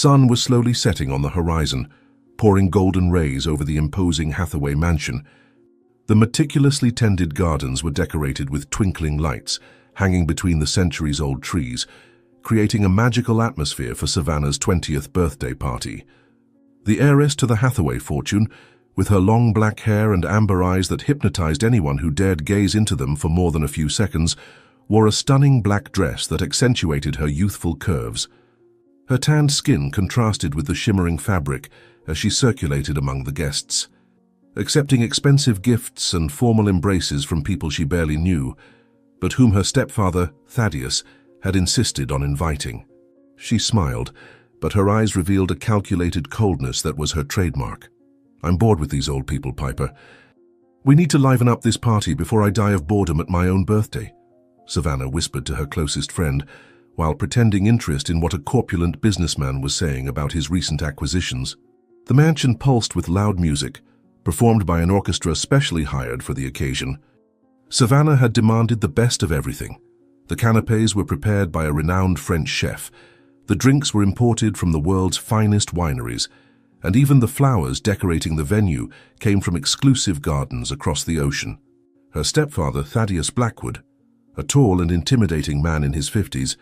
sun was slowly setting on the horizon, pouring golden rays over the imposing Hathaway mansion. The meticulously tended gardens were decorated with twinkling lights, hanging between the centuries-old trees, creating a magical atmosphere for Savannah's 20th birthday party. The heiress to the Hathaway fortune, with her long black hair and amber eyes that hypnotized anyone who dared gaze into them for more than a few seconds, wore a stunning black dress that accentuated her youthful curves. Her tanned skin contrasted with the shimmering fabric as she circulated among the guests, accepting expensive gifts and formal embraces from people she barely knew, but whom her stepfather, Thaddeus, had insisted on inviting. She smiled, but her eyes revealed a calculated coldness that was her trademark. "I'm bored with these old people, Piper. We need to liven up this party before I die of boredom at my own birthday," Savannah whispered to her closest friend, while pretending interest in what a corpulent businessman was saying about his recent acquisitions. The mansion pulsed with loud music, performed by an orchestra specially hired for the occasion. Savannah had demanded the best of everything. The canapés were prepared by a renowned French chef, the drinks were imported from the world's finest wineries, and even the flowers decorating the venue came from exclusive gardens across the ocean. Her stepfather, Thaddeus Blackwood, a tall and intimidating man in his 50s,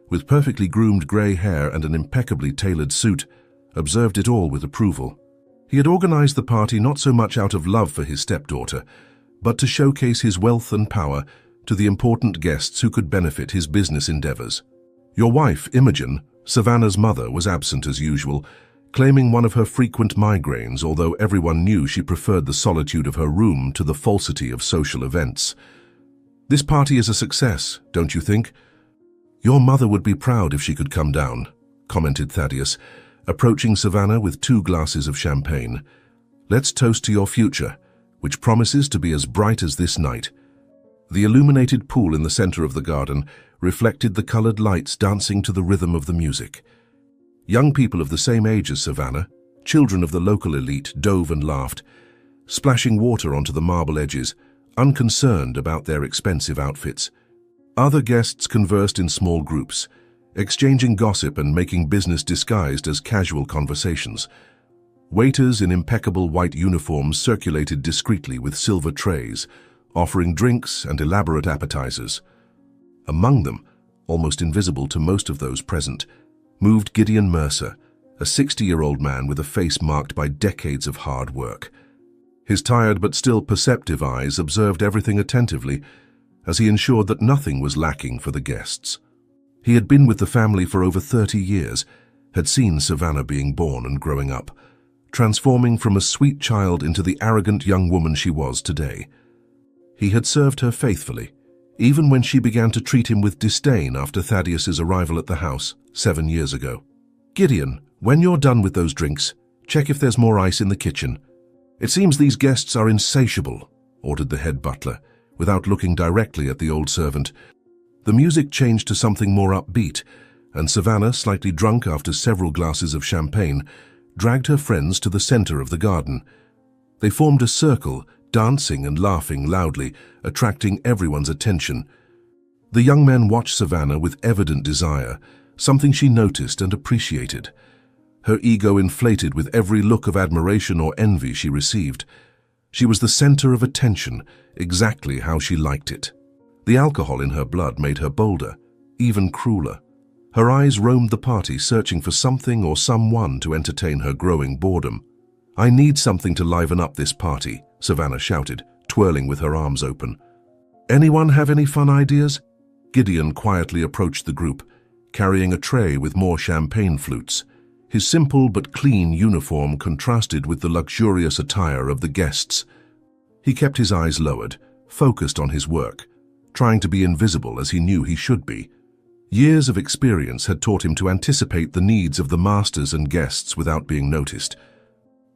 with perfectly groomed grey hair and an impeccably tailored suit, observed it all with approval. He had organized the party not so much out of love for his stepdaughter, but to showcase his wealth and power to the important guests who could benefit his business endeavors. Your wife, Imogen, Savannah's mother, was absent as usual, claiming one of her frequent migraines, although everyone knew she preferred the solitude of her room to the falsity of social events. "This party is a success, don't you think? Your mother would be proud if she could come down," commented Thaddeus, approaching Savannah with 2 glasses of champagne. "Let's toast to your future, which promises to be as bright as this night." The illuminated pool in the center of the garden reflected the colored lights dancing to the rhythm of the music. Young people of the same age as Savannah, children of the local elite, dove and laughed, splashing water onto the marble edges, unconcerned about their expensive outfits. Other guests conversed in small groups, exchanging gossip and making business disguised as casual conversations. Waiters in impeccable white uniforms circulated discreetly with silver trays, offering drinks and elaborate appetizers. Among them, almost invisible to most of those present, moved Gideon Mercer, a 60-year-old man with a face marked by decades of hard work. His tired but still perceptive eyes observed everything attentively as he ensured that nothing was lacking for the guests. He had been with the family for over 30 years, had seen Savannah being born and growing up, transforming from a sweet child into the arrogant young woman she was today. He had served her faithfully, even when she began to treat him with disdain after Thaddeus's arrival at the house 7 years ago. "Gideon, when you're done with those drinks, check if there's more ice in the kitchen. It seems these guests are insatiable," ordered the head butler, without looking directly at the old servant. The music changed to something more upbeat, and Savannah, slightly drunk after several glasses of champagne, dragged her friends to the center of the garden. They formed a circle, dancing and laughing loudly, attracting everyone's attention. The young men watched Savannah with evident desire, something she noticed and appreciated. Her ego inflated with every look of admiration or envy she received. She was the center of attention, exactly how she liked it. The alcohol in her blood made her bolder, even crueler. Her eyes roamed the party, searching for something or someone to entertain her growing boredom. "I need something to liven up this party," Savannah shouted, twirling with her arms open. "Anyone have any fun ideas?" Gideon quietly approached the group, carrying a tray with more champagne flutes. His simple but clean uniform contrasted with the luxurious attire of the guests. He kept his eyes lowered, focused on his work, trying to be invisible as he knew he should be. Years of experience had taught him to anticipate the needs of the masters and guests without being noticed.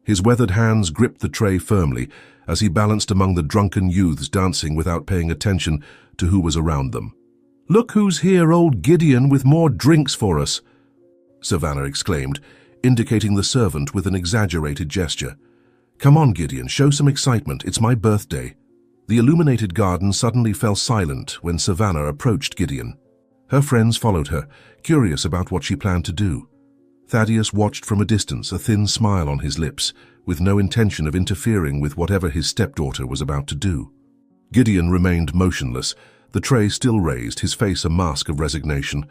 His weathered hands gripped the tray firmly as he balanced among the drunken youths dancing without paying attention to who was around them. "Look who's here, old Gideon, with more drinks for us," Savannah exclaimed, indicating the servant with an exaggerated gesture. "Come on, Gideon, show some excitement. It's my birthday." The illuminated garden suddenly fell silent when Savannah approached Gideon. Her friends followed her, curious about what she planned to do. Thaddeus watched from a distance, a thin smile on his lips, with no intention of interfering with whatever his stepdaughter was about to do. Gideon remained motionless, the tray still raised, his face a mask of resignation.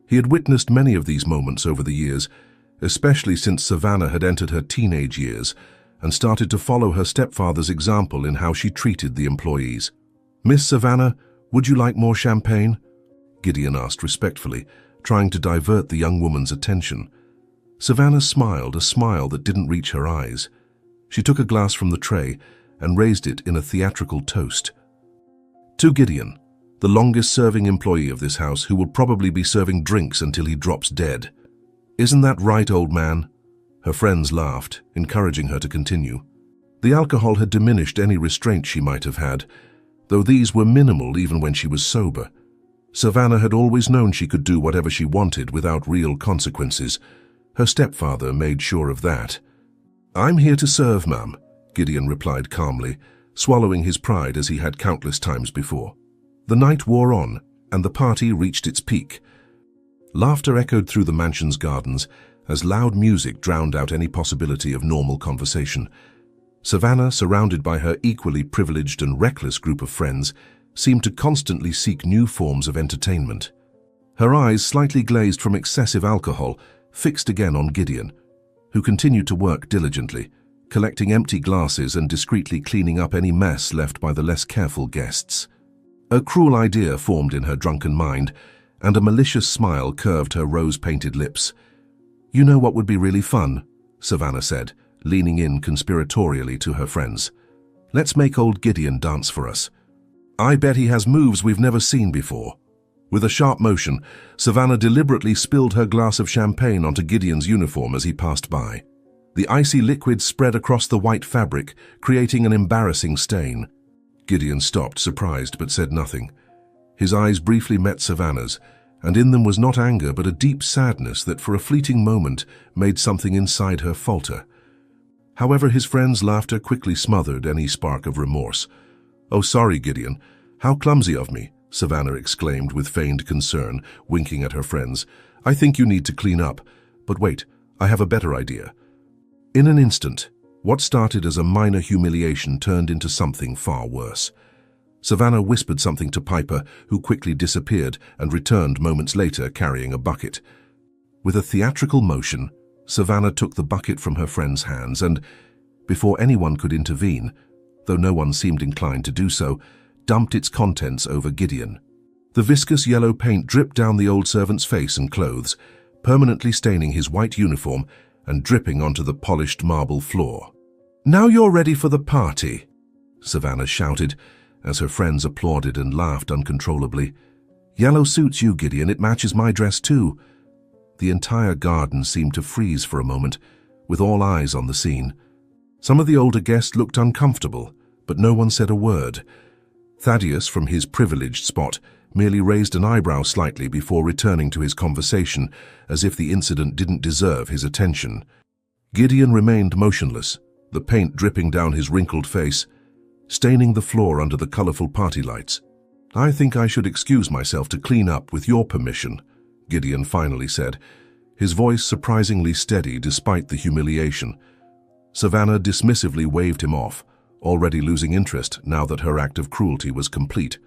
He had witnessed many of these moments over the years, especially since Savannah had entered her teenage years and started to follow her stepfather's example in how she treated the employees. "Miss Savannah, would you like more champagne?" Gideon asked respectfully, trying to divert the young woman's attention. Savannah smiled, a smile that didn't reach her eyes. She took a glass from the tray and raised it in a theatrical toast. "To Gideon, the longest-serving employee of this house who will probably be serving drinks until he drops dead. Isn't that right, old man?" Her friends laughed, encouraging her to continue. The alcohol had diminished any restraint she might have had, though these were minimal even when she was sober. Savannah had always known she could do whatever she wanted without real consequences. Her stepfather made sure of that. "I'm here to serve, ma'am," Gideon replied calmly, swallowing his pride as he had countless times before. The night wore on, and the party reached its peak. Laughter echoed through the mansion's gardens as loud music drowned out any possibility of normal conversation. Savannah, surrounded by her equally privileged and reckless group of friends, seemed to constantly seek new forms of entertainment. Her eyes, slightly glazed from excessive alcohol, fixed again on Gideon, who continued to work diligently, collecting empty glasses and discreetly cleaning up any mess left by the less careful guests. A cruel idea formed in her drunken mind, and a malicious smile curved her rose-painted lips. "You know what would be really fun?" Savannah said, leaning in conspiratorially to her friends. "Let's make old Gideon dance for us. I bet he has moves we've never seen before." With a sharp motion, Savannah deliberately spilled her glass of champagne onto Gideon's uniform as he passed by. The icy liquid spread across the white fabric, creating an embarrassing stain. Gideon stopped, surprised, but said nothing. His eyes briefly met Savannah's, and in them was not anger but a deep sadness that for a fleeting moment made something inside her falter. However, his friends' laughter quickly smothered any spark of remorse. "Oh, sorry, Gideon. How clumsy of me," Savannah exclaimed with feigned concern, winking at her friends. "I think you need to clean up. But wait, I have a better idea." In an instant, what started as a minor humiliation turned into something far worse. Savannah whispered something to Piper, who quickly disappeared and returned moments later carrying a bucket. With a theatrical motion, Savannah took the bucket from her friend's hands and, before anyone could intervene, though no one seemed inclined to do so, dumped its contents over Gideon. The viscous yellow paint dripped down the old servant's face and clothes, permanently staining his white uniform and dripping onto the polished marble floor. "Now you're ready for the party," Savannah shouted, as her friends applauded and laughed uncontrollably. "Yellow suits you, Gideon. It matches my dress too." The entire garden seemed to freeze for a moment, with all eyes on the scene. Some of the older guests looked uncomfortable, but no one said a word. Thaddeus, from his privileged spot, merely raised an eyebrow slightly before returning to his conversation, as if the incident didn't deserve his attention. Gideon remained motionless, the paint dripping down his wrinkled face, staining the floor under the colorful party lights. "I think I should excuse myself to clean up with your permission," Gideon finally said, his voice surprisingly steady despite the humiliation. Savannah dismissively waved him off, already losing interest now that her act of cruelty was complete.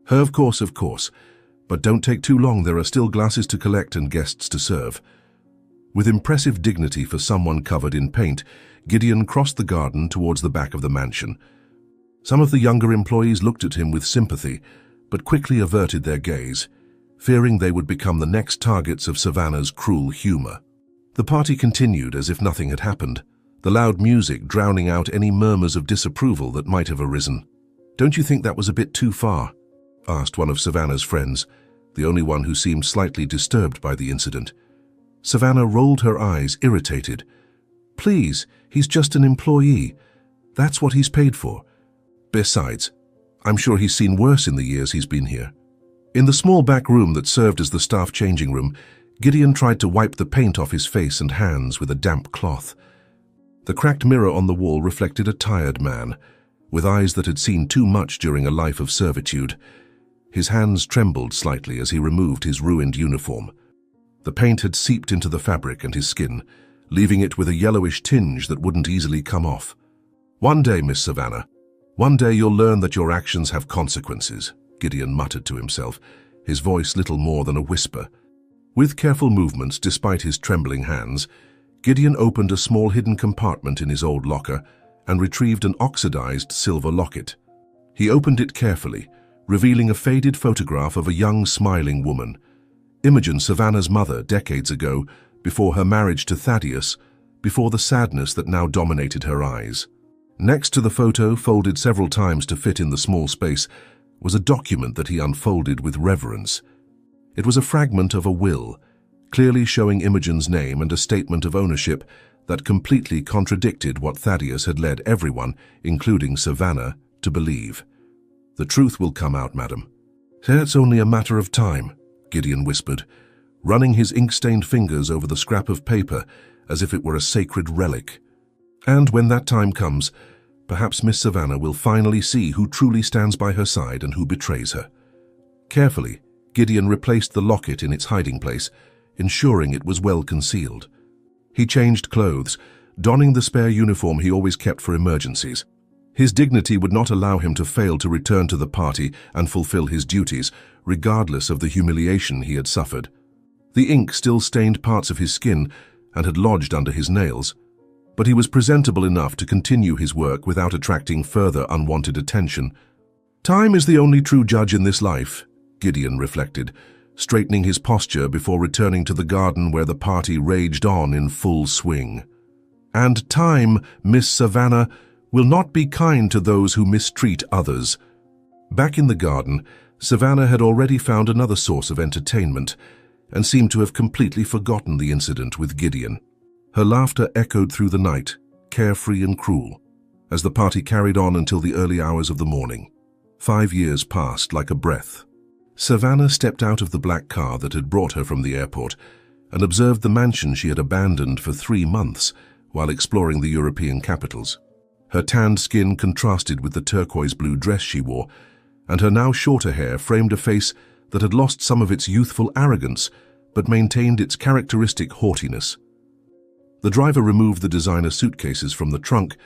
"Of course, but don't take too long, there are still glasses to collect and guests to serve." With impressive dignity for someone covered in paint, Gideon crossed the garden towards the back of the mansion. Some of the younger employees looked at him with sympathy, but quickly averted their gaze, fearing they would become the next targets of Savannah's cruel humor. The party continued as if nothing had happened, the loud music drowning out any murmurs of disapproval that might have arisen. "Don't you think that was a bit too far?" asked one of Savannah's friends, the only one who seemed slightly disturbed by the incident. Savannah rolled her eyes, irritated. "Please, he's just an employee. That's what he's paid for. Besides, I'm sure he's seen worse in the years he's been here." In the small back room that served as the staff changing room, Gideon tried to wipe the paint off his face and hands with a damp cloth. The cracked mirror on the wall reflected a tired man, with eyes that had seen too much during a life of servitude. His hands trembled slightly as he removed his ruined uniform. The paint had seeped into the fabric and his skin, leaving it with a yellowish tinge that wouldn't easily come off. "One day, Miss Savannah, one day you'll learn that your actions have consequences," Gideon muttered to himself, his voice little more than a whisper. With careful movements, despite his trembling hands, Gideon opened a small hidden compartment in his old locker and retrieved an oxidized silver locket. He opened it carefully, revealing a faded photograph of a young, smiling woman. Imogen, Savannah's mother, decades ago, before her marriage to Thaddeus, before the sadness that now dominated her eyes. Next to the photo, folded several times to fit in the small space, was a document that he unfolded with reverence. It was a fragment of a will, clearly showing Imogen's name and a statement of ownership that completely contradicted what Thaddeus had led everyone, including Savannah, to believe. "The truth will come out, madam. It's only a matter of time," Gideon whispered, running his ink-stained fingers over the scrap of paper as if it were a sacred relic. "And when that time comes, perhaps Miss Savannah will finally see who truly stands by her side and who betrays her." Carefully, Gideon replaced the locket in its hiding place, ensuring it was well concealed. He changed clothes, donning the spare uniform he always kept for emergencies. His dignity would not allow him to fail to return to the party and fulfill his duties, regardless of the humiliation he had suffered. The ink still stained parts of his skin and had lodged under his nails, but he was presentable enough to continue his work without attracting further unwanted attention. "Time is the only true judge in this life," Gideon reflected, straightening his posture before returning to the garden where the party raged on in full swing. "And time, Miss Savannah, will not be kind to those who mistreat others." Back in the garden, Savannah had already found another source of entertainment and seemed to have completely forgotten the incident with Gideon. Her laughter echoed through the night, carefree and cruel, as the party carried on until the early hours of the morning. 5 years passed like a breath. Savannah stepped out of the black car that had brought her from the airport and observed the mansion she had abandoned for 3 months while exploring the European capitals. Her tanned skin contrasted with the turquoise-blue dress she wore, and her now shorter hair framed a face that had lost some of its youthful arrogance but maintained its characteristic haughtiness. The driver removed the designer suitcases from the trunk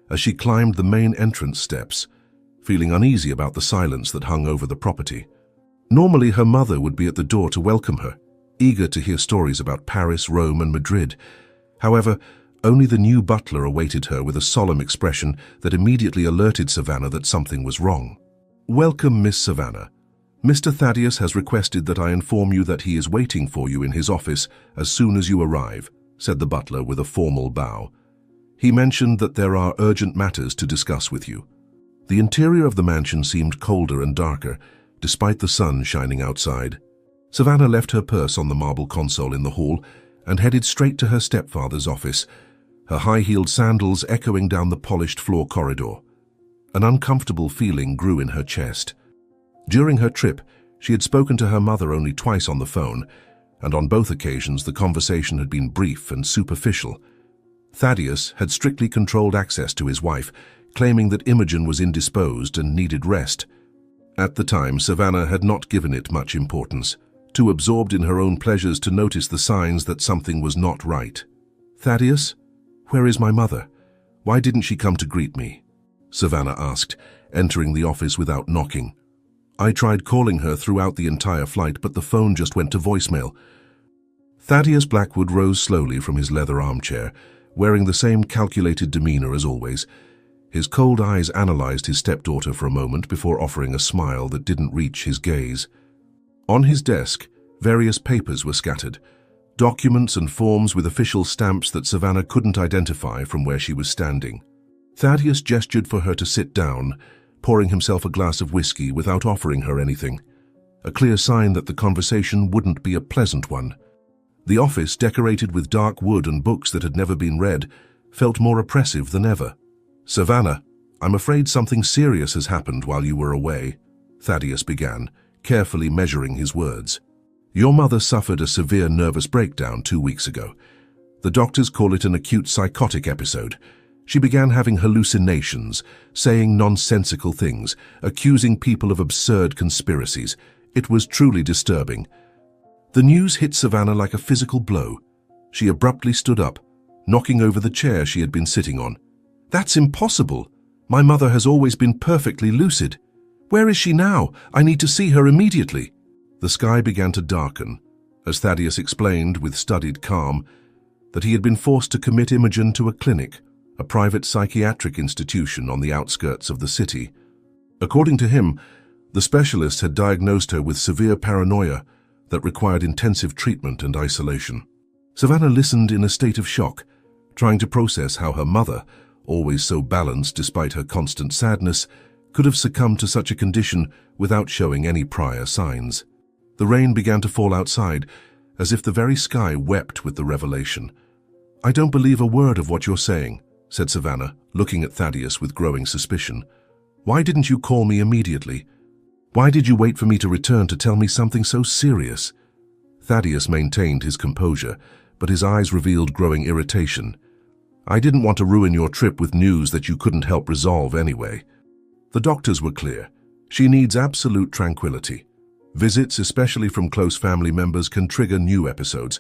as she climbed the main entrance steps, feeling uneasy about the silence that hung over the property. Normally, her mother would be at the door to welcome her, eager to hear stories about Paris, Rome, and Madrid. However, only the new butler awaited her with a solemn expression that immediately alerted Savannah that something was wrong. "Welcome, Miss Savannah. Mr. Thaddeus has requested that I inform you that he is waiting for you in his office as soon as you arrive," said the butler with a formal bow. "He mentioned that there are urgent matters to discuss with you." The interior of the mansion seemed colder and darker, despite the sun shining outside. Savannah left her purse on the marble console in the hall and headed straight to her stepfather's office, her high-heeled sandals echoing down the polished floor corridor. An uncomfortable feeling grew in her chest. During her trip, she had spoken to her mother only twice on the phone, and on both occasions the conversation had been brief and superficial. Thaddeus had strictly controlled access to his wife, claiming that Imogen was indisposed and needed rest. At the time, Savannah had not given it much importance, too absorbed in her own pleasures to notice the signs that something was not right. "Thaddeus, where is my mother? Why didn't she come to greet me?" Savannah asked, entering the office without knocking. "I tried calling her throughout the entire flight, but the phone just went to voicemail." Thaddeus Blackwood rose slowly from his leather armchair, wearing the same calculated demeanor as always. His cold eyes analyzed his stepdaughter for a moment before offering a smile that didn't reach his gaze. On his desk, various papers were scattered, documents and forms with official stamps that Savannah couldn't identify from where she was standing. Thaddeus gestured for her to sit down, pouring himself a glass of whiskey without offering her anything, a clear sign that the conversation wouldn't be a pleasant one. The office, decorated with dark wood and books that had never been read, felt more oppressive than ever. "Savannah, I'm afraid something serious has happened while you were away," Thaddeus began, carefully measuring his words. "Your mother suffered a severe nervous breakdown 2 weeks ago. The doctors call it an acute psychotic episode. She began having hallucinations, saying nonsensical things, accusing people of absurd conspiracies. It was truly disturbing. The news hit Savannah like a physical blow. She abruptly stood up, knocking over the chair she had been sitting on. "That's impossible. My mother has always been perfectly lucid. Where is she now? I need to see her immediately." The sky began to darken, as Thaddeus explained with studied calm that he had been forced to commit Imogen to a clinic, a private psychiatric institution on the outskirts of the city. According to him, the specialist had diagnosed her with severe paranoia that required intensive treatment and isolation. Savannah listened in a state of shock, trying to process how her mother, always so balanced despite her constant sadness, could have succumbed to such a condition without showing any prior signs. The rain began to fall outside, as if the very sky wept with the revelation. "I don't believe a word of what you're saying," said Savannah, looking at Thaddeus with growing suspicion. "Why didn't you call me immediately? Why did you wait for me to return to tell me something so serious?" Thaddeus maintained his composure, but his eyes revealed growing irritation. "I didn't want to ruin your trip with news that you couldn't help resolve anyway. The doctors were clear. She needs absolute tranquility. Visits, especially from close family members, can trigger new episodes.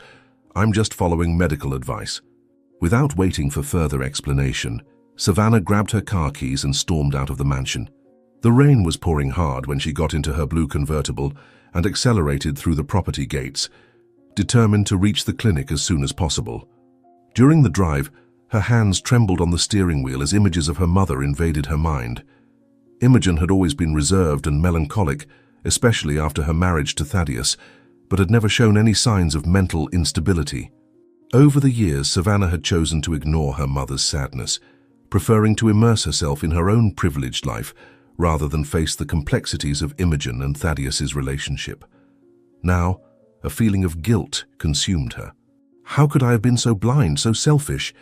I'm just following medical advice." Without waiting for further explanation, Savannah grabbed her car keys and stormed out of the mansion. The rain was pouring hard when she got into her blue convertible and accelerated through the property gates, determined to reach the clinic as soon as possible. During the drive, her hands trembled on the steering wheel as images of her mother invaded her mind. Imogen had always been reserved and melancholic, especially after her marriage to Thaddeus, but had never shown any signs of mental instability. Over the years, Savannah had chosen to ignore her mother's sadness, preferring to immerse herself in her own privileged life rather than face the complexities of Imogen and Thaddeus's relationship. Now, a feeling of guilt consumed her. How could I have been so blind, so selfish?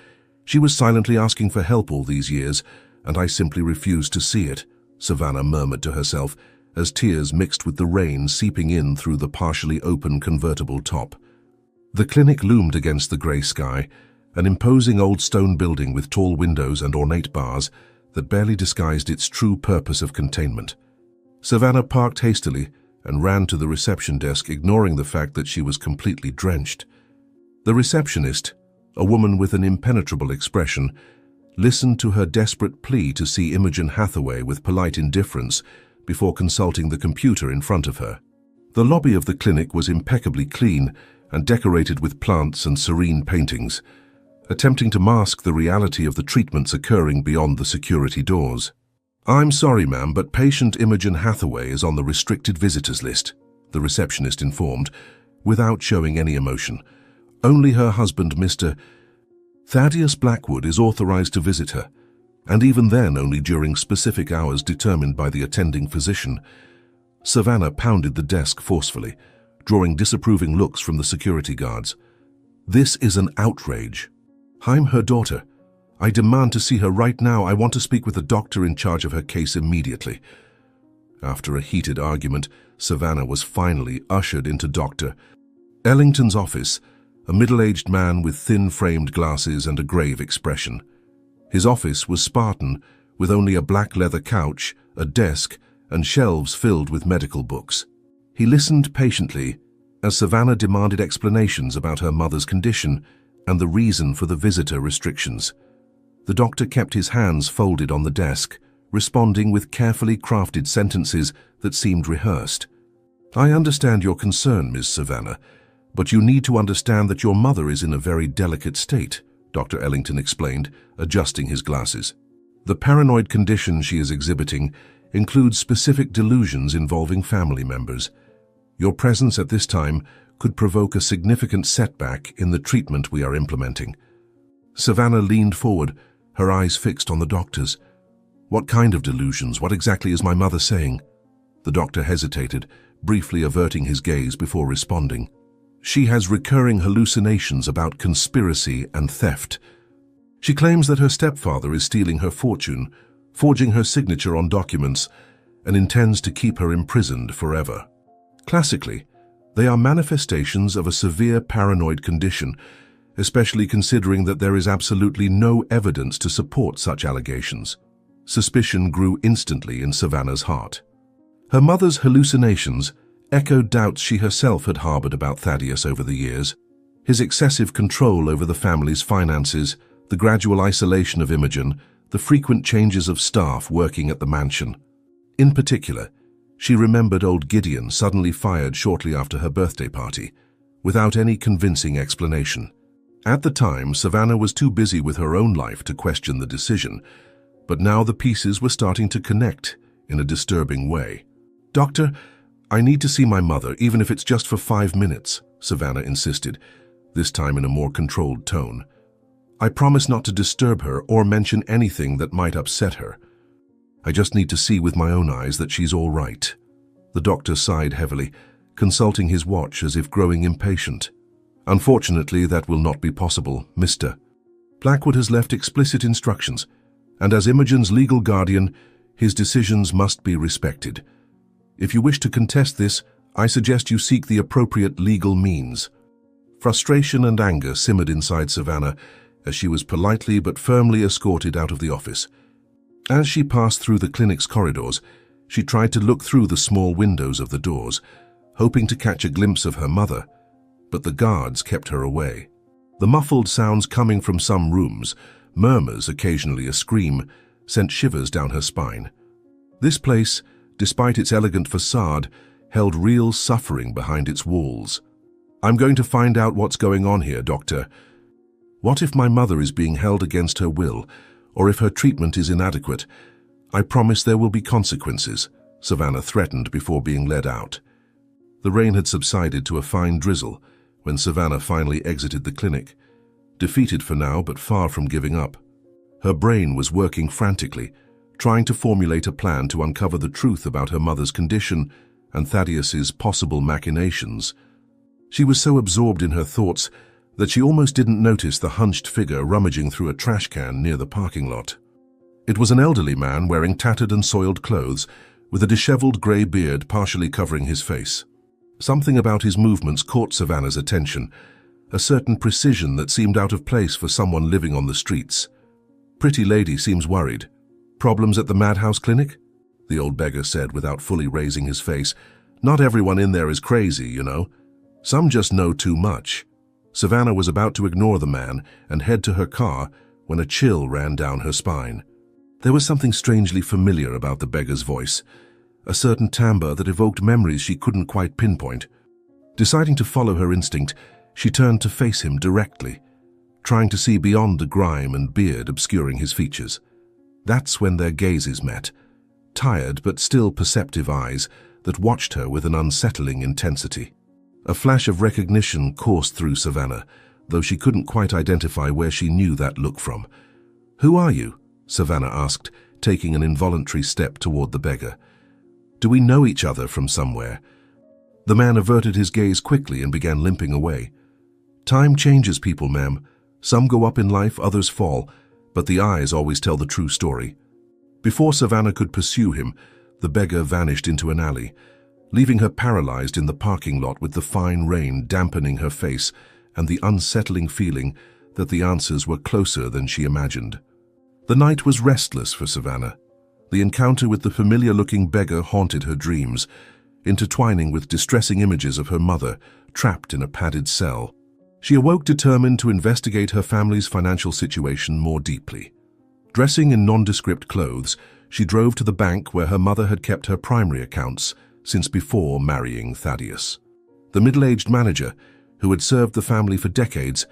She was silently asking for help all these years, and I simply refused to see it, Savannah murmured to herself, as tears mixed with the rain seeping in through the partially open convertible top. The clinic loomed against the grey sky, an imposing old stone building with tall windows and ornate bars that barely disguised its true purpose of containment. Savannah parked hastily and ran to the reception desk, ignoring the fact that she was completely drenched. The receptionist, a woman with an impenetrable expression, listened to her desperate plea to see Imogen Hathaway with polite indifference before consulting the computer in front of her. The lobby of the clinic was impeccably clean and decorated with plants and serene paintings, attempting to mask the reality of the treatments occurring beyond the security doors. "I'm sorry, ma'am, but patient Imogen Hathaway is on the restricted visitors list," the receptionist informed, without showing any emotion. "Only her husband, Mr. Thaddeus Blackwood, is authorized to visit her, and even then only during specific hours determined by the attending physician." Savannah pounded the desk forcefully, drawing disapproving looks from the security guards. "This is an outrage. I'm her daughter. I demand to see her right now. I want to speak with the doctor in charge of her case immediately." After a heated argument, Savannah was finally ushered into Dr. Ellington's office, a middle-aged man with thin-framed glasses and a grave expression. His office was Spartan, with only a black leather couch, a desk, and shelves filled with medical books. He listened patiently as Savannah demanded explanations about her mother's condition and the reason for the visitor restrictions. The doctor kept his hands folded on the desk, responding with carefully crafted sentences that seemed rehearsed. "I understand your concern, Ms. Savannah, but you need to understand that your mother is in a very delicate state," Dr. Ellington explained, adjusting his glasses. "The paranoid condition she is exhibiting includes specific delusions involving family members. Your presence at this time could provoke a significant setback in the treatment we are implementing." Savannah leaned forward, her eyes fixed on the doctor's. "What kind of delusions? What exactly is my mother saying?" The doctor hesitated, briefly averting his gaze before responding. "She has recurring hallucinations about conspiracy and theft. She claims that her stepfather is stealing her fortune, forging her signature on documents, and intends to keep her imprisoned forever. Classically, they are manifestations of a severe paranoid condition, especially considering that there is absolutely no evidence to support such allegations." Suspicion grew instantly in Savannah's heart. Her mother's hallucinations, echoed doubts she herself had harbored about Thaddeus over the years. His excessive control over the family's finances, the gradual isolation of Imogen, the frequent changes of staff working at the mansion. In particular, she remembered old Gideon suddenly fired shortly after her birthday party, without any convincing explanation. At the time, Savannah was too busy with her own life to question the decision, but now the pieces were starting to connect in a disturbing way. "Doctor, I need to see my mother, even if it's just for 5 minutes," Savannah insisted, this time in a more controlled tone. "I promise not to disturb her or mention anything that might upset her. I just need to see with my own eyes that she's all right." The doctor sighed heavily, consulting his watch as if growing impatient. "Unfortunately, that will not be possible, Mr. Blackwood has left explicit instructions, and as Imogen's legal guardian, his decisions must be respected. If you wish to contest this, I suggest you seek the appropriate legal means." Frustration and anger simmered inside Savannah as she was politely but firmly escorted out of the office. As she passed through the clinic's corridors, she tried to look through the small windows of the doors, hoping to catch a glimpse of her mother, but the guards kept her away. The muffled sounds coming from some rooms, murmurs, occasionally a scream, sent shivers down her spine. This place, despite its elegant facade, held real suffering behind its walls. "I'm going to find out what's going on here, Doctor. What if my mother is being held against her will, or if her treatment is inadequate? I promise there will be consequences," Savannah threatened before being led out. The rain had subsided to a fine drizzle when Savannah finally exited the clinic, defeated for now but far from giving up. Her brain was working frantically, trying to formulate a plan to uncover the truth about her mother's condition and Thaddeus's possible machinations. She was so absorbed in her thoughts that she almost didn't notice the hunched figure rummaging through a trash can near the parking lot. It was an elderly man wearing tattered and soiled clothes, with a disheveled grey beard partially covering his face. Something about his movements caught Savannah's attention, a certain precision that seemed out of place for someone living on the streets. "Pretty lady seems worried. Problems at the madhouse clinic?" the old beggar said without fully raising his face. "Not everyone in there is crazy, you know. Some just know too much." Savannah was about to ignore the man and head to her car when a chill ran down her spine. There was something strangely familiar about the beggar's voice, a certain timbre that evoked memories she couldn't quite pinpoint. Deciding to follow her instinct, she turned to face him directly, trying to see beyond the grime and beard obscuring his features. That's when their gazes met, tired but still perceptive eyes that watched her with an unsettling intensity. A flash of recognition coursed through Savannah, though she couldn't quite identify where she knew that look from. "Who are you?" Savannah asked, taking an involuntary step toward the beggar. "Do we know each other from somewhere?" The man averted his gaze quickly and began limping away. "Time changes people, ma'am. Some go up in life, others fall, but the eyes always tell the true story." Before Savannah could pursue him, the beggar vanished into an alley, leaving her paralyzed in the parking lot with the fine rain dampening her face and the unsettling feeling that the answers were closer than she imagined. The night was restless for Savannah. The encounter with the familiar-looking beggar haunted her dreams, intertwining with distressing images of her mother, trapped in a padded cell. She awoke determined to investigate her family's financial situation more deeply. Dressing in nondescript clothes, she drove to the bank where her mother had kept her primary accounts since before marrying Thaddeus. The middle-aged manager, who had served the family for decades,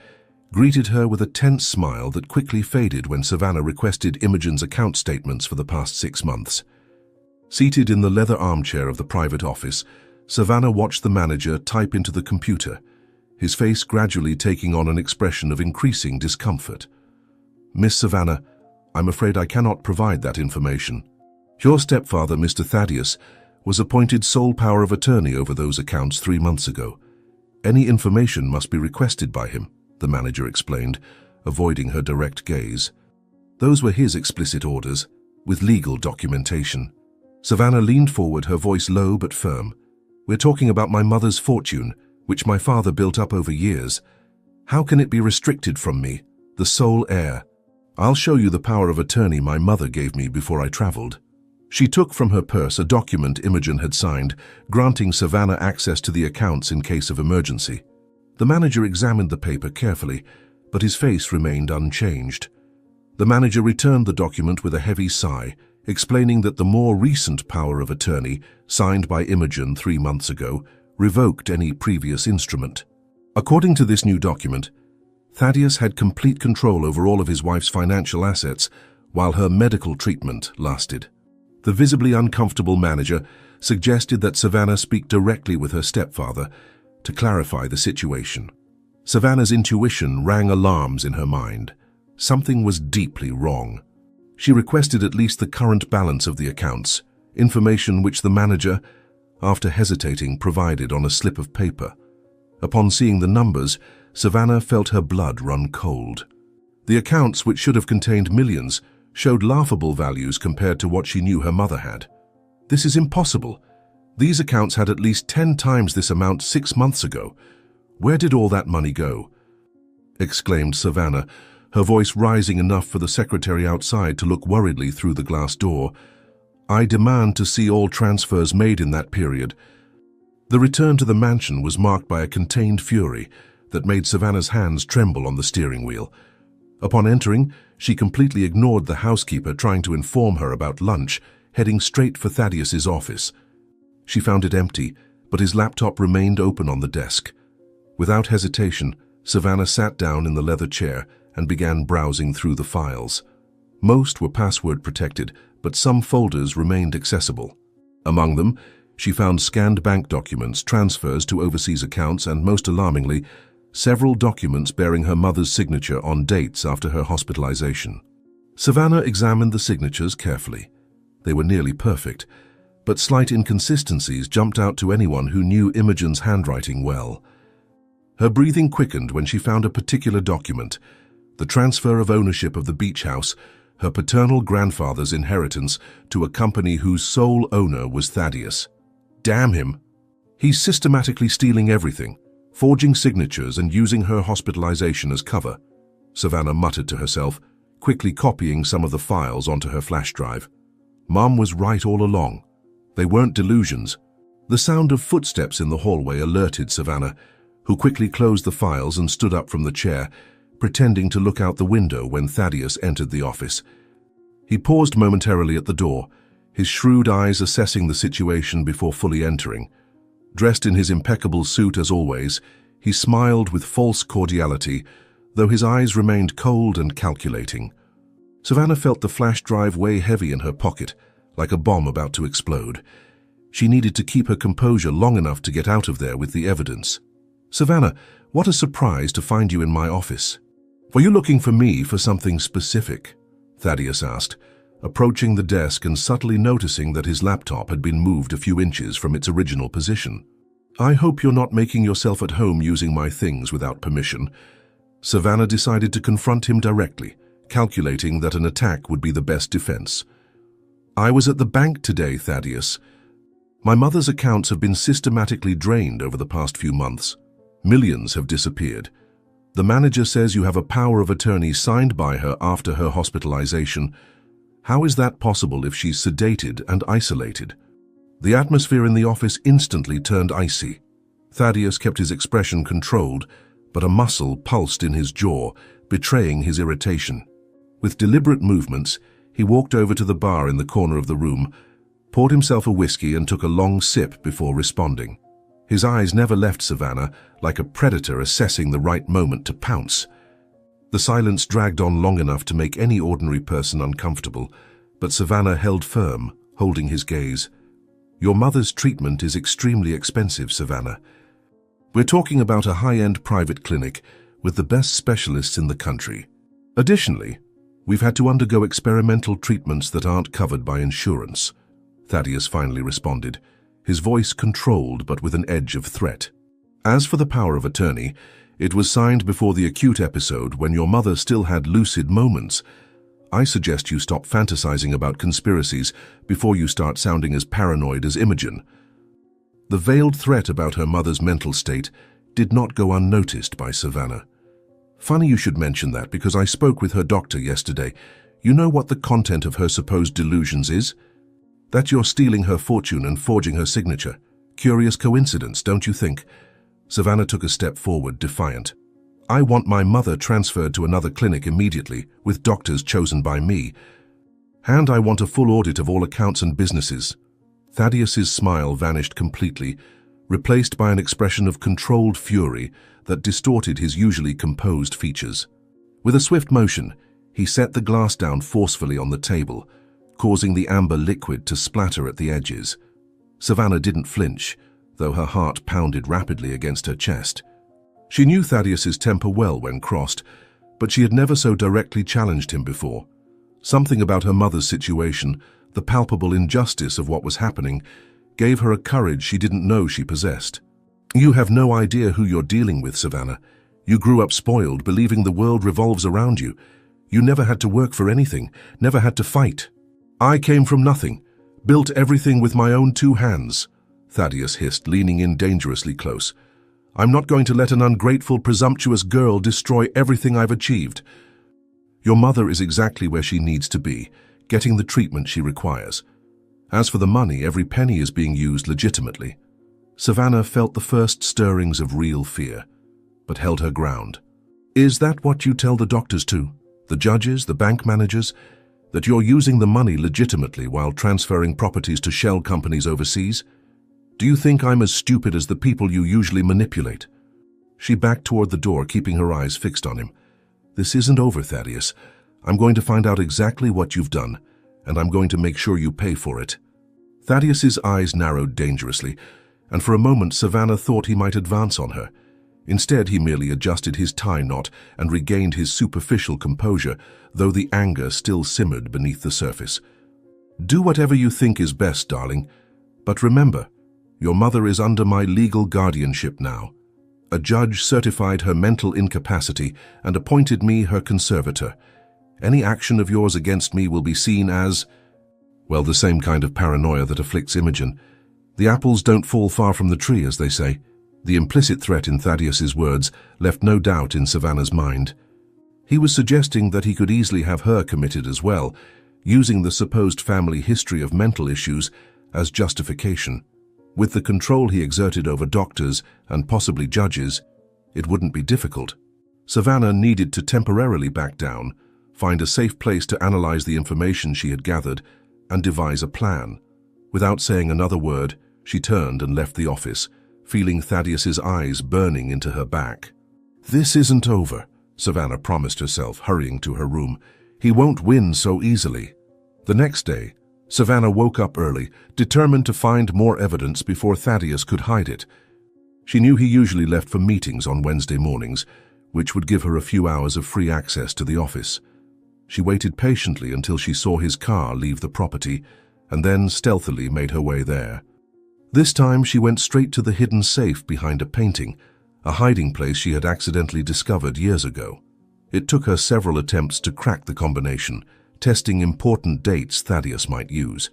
greeted her with a tense smile that quickly faded when Savannah requested Imogen's account statements for the past 6 months. Seated in the leather armchair of the private office, Savannah watched the manager type into the computer, his face gradually taking on an expression of increasing discomfort. "Miss Savannah, I'm afraid I cannot provide that information. Your stepfather, Mr. Thaddeus, was appointed sole power of attorney over those accounts 3 months ago. Any information must be requested by him," the manager explained, avoiding her direct gaze. Those were his explicit orders, with legal documentation. Savannah leaned forward, her voice low but firm. "We're talking about my mother's fortune, which my father built up over years. How can it be restricted from me, the sole heir? I'll show you the power of attorney my mother gave me before I traveled." She took from her purse a document Imogen had signed, granting Savannah access to the accounts in case of emergency. The manager examined the paper carefully, but his face remained unchanged. The manager returned the document with a heavy sigh, explaining that the more recent power of attorney, signed by Imogen 3 months ago, revoked any previous instrument. According to this new document, Thaddeus had complete control over all of his wife's financial assets while her medical treatment lasted. The visibly uncomfortable manager suggested that Savannah speak directly with her stepfather to clarify the situation. Savannah's intuition rang alarms in her mind. Something was deeply wrong. She requested at least the current balance of the accounts, information which the manager, after hesitating, provided on a slip of paper. Upon seeing the numbers, Savannah felt her blood run cold. The accounts, which should have contained millions, showed laughable values compared to what she knew her mother had. This is impossible. These accounts had at least 10 times this amount 6 months ago. Where did all that money go? Exclaimed Savannah, her voice rising enough for the secretary outside to look worriedly through the glass door. I demand to see all transfers made in that period. The return to the mansion was marked by a contained fury that made Savannah's hands tremble on the steering wheel. Upon entering, she completely ignored the housekeeper trying to inform her about lunch, heading straight for Thaddeus's office. She found it empty, but his laptop remained open on the desk. Without hesitation, Savannah sat down in the leather chair and began browsing through the files. Most were password protected, but some folders remained accessible. Among them, she found scanned bank documents, transfers to overseas accounts, and most alarmingly, several documents bearing her mother's signature on dates after her hospitalization. Savannah examined the signatures carefully. They were nearly perfect, but slight inconsistencies jumped out to anyone who knew Imogen's handwriting well. Her breathing quickened when she found a particular document, the transfer of ownership of the beach house, her paternal grandfather's inheritance, to a company whose sole owner was Thaddeus. Damn him! He's systematically stealing everything, forging signatures and using her hospitalization as cover, Savannah muttered to herself, quickly copying some of the files onto her flash drive. Mom was right all along. They weren't delusions. The sound of footsteps in the hallway alerted Savannah, who quickly closed the files and stood up from the chair, pretending to look out the window when Thaddeus entered the office. He paused momentarily at the door, his shrewd eyes assessing the situation before fully entering. Dressed in his impeccable suit as always, he smiled with false cordiality, though his eyes remained cold and calculating. Savannah felt the flash drive weigh heavy in her pocket, like a bomb about to explode. She needed to keep her composure long enough to get out of there with the evidence. Savannah, what a surprise to find you in my office. Were you looking for me for something specific? Thaddeus asked, approaching the desk and subtly noticing that his laptop had been moved a few inches from its original position. I hope you're not making yourself at home using my things without permission. Savannah decided to confront him directly, calculating that an attack would be the best defense. I was at the bank today, Thaddeus. My mother's accounts have been systematically drained over the past few months. Millions have disappeared. The manager says you have a power of attorney signed by her after her hospitalization. How is that possible if she's sedated and isolated? The atmosphere in the office instantly turned icy. Thaddeus kept his expression controlled, but a muscle pulsed in his jaw, betraying his irritation. With deliberate movements, he walked over to the bar in the corner of the room, poured himself a whiskey and took a long sip before responding. His eyes never left Savannah, like a predator assessing the right moment to pounce. The silence dragged on long enough to make any ordinary person uncomfortable, but Savannah held firm, holding his gaze. Your mother's treatment is extremely expensive, Savannah. We're talking about a high-end private clinic with the best specialists in the country. Additionally, we've had to undergo experimental treatments that aren't covered by insurance, Thaddeus finally responded, his voice controlled but with an edge of threat. As for the power of attorney, it was signed before the acute episode when your mother still had lucid moments. I suggest you stop fantasizing about conspiracies before you start sounding as paranoid as Imogen. The veiled threat about her mother's mental state did not go unnoticed by Savannah. Funny you should mention that because I spoke with her doctor yesterday. You know what the content of her supposed delusions is? That you're stealing her fortune and forging her signature. Curious coincidence, don't you think? Savannah took a step forward, defiant. I want my mother transferred to another clinic immediately, with doctors chosen by me. And I want a full audit of all accounts and businesses. Thaddeus's smile vanished completely, replaced by an expression of controlled fury that distorted his usually composed features. With a swift motion, he set the glass down forcefully on the table, causing the amber liquid to splatter at the edges. Savannah didn't flinch, though her heart pounded rapidly against her chest. She knew Thaddeus's temper well when crossed, but she had never so directly challenged him before. Something about her mother's situation, the palpable injustice of what was happening, gave her a courage she didn't know she possessed. You have no idea who you're dealing with, Savannah. You grew up spoiled, believing the world revolves around you. You never had to work for anything, never had to fight. I came from nothing, built everything with my own 2 hands, Thaddeus hissed, leaning in dangerously close. I'm not going to let an ungrateful, presumptuous girl destroy everything I've achieved. Your mother is exactly where she needs to be, getting the treatment she requires. As for the money, every penny is being used legitimately. Savannah felt the first stirrings of real fear, but held her ground. Is that what you tell the doctors too? The judges, the bank managers? That you're using the money legitimately while transferring properties to shell companies overseas? Do you think I'm as stupid as the people you usually manipulate? She backed toward the door, keeping her eyes fixed on him. This isn't over, Thaddeus. I'm going to find out exactly what you've done, and I'm going to make sure you pay for it. Thaddeus's eyes narrowed dangerously, and for a moment Savannah thought he might advance on her. Instead, he merely adjusted his tie knot and regained his superficial composure, though the anger still simmered beneath the surface. Do whatever you think is best, darling. But remember, your mother is under my legal guardianship now. A judge certified her mental incapacity and appointed me her conservator. Any action of yours against me will be seen as, well, the same kind of paranoia that afflicts Imogen. The apples don't fall far from the tree, as they say. The implicit threat in Thaddeus's words left no doubt in Savannah's mind. He was suggesting that he could easily have her committed as well, using the supposed family history of mental issues as justification. With the control he exerted over doctors and possibly judges, it wouldn't be difficult. Savannah needed to temporarily back down, find a safe place to analyze the information she had gathered, and devise a plan. Without saying another word, she turned and left the office, feeling Thaddeus's eyes burning into her back. This isn't over, Savannah promised herself, hurrying to her room. He won't win so easily. The next day, Savannah woke up early, determined to find more evidence before Thaddeus could hide it. She knew he usually left for meetings on Wednesday mornings, which would give her a few hours of free access to the office. She waited patiently until she saw his car leave the property, and then stealthily made her way there. This time she went straight to the hidden safe behind a painting, a hiding place she had accidentally discovered years ago. It took her several attempts to crack the combination, testing important dates Thaddeus might use.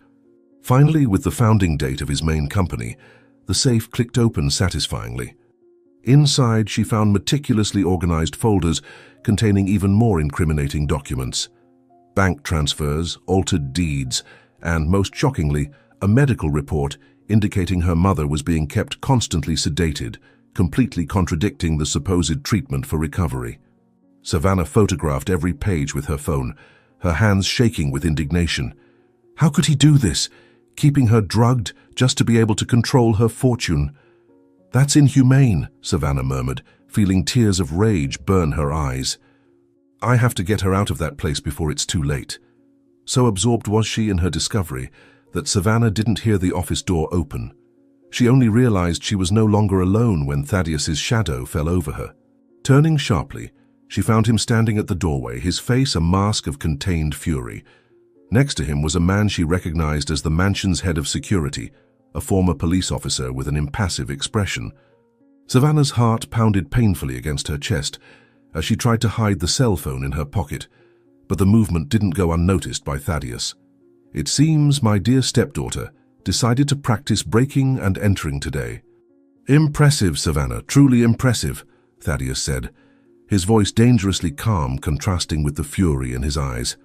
Finally, with the founding date of his main company, the safe clicked open satisfyingly. Inside, she found meticulously organized folders containing even more incriminating documents. Bank transfers, altered deeds, and, most shockingly, a medical report indicating her mother was being kept constantly sedated, completely contradicting the supposed treatment for recovery. Savannah photographed every page with her phone, her hands shaking with indignation. How could he do this, keeping her drugged just to be able to control her fortune? That's inhumane, Savannah murmured, feeling tears of rage burn her eyes. I have to get her out of that place before it's too late. So absorbed was she in her discovery that Savannah didn't hear the office door open. She only realized she was no longer alone when Thaddeus's shadow fell over her. Turning sharply, she found him standing at the doorway, his face a mask of contained fury. Next to him was a man she recognized as the mansion's head of security, a former police officer with an impassive expression. Savannah's heart pounded painfully against her chest as she tried to hide the cell phone in her pocket, but the movement didn't go unnoticed by Thaddeus. It seems my dear stepdaughter decided to practice breaking and entering today. Impressive, Savannah, truly impressive, Thaddeus said, his voice dangerously calm, contrasting with the fury in his eyes.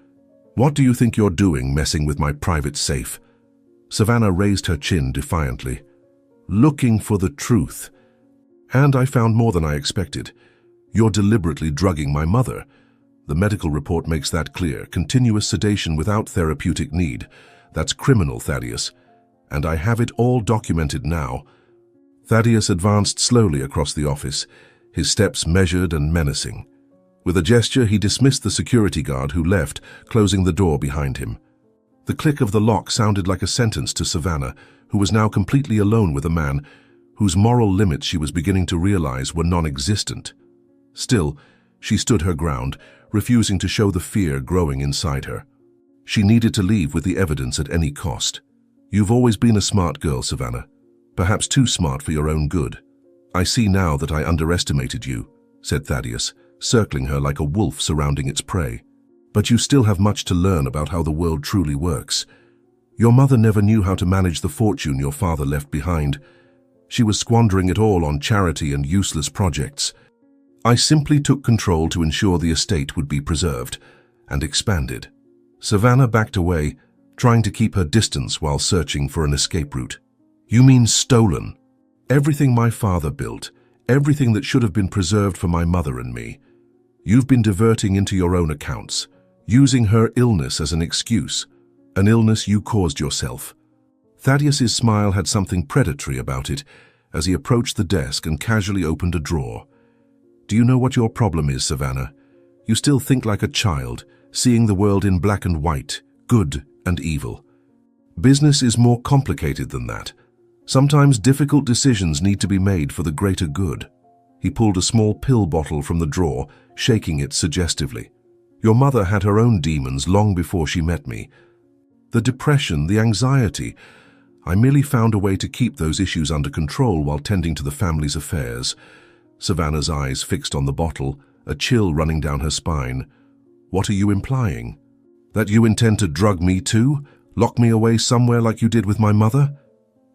What do you think you're doing, messing with my private safe? Savannah raised her chin defiantly. Looking for the truth. And I found more than I expected. You're deliberately drugging my mother. The medical report makes that clear. Continuous sedation without therapeutic need. That's criminal, Thaddeus. And I have it all documented now. Thaddeus advanced slowly across the office, his steps measured and menacing. With a gesture, he dismissed the security guard who left, closing the door behind him. The click of the lock sounded like a sentence to Savannah, who was now completely alone with a man whose moral limits she was beginning to realize were non-existent. Still, she stood her ground, refusing to show the fear growing inside her. She needed to leave with the evidence at any cost. You've always been a smart girl, Savannah. Perhaps too smart for your own good. I see now that I underestimated you, said Thaddeus, circling her like a wolf surrounding its prey. But you still have much to learn about how the world truly works. Your mother never knew how to manage the fortune your father left behind. She was squandering it all on charity and useless projects. I simply took control to ensure the estate would be preserved and expanded. Savannah backed away, trying to keep her distance while searching for an escape route. You mean stolen? Everything my father built, everything that should have been preserved for my mother and me. You've been diverting into your own accounts, using her illness as an excuse, an illness you caused yourself. Thaddeus's smile had something predatory about it as he approached the desk and casually opened a drawer. Do you know what your problem is, Savannah? You still think like a child, seeing the world in black and white, good and evil. Business is more complicated than that. Sometimes difficult decisions need to be made for the greater good. He pulled a small pill bottle from the drawer, shaking it suggestively. Your mother had her own demons long before she met me. The depression, the anxiety. I merely found a way to keep those issues under control while tending to the family's affairs. Savannah's eyes fixed on the bottle, a chill running down her spine. What are you implying? That you intend to drug me too? Lock me away somewhere like you did with my mother?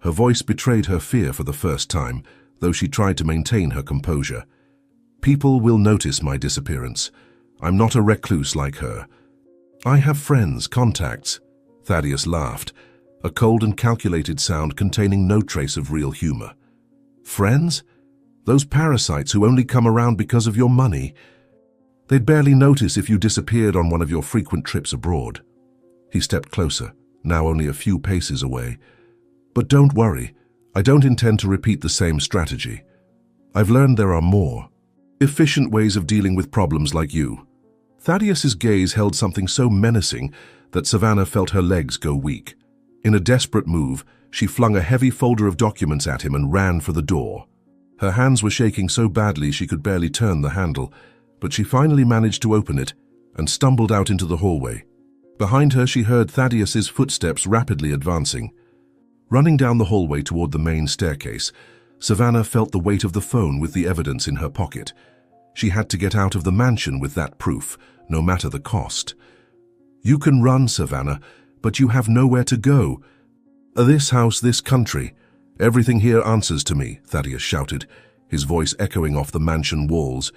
Her voice betrayed her fear for the first time, though she tried to maintain her composure. People will notice my disappearance. I'm not a recluse like her. I have friends, contacts. Thaddeus laughed, a cold and calculated sound containing no trace of real humor. Friends? Those parasites who only come around because of your money. They'd barely notice if you disappeared on one of your frequent trips abroad. He stepped closer, now only a few paces away. But don't worry, I don't intend to repeat the same strategy. I've learned there are more efficient ways of dealing with problems like you. Thaddeus's gaze held something so menacing that Savannah felt her legs go weak. In a desperate move, she flung a heavy folder of documents at him and ran for the door. Her hands were shaking so badly she could barely turn the handle, but she finally managed to open it and stumbled out into the hallway. Behind her, she heard Thaddeus's footsteps rapidly advancing. Running down the hallway toward the main staircase, Savannah felt the weight of the phone with the evidence in her pocket. She had to get out of the mansion with that proof, no matter the cost. You can run, Savannah, but you have nowhere to go. This house, this country, everything here answers to me, Thaddeus shouted, his voice echoing off the mansion walls.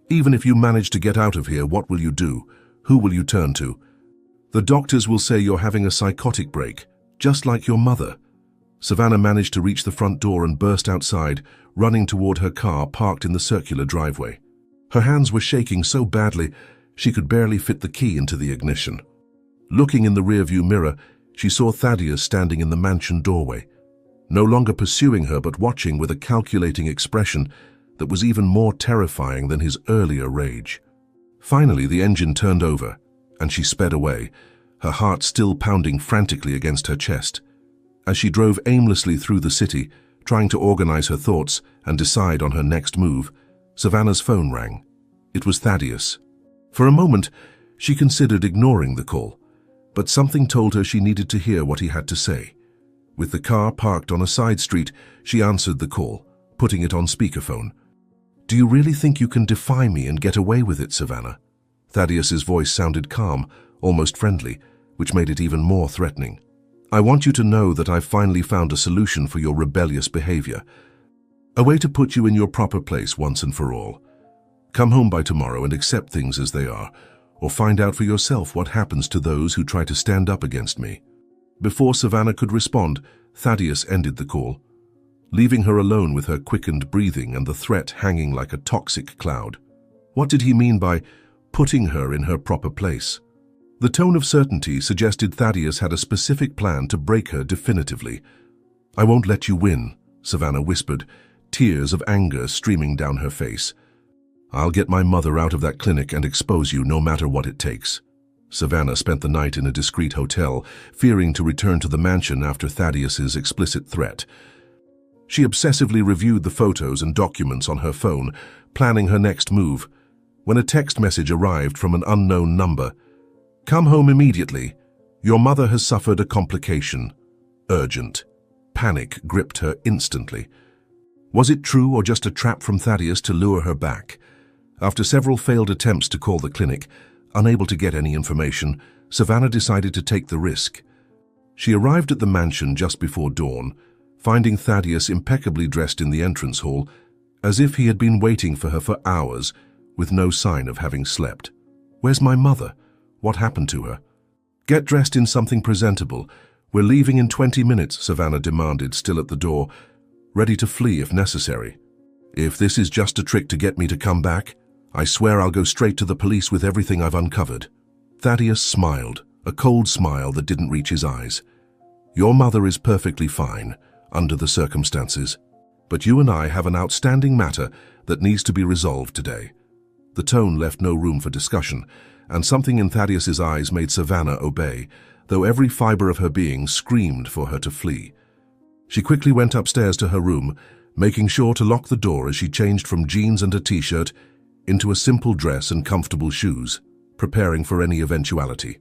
Even if you manage to get out of here, what will you do? Who will you turn to? The doctors will say you're having a psychotic break, just like your mother. Savannah managed to reach the front door and burst outside, running toward her car parked in the circular driveway. Her hands were shaking so badly she could barely fit the key into the ignition. Looking in the rearview mirror, she saw Thaddeus standing in the mansion doorway, no longer pursuing her but watching with a calculating expression that was even more terrifying than his earlier rage. Finally, the engine turned over, and she sped away, her heart still pounding frantically against her chest. As she drove aimlessly through the city, trying to organize her thoughts and decide on her next move, Savannah's phone rang. It was Thaddeus. For a moment, she considered ignoring the call, but something told her she needed to hear what he had to say. With the car parked on a side street, she answered the call, putting it on speakerphone. Do you really think you can defy me and get away with it, Savannah? Thaddeus's voice sounded calm, almost friendly, which made it even more threatening. I want you to know that I've finally found a solution for your rebellious behavior. A way to put you in your proper place once and for all. Come home by tomorrow and accept things as they are, or find out for yourself what happens to those who try to stand up against me. Before Savannah could respond, Thaddeus ended the call, leaving her alone with her quickened breathing and the threat hanging like a toxic cloud. What did he mean by putting her in her proper place? The tone of certainty suggested Thaddeus had a specific plan to break her definitively. "I won't let you win," Savannah whispered, tears of anger streaming down her face. "I'll get my mother out of that clinic and expose you no matter what it takes." Savannah spent the night in a discreet hotel, fearing to return to the mansion after Thaddeus's explicit threat. She obsessively reviewed the photos and documents on her phone, planning her next move, when a text message arrived from an unknown number. "Come home immediately. Your mother has suffered a complication. Urgent." Panic gripped her instantly. Was it true or just a trap from Thaddeus to lure her back? After several failed attempts to call the clinic, unable to get any information, Savannah decided to take the risk. She arrived at the mansion just before dawn, finding Thaddeus impeccably dressed in the entrance hall, as if he had been waiting for her for hours, with no sign of having slept. "Where's my mother? What happened to her?" "Get dressed in something presentable. We're leaving in 20 minutes, Savannah demanded, still at the door, ready to flee if necessary. "If this is just a trick to get me to come back, I swear I'll go straight to the police with everything I've uncovered." Thaddeus smiled, a cold smile that didn't reach his eyes. "Your mother is perfectly fine, under the circumstances. But you and I have an outstanding matter that needs to be resolved today." The tone left no room for discussion, and something in Thaddeus's eyes made Savannah obey, though every fiber of her being screamed for her to flee. She quickly went upstairs to her room, making sure to lock the door as she changed from jeans and a t-shirt into a simple dress and comfortable shoes, preparing for any eventuality.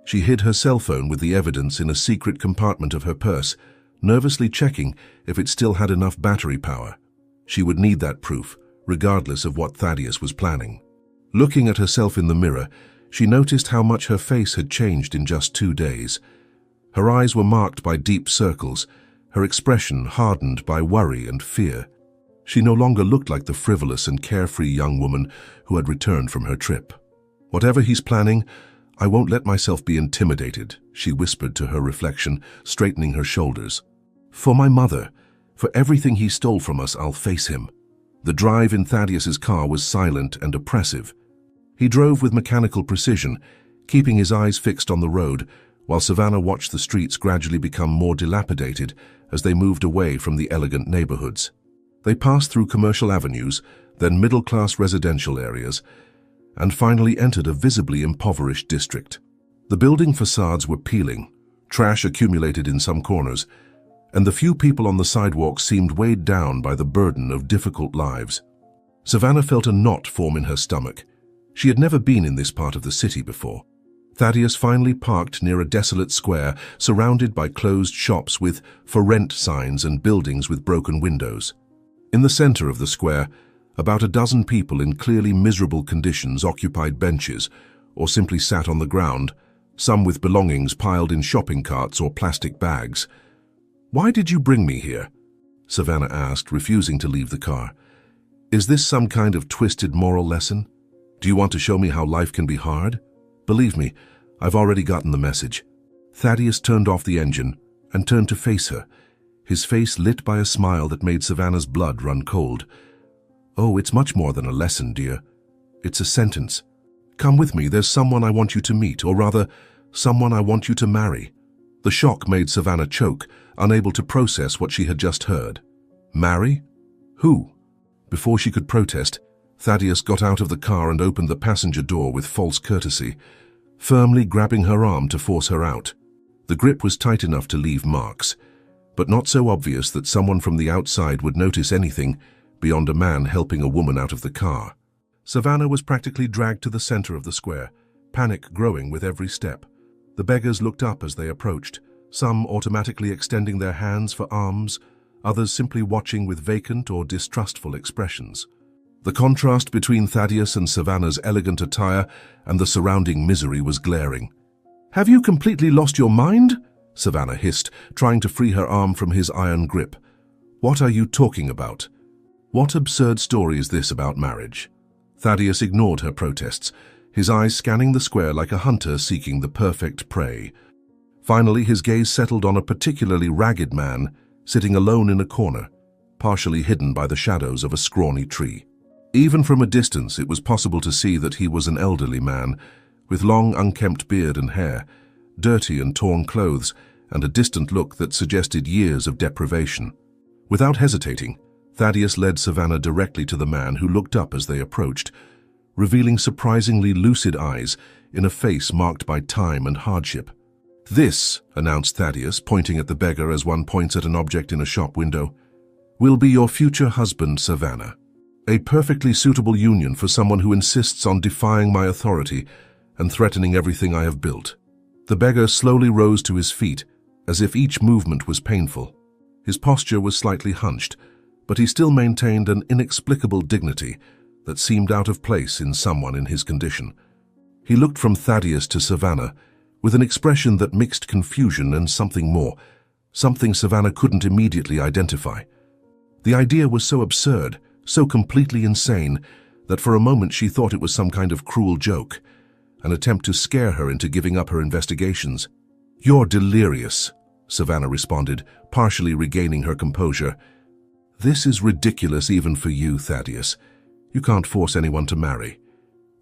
She hid her cell phone with the evidence in a secret compartment of her purse, nervously checking if it still had enough battery power. She would need that proof, regardless of what Thaddeus was planning. Looking at herself in the mirror, she noticed how much her face had changed in just 2 days. Her eyes were marked by deep circles, her expression hardened by worry and fear. She no longer looked like the frivolous and carefree young woman who had returned from her trip. "Whatever he's planning, I won't let myself be intimidated," she whispered to her reflection, straightening her shoulders. "For my mother, for everything he stole from us, I'll face him." The drive in Thaddeus's car was silent and oppressive. He drove with mechanical precision, keeping his eyes fixed on the road, while Savannah watched the streets gradually become more dilapidated as they moved away from the elegant neighborhoods. They passed through commercial avenues, then middle-class residential areas, and finally entered a visibly impoverished district. The building facades were peeling, trash accumulated in some corners, and the few people on the sidewalks seemed weighed down by the burden of difficult lives. Savannah felt a knot form in her stomach. She had never been in this part of the city before. Thaddeus finally parked near a desolate square surrounded by closed shops with "for rent" signs and buildings with broken windows. In the center of the square, about a dozen people in clearly miserable conditions occupied benches or simply sat on the ground, some with belongings piled in shopping carts or plastic bags. "Why did you bring me here?" Savannah asked, refusing to leave the car. "Is this some kind of twisted moral lesson? Do you want to show me how life can be hard? Believe me, I've already gotten the message." Thaddeus turned off the engine and turned to face her, his face lit by a smile that made Savannah's blood run cold. "Oh, it's much more than a lesson, dear. It's a sentence. Come with me, there's someone I want you to meet, or rather, someone I want you to marry." The shock made Savannah choke, unable to process what she had just heard. "Marry? Who?" Before she could protest, Thaddeus got out of the car and opened the passenger door with false courtesy, firmly grabbing her arm to force her out. The grip was tight enough to leave marks, but not so obvious that someone from the outside would notice anything beyond a man helping a woman out of the car. Savannah was practically dragged to the center of the square, panic growing with every step. The beggars looked up as they approached, some automatically extending their hands for alms, others simply watching with vacant or distrustful expressions. The contrast between Thaddeus and Savannah's elegant attire and the surrounding misery was glaring. "Have you completely lost your mind?" Savannah hissed, trying to free her arm from his iron grip. "What are you talking about? What absurd story is this about marriage?" Thaddeus ignored her protests, his eyes scanning the square like a hunter seeking the perfect prey. Finally, his gaze settled on a particularly ragged man sitting alone in a corner, partially hidden by the shadows of a scrawny tree. Even from a distance, it was possible to see that he was an elderly man, with long unkempt beard and hair, dirty and torn clothes, and a distant look that suggested years of deprivation. Without hesitating, Thaddeus led Savannah directly to the man, who looked up as they approached, revealing surprisingly lucid eyes in a face marked by time and hardship. "This," announced Thaddeus, pointing at the beggar as one points at an object in a shop window, "will be your future husband, Savannah. A perfectly suitable union for someone who insists on defying my authority and threatening everything I have built." The beggar slowly rose to his feet, as if each movement was painful. His posture was slightly hunched, but he still maintained an inexplicable dignity that seemed out of place in someone in his condition. He looked from Thaddeus to Savannah with an expression that mixed confusion and something more, something Savannah couldn't immediately identify. The idea was so absurd, so completely insane, that for a moment she thought it was some kind of cruel joke, an attempt to scare her into giving up her investigations. "You're delirious," Savannah responded, partially regaining her composure. "This is ridiculous even for you, Thaddeus. You can't force anyone to marry.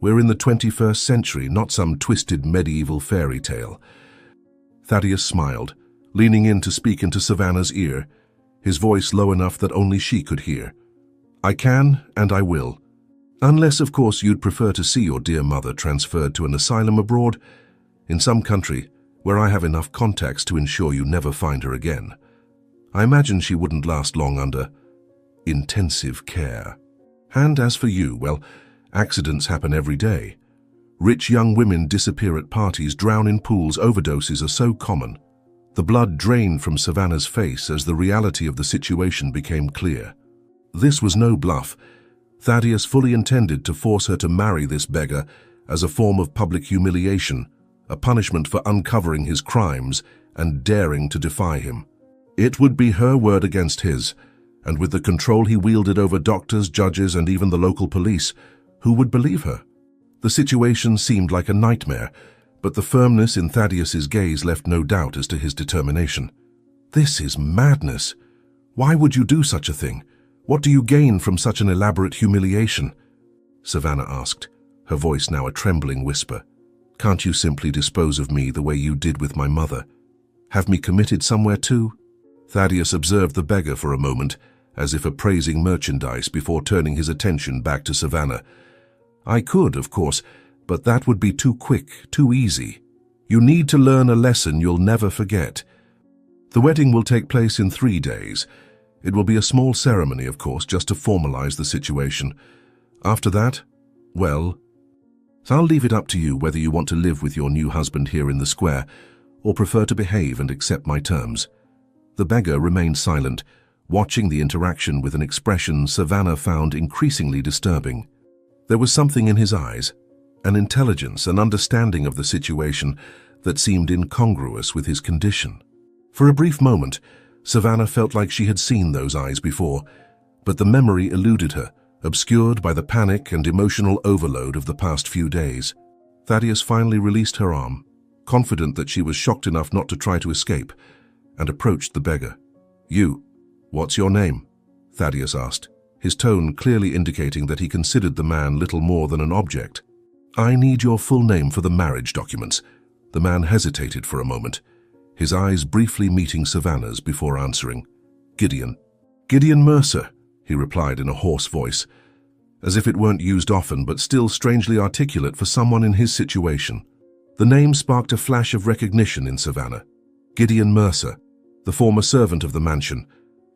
We're in the 21st century, not some twisted medieval fairy tale." Thaddeus smiled, leaning in to speak into Savannah's ear, his voice low enough that only she could hear. "I can and I will. Unless, of course, you'd prefer to see your dear mother transferred to an asylum abroad, in some country where I have enough contacts to ensure you never find her again. I imagine she wouldn't last long under intensive care. And as for you, well, accidents happen every day. Rich young women disappear at parties, drown in pools, overdoses are so common." The blood drained from Savannah's face as the reality of the situation became clear. This was no bluff. Thaddeus fully intended to force her to marry this beggar as a form of public humiliation, a punishment for uncovering his crimes and daring to defy him. It would be her word against his, and with the control he wielded over doctors, judges, and even the local police, who would believe her? The situation seemed like a nightmare, but the firmness in Thaddeus's gaze left no doubt as to his determination. "This is madness. Why would you do such a thing? What do you gain from such an elaborate humiliation?" Savannah asked, her voice now a trembling whisper. "Can't you simply dispose of me the way you did with my mother? Have me committed somewhere too?" Thaddeus observed the beggar for a moment, as if appraising merchandise, before turning his attention back to Savannah. "I could, of course, but that would be too quick, too easy. You need to learn a lesson you'll never forget. The wedding will take place in 3 days. It will be a small ceremony, of course, just to formalize the situation. After that, well, I'll leave it up to you whether you want to live with your new husband here in the square or prefer to behave and accept my terms." The beggar remained silent, watching the interaction with an expression Savannah found increasingly disturbing. There was something in his eyes, an intelligence, an understanding of the situation that seemed incongruous with his condition. For a brief moment, Savannah felt like she had seen those eyes before, but the memory eluded her, obscured by the panic and emotional overload of the past few days. Thaddeus finally released her arm, confident that she was shocked enough not to try to escape, and approached the beggar. "You, what's your name?" Thaddeus asked, his tone clearly indicating that he considered the man little more than an object. "I need your full name for the marriage documents." The man hesitated for a moment, his eyes briefly meeting Savannah's before answering. "Gideon." "Gideon Mercer," he replied in a hoarse voice, as if it weren't used often but still strangely articulate for someone in his situation. The name sparked a flash of recognition in Savannah. Gideon Mercer, the former servant of the mansion,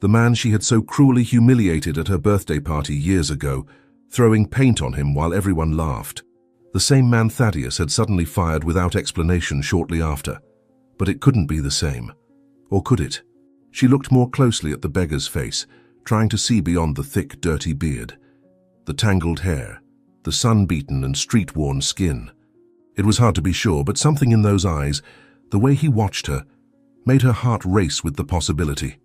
the man she had so cruelly humiliated at her birthday party years ago, throwing paint on him while everyone laughed. The same man Thaddeus had suddenly fired without explanation shortly after. But it couldn't be the same. Or could it? She looked more closely at the beggar's face, trying to see beyond the thick, dirty beard, the tangled hair, the sun-beaten and street-worn skin. It was hard to be sure, but something in those eyes, the way he watched her, made her heart race with the possibility.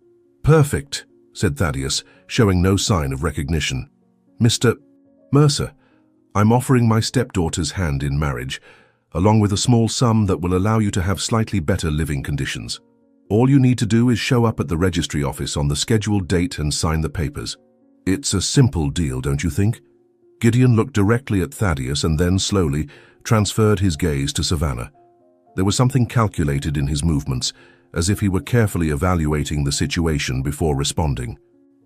"Perfect," said Thaddeus, showing no sign of recognition. "Mr. Mercer, I'm offering my stepdaughter's hand in marriage. along with a small sum that will allow you to have slightly better living conditions. All you need to do is show up at the registry office on the scheduled date and sign the papers. It's a simple deal, don't you think? Gideon looked directly at Thaddeus and then slowly transferred his gaze to Savannah. There was something calculated in his movements, as if he were carefully evaluating the situation before responding.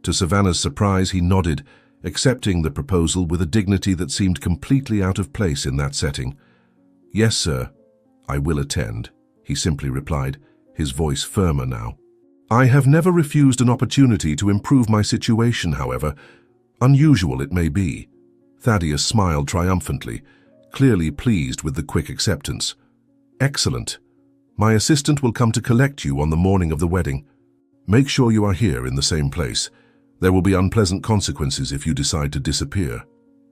To Savannah's surprise, he nodded, accepting the proposal with a dignity that seemed completely out of place in that setting. "Yes, sir, I will attend," he simply replied, his voice firmer now. "I have never refused an opportunity to improve my situation, however, unusual it may be." Thaddeus smiled triumphantly, clearly pleased with the quick acceptance. "Excellent. My assistant will come to collect you on the morning of the wedding. Make sure you are here in the same place. There will be unpleasant consequences if you decide to disappear."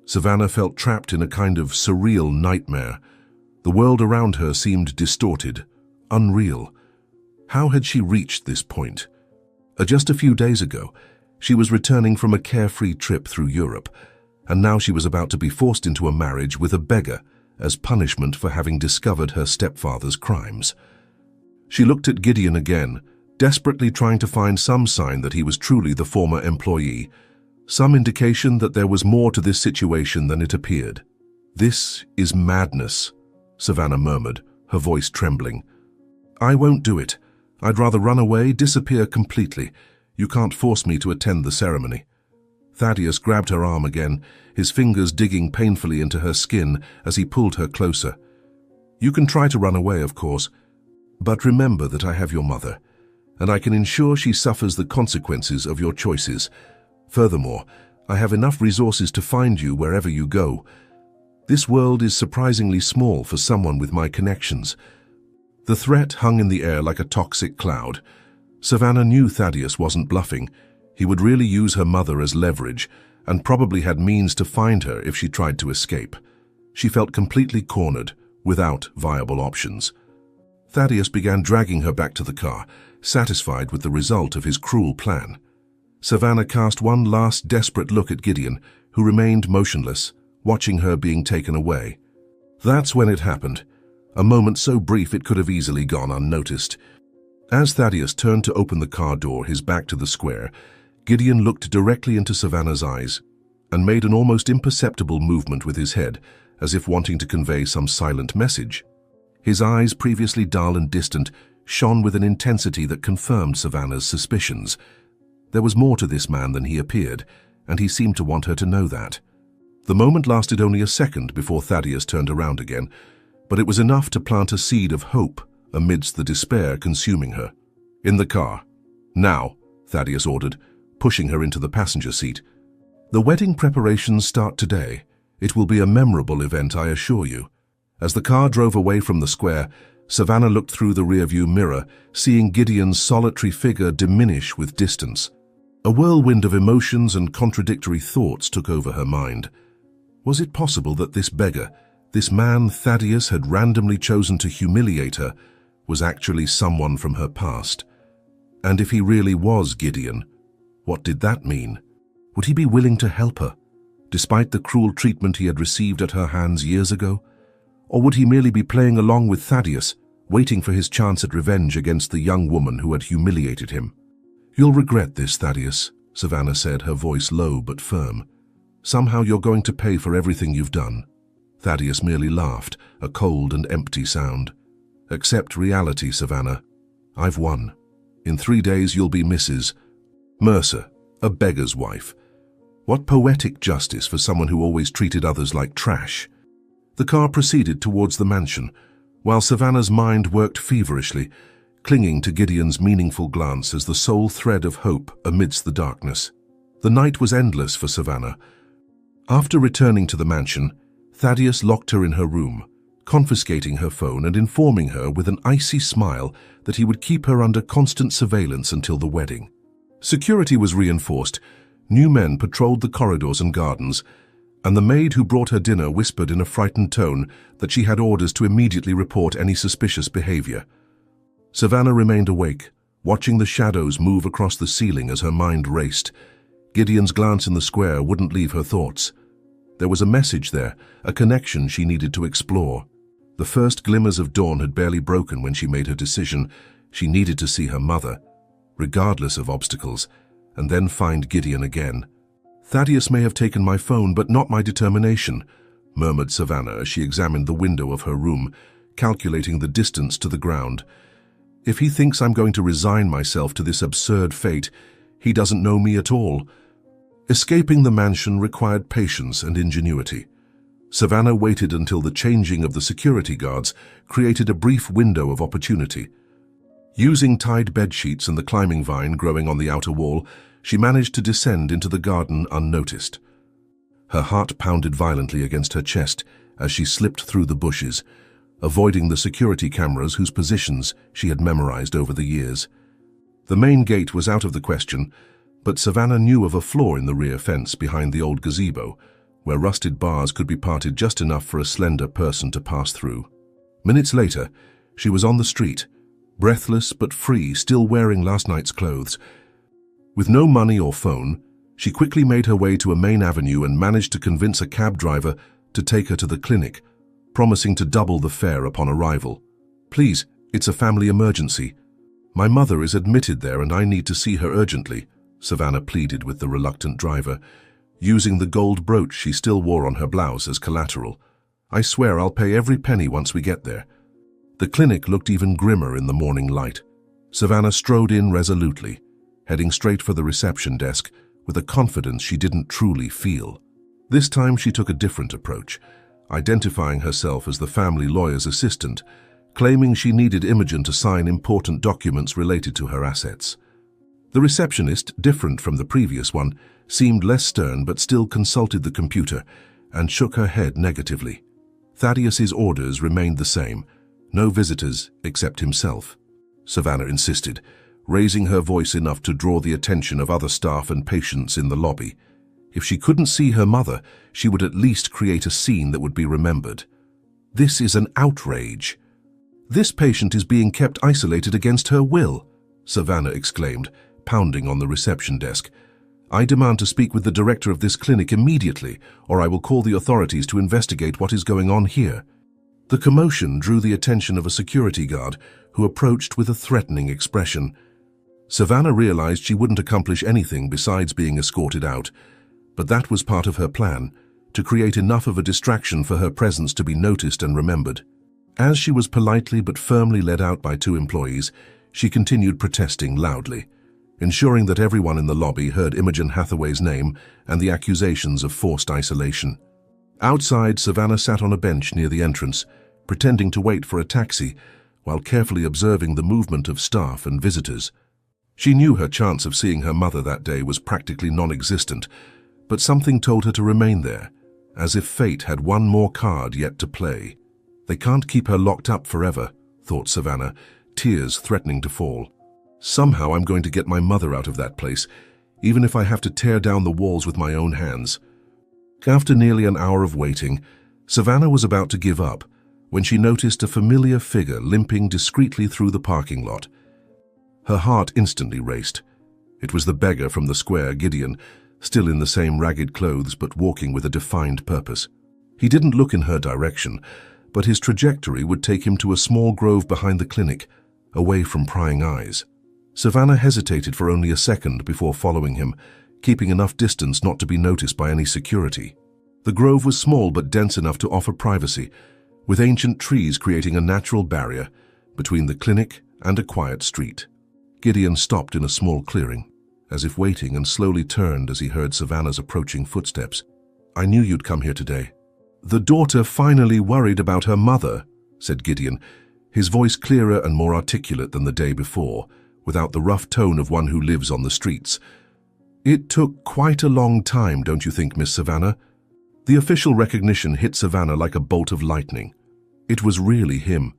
Savannah felt trapped in a kind of surreal nightmare. The world around her seemed distorted, unreal. How had she reached this point? Just a few days ago, she was returning from a carefree trip through Europe, and now she was about to be forced into a marriage with a beggar as punishment for having discovered her stepfather's crimes. She looked at Gideon again, desperately trying to find some sign that he was truly the former employee, some indication that there was more to this situation than it appeared. "This is madness," Savannah murmured, her voice trembling. "I won't do it. I'd rather run away, disappear completely. You can't force me to attend the ceremony." Thaddeus grabbed her arm again, his fingers digging painfully into her skin as he pulled her closer. "You can try to run away, of course, but remember that I have your mother, and I can ensure she suffers the consequences of your choices. Furthermore, I have enough resources to find you wherever you go. This world is surprisingly small for someone with my connections." The threat hung in the air like a toxic cloud. Savannah knew Thaddeus wasn't bluffing. He would really use her mother as leverage, and probably had means to find her if she tried to escape. She felt completely cornered, without viable options. Thaddeus began dragging her back to the car, satisfied with the result of his cruel plan. Savannah cast one last desperate look at Gideon, who remained motionless, watching her being taken away. That's when it happened, a moment so brief it could have easily gone unnoticed. As Thaddeus turned to open the car door, his back to the square, Gideon looked directly into Savannah's eyes and made an almost imperceptible movement with his head, as if wanting to convey some silent message. His eyes, previously dull and distant, shone with an intensity that confirmed Savannah's suspicions. There was more to this man than he appeared, and he seemed to want her to know that. The moment lasted only a second before Thaddeus turned around again, but it was enough to plant a seed of hope amidst the despair consuming her. "In the car. Now," Thaddeus ordered, pushing her into the passenger seat. "The wedding preparations start today. It will be a memorable event, I assure you." As the car drove away from the square, Savannah looked through the rearview mirror, seeing Gideon's solitary figure diminish with distance. A whirlwind of emotions and contradictory thoughts took over her mind. Was it possible that this beggar, this man Thaddeus had randomly chosen to humiliate her, was actually someone from her past? And if he really was Gideon, what did that mean? Would he be willing to help her, despite the cruel treatment he had received at her hands years ago? Or would he merely be playing along with Thaddeus, waiting for his chance at revenge against the young woman who had humiliated him? "You'll regret this, Thaddeus," Savannah said, her voice low but firm. "Somehow you're going to pay for everything you've done." Thaddeus merely laughed, a cold and empty sound. "Accept reality, Savannah. I've won. In 3 days you'll be Mrs. Mercer, a beggar's wife. What poetic justice for someone who always treated others like trash." The car proceeded towards the mansion, while Savannah's mind worked feverishly, clinging to Gideon's meaningful glance as the sole thread of hope amidst the darkness. The night was endless for Savannah. After returning to the mansion, Thaddeus locked her in her room, confiscating her phone and informing her with an icy smile that he would keep her under constant surveillance until the wedding. Security was reinforced, new men patrolled the corridors and gardens, and the maid who brought her dinner whispered in a frightened tone that she had orders to immediately report any suspicious behavior. Savannah remained awake, watching the shadows move across the ceiling as her mind raced. Gideon's glance in the square wouldn't leave her thoughts. There was a message there, a connection she needed to explore. The first glimmers of dawn had barely broken when she made her decision. She needed to see her mother, regardless of obstacles, and then find Gideon again. "Thaddeus may have taken my phone, but not my determination," murmured Savannah as she examined the window of her room, calculating the distance to the ground. "If he thinks I'm going to resign myself to this absurd fate, he doesn't know me at all." Escaping the mansion required patience and ingenuity. Savannah waited until the changing of the security guards created a brief window of opportunity. Using tied bedsheets and the climbing vine growing on the outer wall, she managed to descend into the garden unnoticed. Her heart pounded violently against her chest as she slipped through the bushes, avoiding the security cameras whose positions she had memorized over the years. The main gate was out of the question, but Savannah knew of a flaw in the rear fence behind the old gazebo, where rusted bars could be parted just enough for a slender person to pass through. Minutes later, she was on the street, breathless but free, still wearing last night's clothes. With no money or phone, she quickly made her way to a main avenue and managed to convince a cab driver to take her to the clinic, promising to double the fare upon arrival. "Please, it's a family emergency. My mother is admitted there and I need to see her urgently," Savannah pleaded with the reluctant driver, using the gold brooch she still wore on her blouse as collateral. "I swear I'll pay every penny once we get there." The clinic looked even grimmer in the morning light. Savannah strode in resolutely, heading straight for the reception desk with a confidence she didn't truly feel. This time she took a different approach, identifying herself as the family lawyer's assistant, claiming she needed Imogen to sign important documents related to her assets. The receptionist, different from the previous one, seemed less stern but still consulted the computer and shook her head negatively. Thaddeus's orders remained the same, no visitors except himself. Savannah insisted, raising her voice enough to draw the attention of other staff and patients in the lobby. If she couldn't see her mother, she would at least create a scene that would be remembered. "This is an outrage. This patient is being kept isolated against her will," Savannah exclaimed, pounding on the reception desk. "I demand to speak with the director of this clinic immediately, or I will call the authorities to investigate what is going on here." The commotion drew the attention of a security guard who approached with a threatening expression. Savannah realized she wouldn't accomplish anything besides being escorted out, but that was part of her plan, to create enough of a distraction for her presence to be noticed and remembered. As she was politely but firmly led out by two employees, she continued protesting loudly, ensuring that everyone in the lobby heard Imogen Hathaway's name and the accusations of forced isolation. Outside, Savannah sat on a bench near the entrance, pretending to wait for a taxi, while carefully observing the movement of staff and visitors. She knew her chance of seeing her mother that day was practically non-existent, but something told her to remain there, as if fate had one more card yet to play. "They can't keep her locked up forever," thought Savannah, tears threatening to fall. "Somehow I'm going to get my mother out of that place, even if I have to tear down the walls with my own hands." After nearly an hour of waiting, Savannah was about to give up when she noticed a familiar figure limping discreetly through the parking lot. Her heart instantly raced. It was the beggar from the square, Gideon, still in the same ragged clothes but walking with a defined purpose. He didn't look in her direction, but his trajectory would take him to a small grove behind the clinic, away from prying eyes. Savannah hesitated for only a second before following him, keeping enough distance not to be noticed by any security. The grove was small but dense enough to offer privacy, with ancient trees creating a natural barrier between the clinic and a quiet street. Gideon stopped in a small clearing, as if waiting, and slowly turned as he heard Savannah's approaching footsteps. "I knew you'd come here today." "The daughter finally worried about her mother," said Gideon, his voice clearer and more articulate than the day before, without the rough tone of one who lives on the streets. "It took quite a long time, don't you think, Miss Savannah?" The official recognition hit Savannah like a bolt of lightning. It was really him,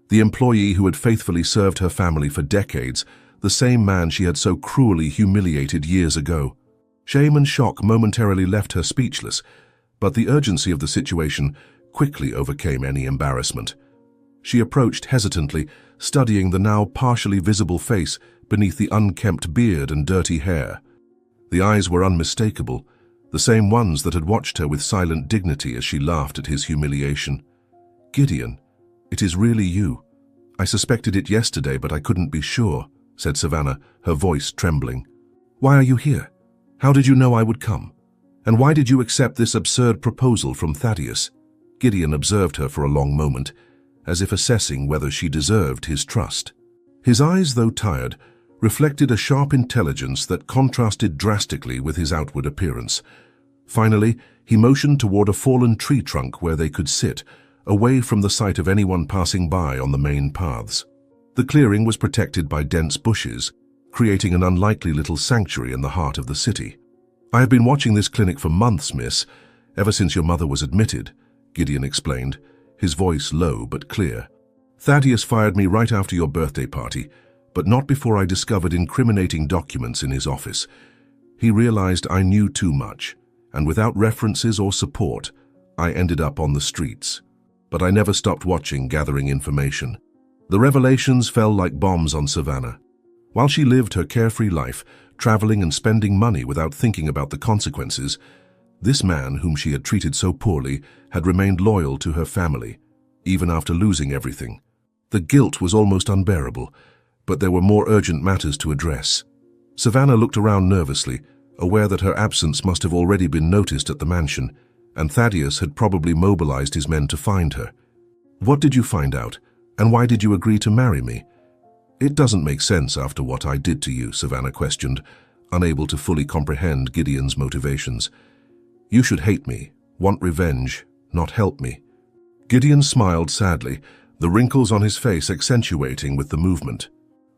the employee who had faithfully served her family for decades, the same man she had so cruelly humiliated years ago. Shame and shock momentarily left her speechless, but the urgency of the situation quickly overcame any embarrassment. She approached hesitantly, studying the now partially visible face beneath the unkempt beard and dirty hair. The eyes were unmistakable, the same ones that had watched her with silent dignity as she laughed at his humiliation. "Gideon, "It is really you. I suspected it yesterday, but I couldn't be sure," said Savannah, her voice trembling. "Why are you here? How did you know I would come? And why did you accept this absurd proposal from Thaddeus?" Gideon observed her for a long moment, as if assessing whether she deserved his trust. His eyes, though tired, reflected a sharp intelligence that contrasted drastically with his outward appearance. Finally, he motioned toward a fallen tree trunk where they could sit, away from the sight of anyone passing by on the main paths. The clearing was protected by dense bushes, creating an unlikely little sanctuary in the heart of the city. "I have been watching this clinic for months, miss, ever since your mother was admitted," Gideon explained, his voice low but clear. "Thaddeus fired me right after your birthday party, but not before I discovered incriminating documents in his office. He realized I knew too much, and without references or support, I ended up on the streets. But I never stopped watching, gathering information. The revelations fell like bombs on Savannah. While she lived her carefree life, traveling and spending money without thinking about the consequences, this man, whom she had treated so poorly, had remained loyal to her family, even after losing everything. The guilt was almost unbearable, but there were more urgent matters to address. Savannah looked around nervously, aware that her absence must have already been noticed at the mansion, and Thaddeus had probably mobilized his men to find her. "What did you find out, and why did you agree to marry me?" "It doesn't make sense after what I did to you," Savannah questioned, unable to fully comprehend Gideon's motivations. "You should hate me, want revenge, not help me." Gideon smiled sadly, the wrinkles on his face accentuating with the movement.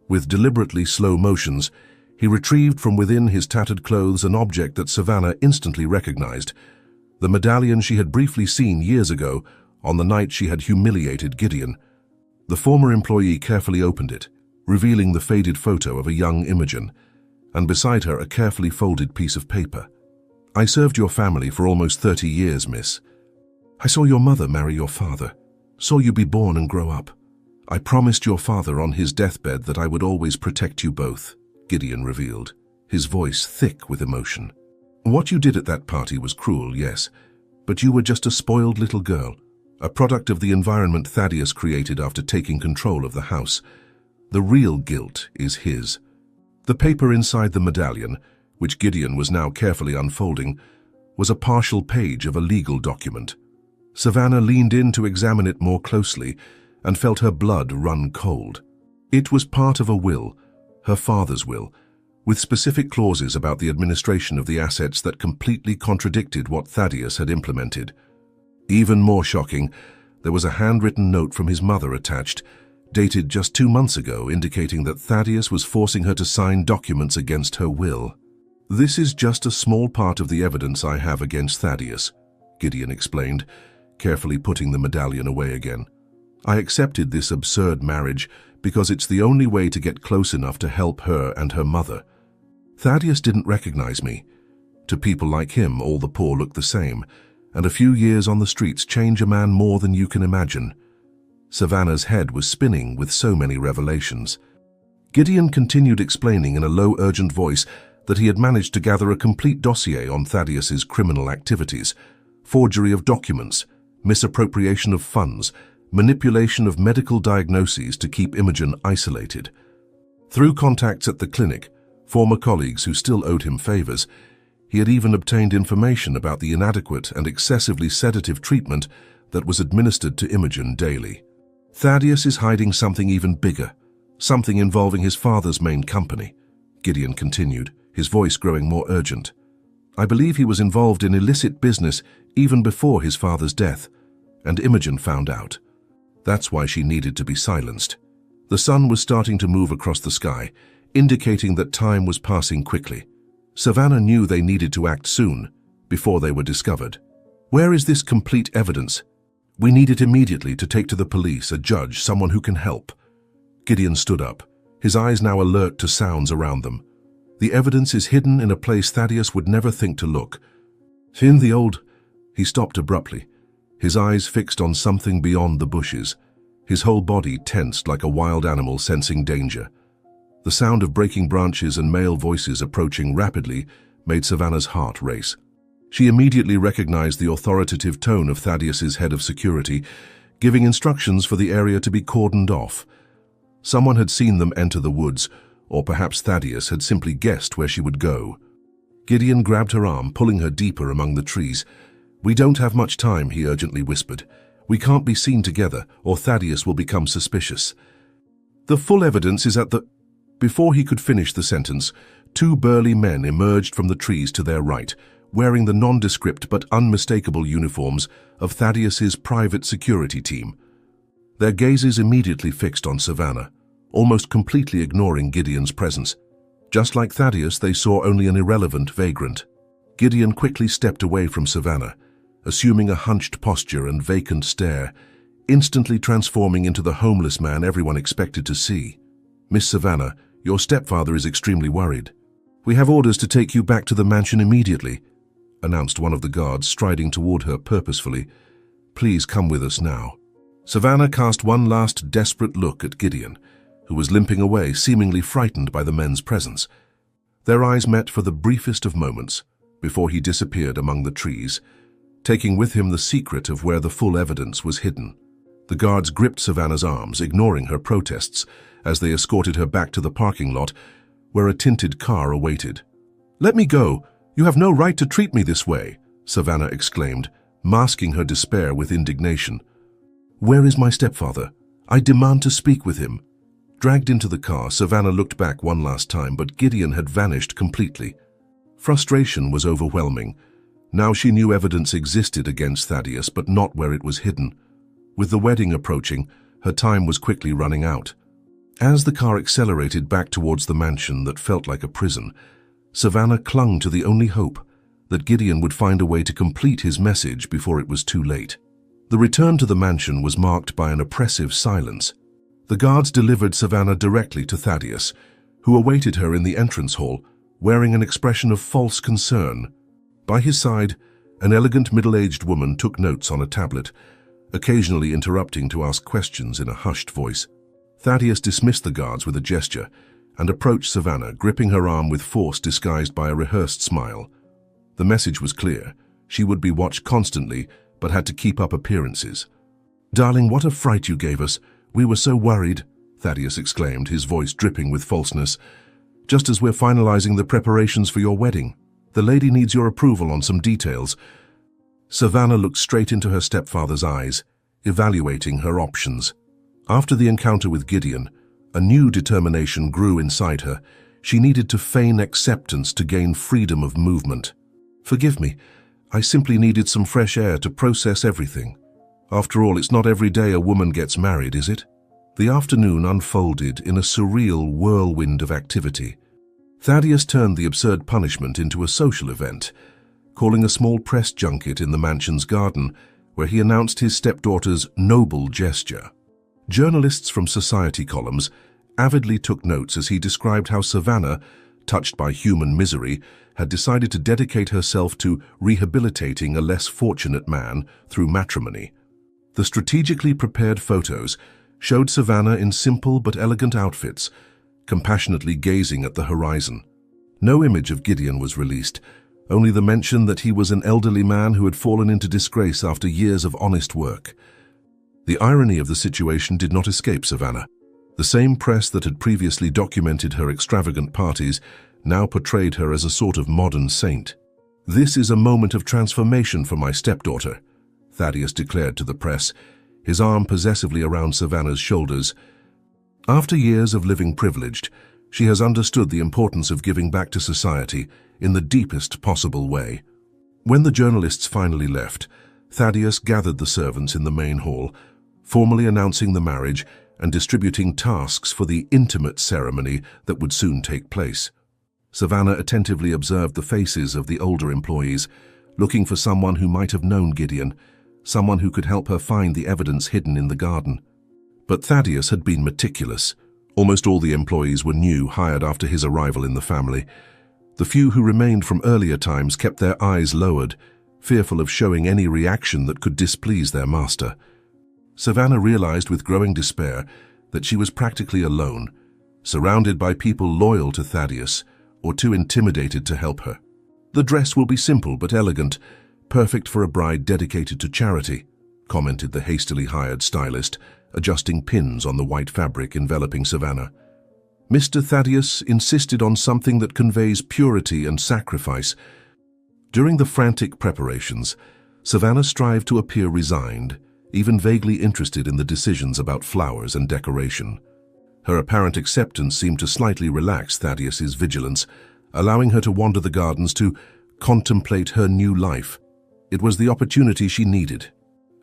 With deliberately slow motions, he retrieved from within his tattered clothes an object that Savannah instantly recognized, the medallion she had briefly seen years ago on the night she had humiliated Gideon. The former employee carefully opened it, revealing the faded photo of a young Imogen, and beside her a carefully folded piece of paper. "I served your family for almost 30 years, miss. I saw your mother marry your father, saw you be born and grow up. I promised your father on his deathbed that I would always protect you both," Gideon revealed, his voice thick with emotion. "What you did at that party was cruel, yes, but you were just a spoiled little girl, a product of the environment Thaddeus created after taking control of the house. The real guilt is his." The paper inside the medallion, which Gideon was now carefully unfolding, was a partial page of a legal document. Savannah leaned in to examine it more closely and felt her blood run cold. It was part of a will, her father's will, with specific clauses about the administration of the assets that completely contradicted what Thaddeus had implemented. Even more shocking, there was a handwritten note from his mother attached, dated just 2 months ago, indicating that Thaddeus was forcing her to sign documents against her will. "This is just a small part of the evidence I have against Thaddeus," Gideon explained, carefully putting the medallion away again. "I accepted this absurd marriage because it's the only way to get close enough to help her and her mother. Thaddeus didn't recognize me. To people like him, all the poor look the same, and a few years on the streets change a man more than you can imagine." Savannah's head was spinning with so many revelations. Gideon continued explaining in a low, urgent voice that he had managed to gather a complete dossier on Thaddeus's criminal activities, forgery of documents, misappropriation of funds, manipulation of medical diagnoses to keep Imogen isolated. Through contacts at the clinic, former colleagues who still owed him favors, he had even obtained information about the inadequate and excessively sedative treatment that was administered to Imogen daily. "Thaddeus is hiding something even bigger, something involving his father's main company," Gideon continued, his voice growing more urgent. "I believe he was involved in illicit business even before his father's death, and Imogen found out. That's why she needed to be silenced." The sun was starting to move across the sky, indicating that time was passing quickly. Savannah knew they needed to act soon, before they were discovered. "Where is this complete evidence? We need it immediately to take to the police, a judge, someone who can help." Gideon stood up, his eyes now alert to sounds around them. "The evidence is hidden in a place Thaddeus would never think to look. In the old..." He stopped abruptly, his eyes fixed on something beyond the bushes, his whole body tensed like a wild animal sensing danger. The sound of breaking branches and male voices approaching rapidly made Savannah's heart race. She immediately recognized the authoritative tone of Thaddeus's head of security, giving instructions for the area to be cordoned off. Someone had seen them enter the woods, or perhaps Thaddeus had simply guessed where she would go. Gideon grabbed her arm, pulling her deeper among the trees. "We don't have much time," he urgently whispered. "We can't be seen together, or Thaddeus will become suspicious. The full evidence is at the—" Before he could finish the sentence, two burly men emerged from the trees to their right, wearing the nondescript but unmistakable uniforms of Thaddeus's private security team. Their gazes immediately fixed on Savannah, almost completely ignoring Gideon's presence. Just like Thaddeus, they saw only an irrelevant vagrant. Gideon quickly stepped away from Savannah, assuming a hunched posture and vacant stare, instantly transforming into the homeless man everyone expected to see. "Miss Savannah, your stepfather is extremely worried. We have orders to take you back to the mansion immediately," announced one of the guards, striding toward her purposefully. "Please come with us now." Savannah cast one last desperate look at Gideon, who was limping away, seemingly frightened by the men's presence. Their eyes met for the briefest of moments before he disappeared among the trees, taking with him the secret of where the full evidence was hidden. The guards gripped Savannah's arms, ignoring her protests, as they escorted her back to the parking lot, where a tinted car awaited. "Let me go! You have no right to treat me this way!" Savannah exclaimed, masking her despair with indignation. "Where is my stepfather? I demand to speak with him." Dragged into the car, Savannah looked back one last time, but Gideon had vanished completely. Frustration was overwhelming. Now she knew evidence existed against Thaddeus, but not where it was hidden. With the wedding approaching, her time was quickly running out. As the car accelerated back towards the mansion that felt like a prison, Savannah clung to the only hope that Gideon would find a way to complete his message before it was too late. The return to the mansion was marked by an oppressive silence. The guards delivered Savannah directly to Thaddeus, who awaited her in the entrance hall, wearing an expression of false concern. By his side, an elegant middle-aged woman took notes on a tablet, occasionally interrupting to ask questions in a hushed voice. Thaddeus dismissed the guards with a gesture and approached Savannah, gripping her arm with force disguised by a rehearsed smile. The message was clear. She would be watched constantly, but had to keep up appearances. "Darling, what a fright you gave us. We were so worried," Thaddeus exclaimed, his voice dripping with falseness. "Just as we're finalizing the preparations for your wedding. The lady needs your approval on some details." Savannah looked straight into her stepfather's eyes, evaluating her options. After the encounter with Gideon, a new determination grew inside her. She needed to feign acceptance to gain freedom of movement. "Forgive me. I simply needed some fresh air to process everything. After all, it's not every day a woman gets married, is it?" The afternoon unfolded in a surreal whirlwind of activity. Thaddeus turned the absurd punishment into a social event, calling a small press junket in the mansion's garden, where he announced his stepdaughter's noble gesture. Journalists from society columns avidly took notes as he described how Savannah, touched by human misery, had decided to dedicate herself to rehabilitating a less fortunate man through matrimony. The strategically prepared photos showed Savannah in simple but elegant outfits, compassionately gazing at the horizon. No image of Gideon was released, only the mention that he was an elderly man who had fallen into disgrace after years of honest work. The irony of the situation did not escape Savannah. The same press that had previously documented her extravagant parties now portrayed her as a sort of modern saint. "This is a moment of transformation for my stepdaughter," Thaddeus declared to the press, his arm possessively around Savannah's shoulders. "After years of living privileged, she has understood the importance of giving back to society in the deepest possible way." When the journalists finally left, Thaddeus gathered the servants in the main hall, formally announcing the marriage and distributing tasks for the intimate ceremony that would soon take place. Savannah attentively observed the faces of the older employees, looking for someone who might have known Gideon, someone who could help her find the evidence hidden in the garden. But Thaddeus had been meticulous. Almost all the employees were new, hired after his arrival in the family. The few who remained from earlier times kept their eyes lowered, fearful of showing any reaction that could displease their master. Savannah realized with growing despair that she was practically alone, surrounded by people loyal to Thaddeus or too intimidated to help her. The dress will be simple but elegant, perfect for a bride dedicated to charity, commented the hastily hired stylist, adjusting pins on the white fabric enveloping Savannah. Mr. Thaddeus insisted on something that conveys purity and sacrifice. During the frantic preparations, Savannah strived to appear resigned, even vaguely interested in the decisions about flowers and decoration. Her apparent acceptance seemed to slightly relax Thaddeus's vigilance, allowing her to wander the gardens to contemplate her new life. It was the opportunity she needed.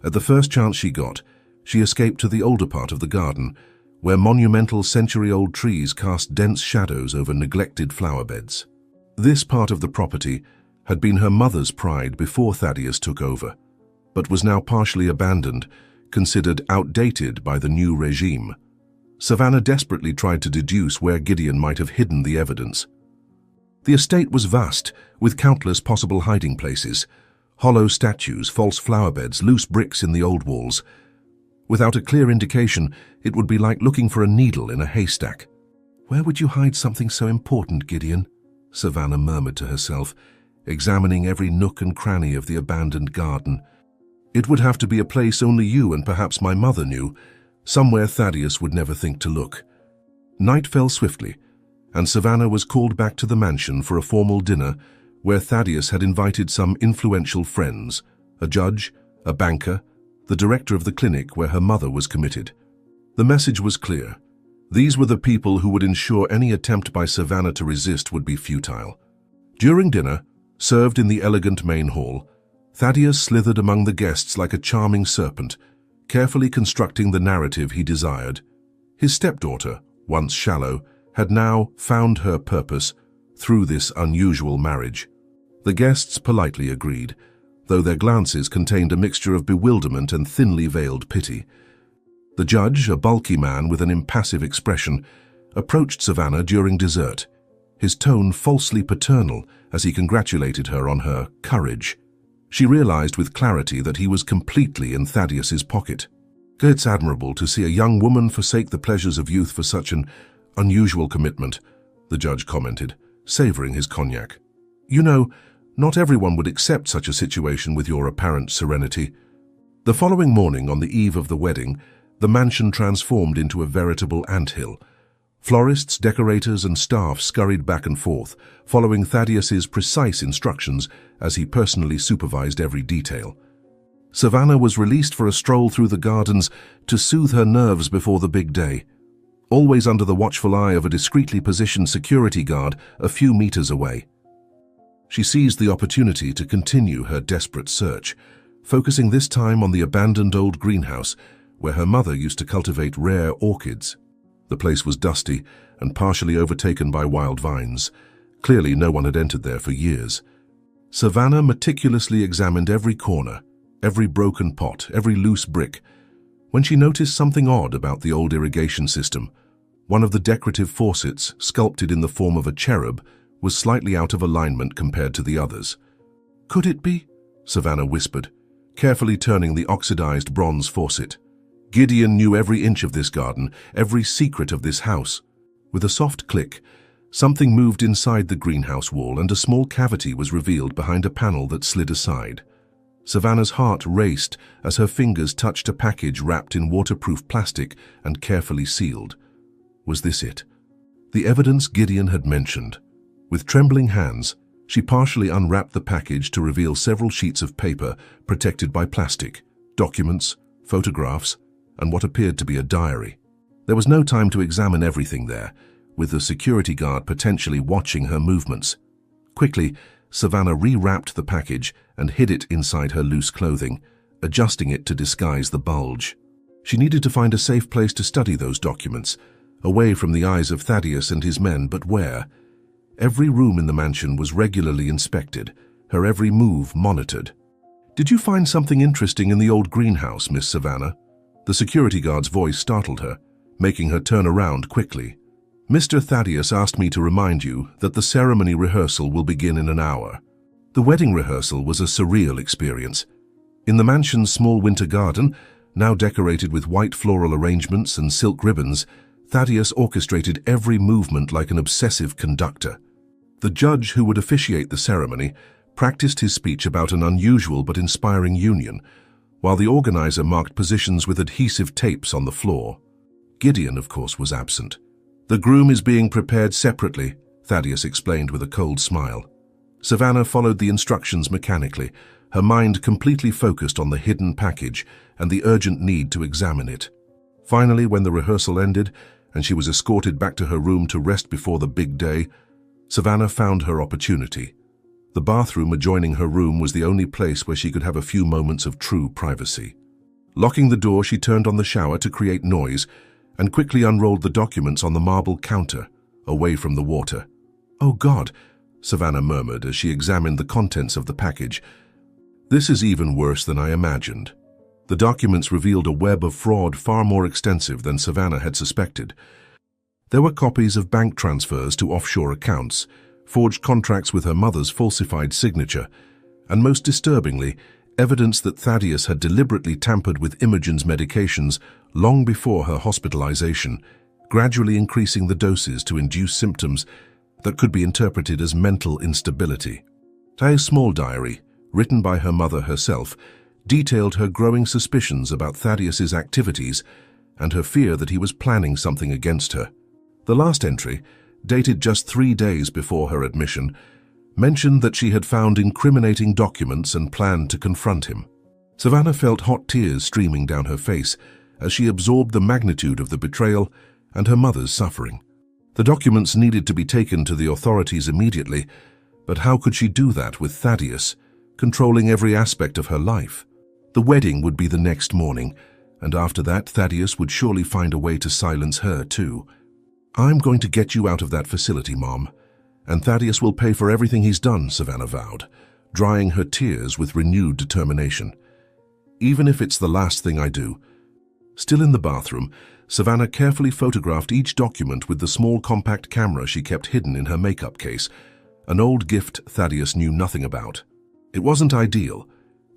At the first chance she got, she escaped to the older part of the garden, where monumental century-old trees cast dense shadows over neglected flower beds. This part of the property had been her mother's pride before Thaddeus took over, but was now partially abandoned, considered outdated by the new regime. Savannah desperately tried to deduce where Gideon might have hidden the evidence. The estate was vast, with countless possible hiding places: hollow statues, false flower beds, loose bricks in the old walls. Without a clear indication, it would be like looking for a needle in a haystack. "Where would you hide something so important, Gideon?" Savannah murmured to herself, examining every nook and cranny of the abandoned garden. "It would have to be a place only you and perhaps my mother knew, somewhere Thaddeus would never think to look." Night fell swiftly, and Savannah was called back to the mansion for a formal dinner where Thaddeus had invited some influential friends, a judge, a banker, the director of the clinic where her mother was committed. The message was clear. These were the people who would ensure any attempt by Savannah to resist would be futile. During dinner, served in the elegant main hall, Thaddeus slithered among the guests like a charming serpent, carefully constructing the narrative he desired. His stepdaughter, once shallow, had now found her purpose through this unusual marriage. The guests politely agreed, though their glances contained a mixture of bewilderment and thinly veiled pity. The judge, a bulky man with an impassive expression, approached Savannah during dessert, his tone falsely paternal as he congratulated her on her courage. She realized with clarity that he was completely in Thaddeus's pocket. "It's admirable to see a young woman forsake the pleasures of youth for such an unusual commitment," the judge commented, savoring his cognac. "You know, not everyone would accept such a situation with your apparent serenity." The following morning, on the eve of the wedding, the mansion transformed into a veritable anthill. Florists, decorators, and staff scurried back and forth, following Thaddeus's precise instructions as he personally supervised every detail. Savannah was released for a stroll through the gardens to soothe her nerves before the big day, always under the watchful eye of a discreetly positioned security guard a few meters away. She seized the opportunity to continue her desperate search, focusing this time on the abandoned old greenhouse where her mother used to cultivate rare orchids. The place was dusty and partially overtaken by wild vines. Clearly no one had entered there for years. Savannah meticulously examined every corner, every broken pot, every loose brick, when she noticed something odd about the old irrigation system. One of the decorative faucets, sculpted in the form of a cherub, was slightly out of alignment compared to the others. "Could it be?" Savannah whispered, carefully turning the oxidized bronze faucet. Gideon knew every inch of this garden, every secret of this house. With a soft click, something moved inside the greenhouse wall and a small cavity was revealed behind a panel that slid aside. Savannah's heart raced as her fingers touched a package wrapped in waterproof plastic and carefully sealed. Was this it? The evidence Gideon had mentioned. With trembling hands, she partially unwrapped the package to reveal several sheets of paper protected by plastic, documents, photographs, and what appeared to be a diary. There was no time to examine everything there, with the security guard potentially watching her movements. Quickly, Savannah rewrapped the package and hid it inside her loose clothing, adjusting it to disguise the bulge. She needed to find a safe place to study those documents, away from the eyes of Thaddeus and his men, but where? Every room in the mansion was regularly inspected, her every move monitored. "Did you find something interesting in the old greenhouse, Miss Savannah?" The security guard's voice startled her, making her turn around quickly. "Mr. Thaddeus asked me to remind you that the ceremony rehearsal will begin in an hour." The wedding rehearsal was a surreal experience. In the mansion's small winter garden, now decorated with white floral arrangements and silk ribbons, Thaddeus orchestrated every movement like an obsessive conductor. The judge who would officiate the ceremony practiced his speech about an unusual but inspiring union, while the organizer marked positions with adhesive tapes on the floor. Gideon, of course, was absent. "The groom is being prepared separately," Thaddeus explained with a cold smile. Savannah followed the instructions mechanically, her mind completely focused on the hidden package and the urgent need to examine it. Finally, when the rehearsal ended and she was escorted back to her room to rest before the big day, Savannah found her opportunity. The bathroom adjoining her room was the only place where she could have a few moments of true privacy. Locking the door, she turned on the shower to create noise and quickly unrolled the documents on the marble counter, away from the water. "Oh God," Savannah murmured as she examined the contents of the package. "This is even worse than I imagined." The documents revealed a web of fraud far more extensive than Savannah had suspected. There were copies of bank transfers to offshore accounts, forged contracts with her mother's falsified signature, and most disturbingly, evidence that Thaddeus had deliberately tampered with Imogen's medications long before her hospitalization, gradually increasing the doses to induce symptoms that could be interpreted as mental instability. A small diary, written by her mother herself, detailed her growing suspicions about Thaddeus's activities and her fear that he was planning something against her. The last entry, dated just 3 days before her admission, mentioned that she had found incriminating documents and planned to confront him. Savannah felt hot tears streaming down her face as she absorbed the magnitude of the betrayal and her mother's suffering. The documents needed to be taken to the authorities immediately, but how could she do that with Thaddeus, controlling every aspect of her life? The wedding would be the next morning, and after that Thaddeus would surely find a way to silence her too. "I'm going to get you out of that facility, Mom, and Thaddeus will pay for everything he's done," Savannah vowed, drying her tears with renewed determination. "Even if it's the last thing I do." Still in the bathroom, Savannah carefully photographed each document with the small compact camera she kept hidden in her makeup case, an old gift Thaddeus knew nothing about. It wasn't ideal,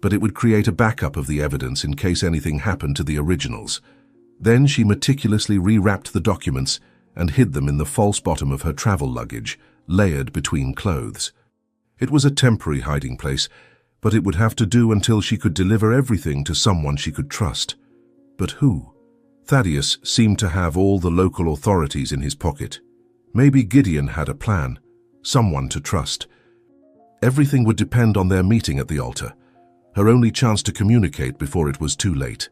but it would create a backup of the evidence in case anything happened to the originals. Then she meticulously rewrapped the documents and hid them in the false bottom of her travel luggage, layered between clothes. It was a temporary hiding place, but it would have to do until she could deliver everything to someone she could trust. But who? Thaddeus seemed to have all the local authorities in his pocket. Maybe Gideon had a plan, someone to trust. Everything would depend on their meeting at the altar, her only chance to communicate before it was too late.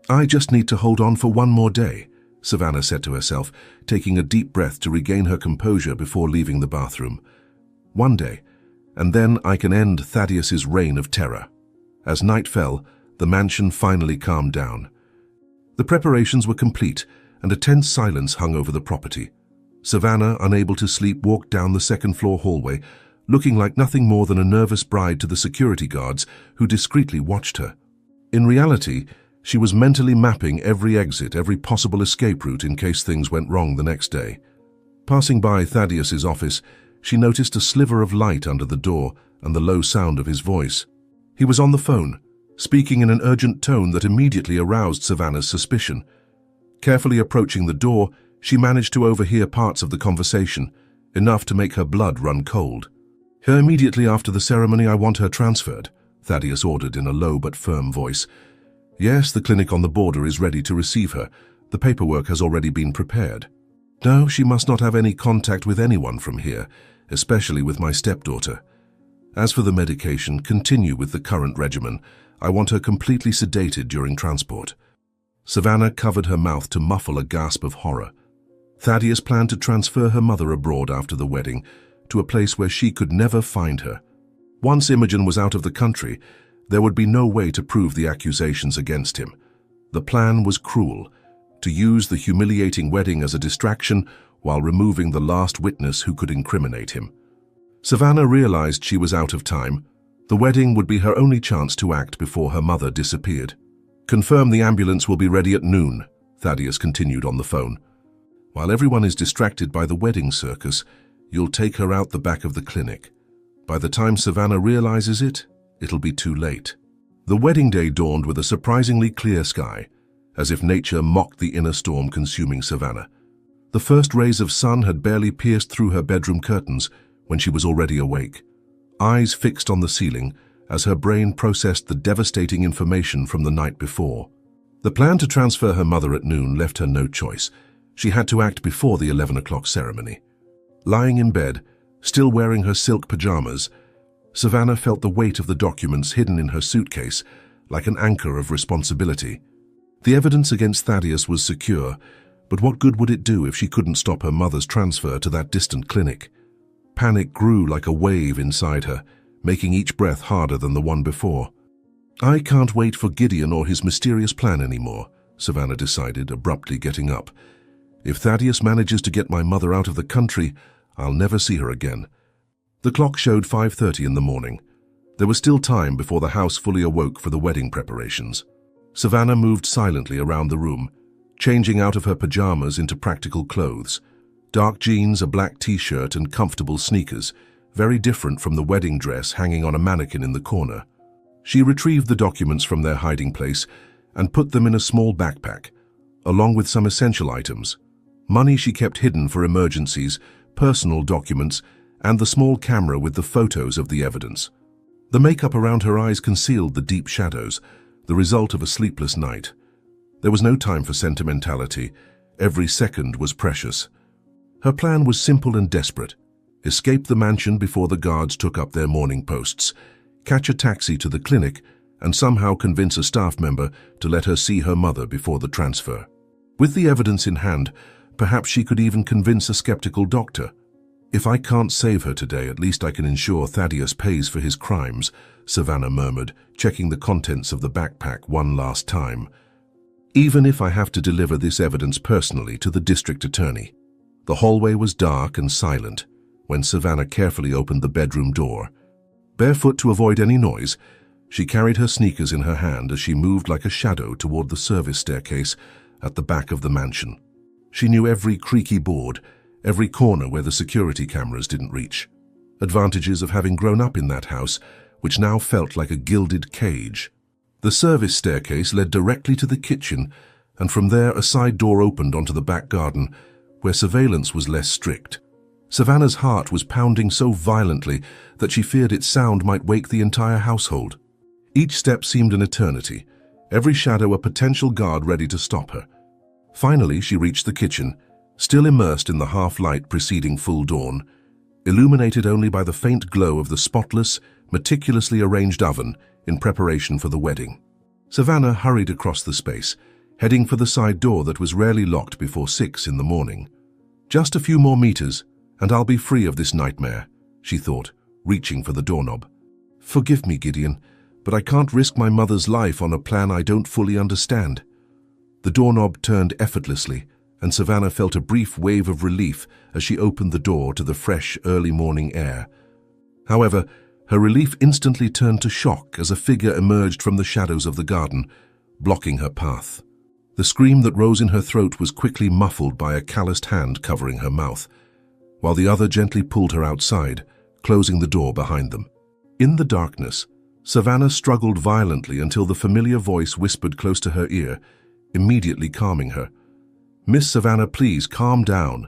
"I just need to hold on for one more day," Savannah said to herself, taking a deep breath to regain her composure before leaving the bathroom. "One day, and then I can end Thaddeus's reign of terror." As night fell, the mansion finally calmed down. The preparations were complete, and a tense silence hung over the property. Savannah, unable to sleep, walked down the second-floor hallway, looking like nothing more than a nervous bride to the security guards who discreetly watched her. In reality, she was mentally mapping every exit, every possible escape route in case things went wrong the next day. Passing by Thaddeus's office, she noticed a sliver of light under the door and the low sound of his voice. He was on the phone, speaking in an urgent tone that immediately aroused Savannah's suspicion. Carefully approaching the door, she managed to overhear parts of the conversation, enough to make her blood run cold. "Here immediately after the ceremony, I want her transferred," Thaddeus ordered in a low but firm voice. "Yes, the clinic on the border is ready to receive her. The paperwork has already been prepared. No, she must not have any contact with anyone from here, especially with my stepdaughter. As for the medication, continue with the current regimen. I want her completely sedated during transport." Savannah covered her mouth to muffle a gasp of horror. Thaddeus planned to transfer her mother abroad after the wedding, to a place where she could never find her. Once Imogen was out of the country, there would be no way to prove the accusations against him. The plan was cruel, to use the humiliating wedding as a distraction while removing the last witness who could incriminate him. Savannah realized she was out of time. The wedding would be her only chance to act before her mother disappeared. "Confirm the ambulance will be ready at noon," Thaddeus continued on the phone. "While everyone is distracted by the wedding circus, you'll take her out the back of the clinic. By the time Savannah realizes it, it'll be too late." The wedding day dawned with a surprisingly clear sky, as if nature mocked the inner storm consuming Savannah. The first rays of sun had barely pierced through her bedroom curtains when she was already awake. Eyes fixed on the ceiling, as her brain processed the devastating information from the night before. The plan to transfer her mother at noon left her no choice. She had to act before the 11 o'clock ceremony. Lying in bed, still wearing her silk pajamas, Savannah felt the weight of the documents hidden in her suitcase like an anchor of responsibility. The evidence against Thaddeus was secure, but what good would it do if she couldn't stop her mother's transfer to that distant clinic? Panic grew like a wave inside her, making each breath harder than the one before. I can't wait for Gideon or his mysterious plan anymore, Savannah decided, abruptly getting up. If Thaddeus manages to get my mother out of the country, I'll never see her again. The clock showed 5:30 in the morning. There was still time before the house fully awoke for the wedding preparations. Savannah moved silently around the room, changing out of her pajamas into practical clothes. Dark jeans, a black t-shirt, and comfortable sneakers, very different from the wedding dress hanging on a mannequin in the corner. She retrieved the documents from their hiding place and put them in a small backpack, along with some essential items. Money she kept hidden for emergencies, personal documents, and the small camera with the photos of the evidence. The makeup around her eyes concealed the deep shadows, the result of a sleepless night. There was no time for sentimentality. Every second was precious. Her plan was simple and desperate. Escape the mansion before the guards took up their morning posts, catch a taxi to the clinic, and somehow convince a staff member to let her see her mother before the transfer. With the evidence in hand, perhaps she could even convince a skeptical doctor. If I can't save her today, at least I can ensure Thaddeus pays for his crimes, Savannah murmured, checking the contents of the backpack one last time. Even if I have to deliver this evidence personally to the district attorney. The hallway was dark and silent when Savannah carefully opened the bedroom door. Barefoot to avoid any noise, she carried her sneakers in her hand as she moved like a shadow toward the service staircase at the back of the mansion. She knew every creaky board, every corner where the security cameras didn't reach. Advantages of having grown up in that house, which now felt like a gilded cage. The service staircase led directly to the kitchen, and from there a side door opened onto the back garden, where surveillance was less strict. Savannah's heart was pounding so violently that she feared its sound might wake the entire household. Each step seemed an eternity, every shadow a potential guard ready to stop her. Finally, she reached the kitchen, still immersed in the half-light preceding full dawn, illuminated only by the faint glow of the spotless, meticulously arranged oven in preparation for the wedding. Savannah hurried across the space, heading for the side door that was rarely locked before 6 in the morning. Just a few more meters, and I'll be free of this nightmare, she thought, reaching for the doorknob. Forgive me, Gideon, but I can't risk my mother's life on a plan I don't fully understand. The doorknob turned effortlessly, and Savannah felt a brief wave of relief as she opened the door to the fresh, early morning air. However, her relief instantly turned to shock as a figure emerged from the shadows of the garden, blocking her path. The scream that rose in her throat was quickly muffled by a calloused hand covering her mouth, while the other gently pulled her outside, closing the door behind them. In the darkness, Savannah struggled violently until the familiar voice whispered close to her ear, immediately calming her. "Miss Savannah, please calm down.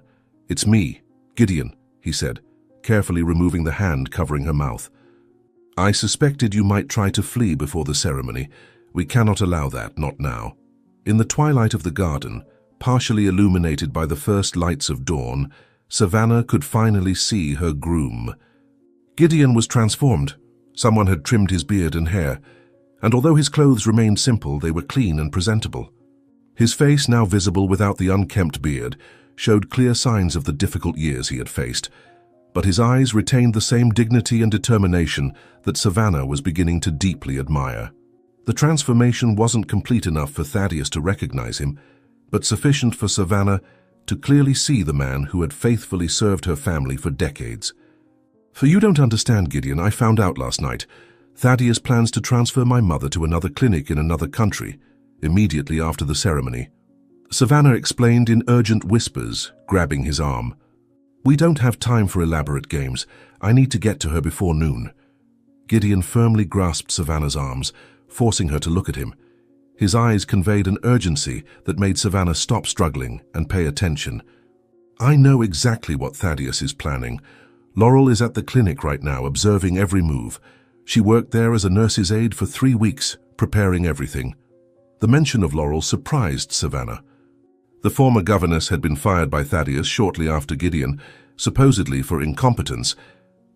It's me, Gideon," he said, carefully removing the hand covering her mouth. "I suspected you might try to flee before the ceremony. We cannot allow that, not now." In the twilight of the garden, partially illuminated by the first lights of dawn, Savannah could finally see her groom. Gideon was transformed. Someone had trimmed his beard and hair, and although his clothes remained simple, they were clean and presentable. His face, now visible without the unkempt beard, showed clear signs of the difficult years he had faced, but his eyes retained the same dignity and determination that Savannah was beginning to deeply admire. The transformation wasn't complete enough for Thaddeus to recognize him, but sufficient for Savannah to clearly see the man who had faithfully served her family for decades. "For you don't understand, Gideon, I found out last night. Thaddeus plans to transfer my mother to another clinic in another country, immediately after the ceremony," Savannah explained in urgent whispers, grabbing his arm. "We don't have time for elaborate games. I need to get to her before noon." Gideon firmly grasped Savannah's arms, forcing her to look at him. His eyes conveyed an urgency that made Savannah stop struggling and pay attention. "I know exactly what Thaddeus is planning. Laurel is at the clinic right now, observing every move. She worked there as a nurse's aide for 3 weeks, preparing everything. The mention of Laurel surprised Savannah. The former governess had been fired by Thaddeus shortly after Gideon, supposedly for incompetence,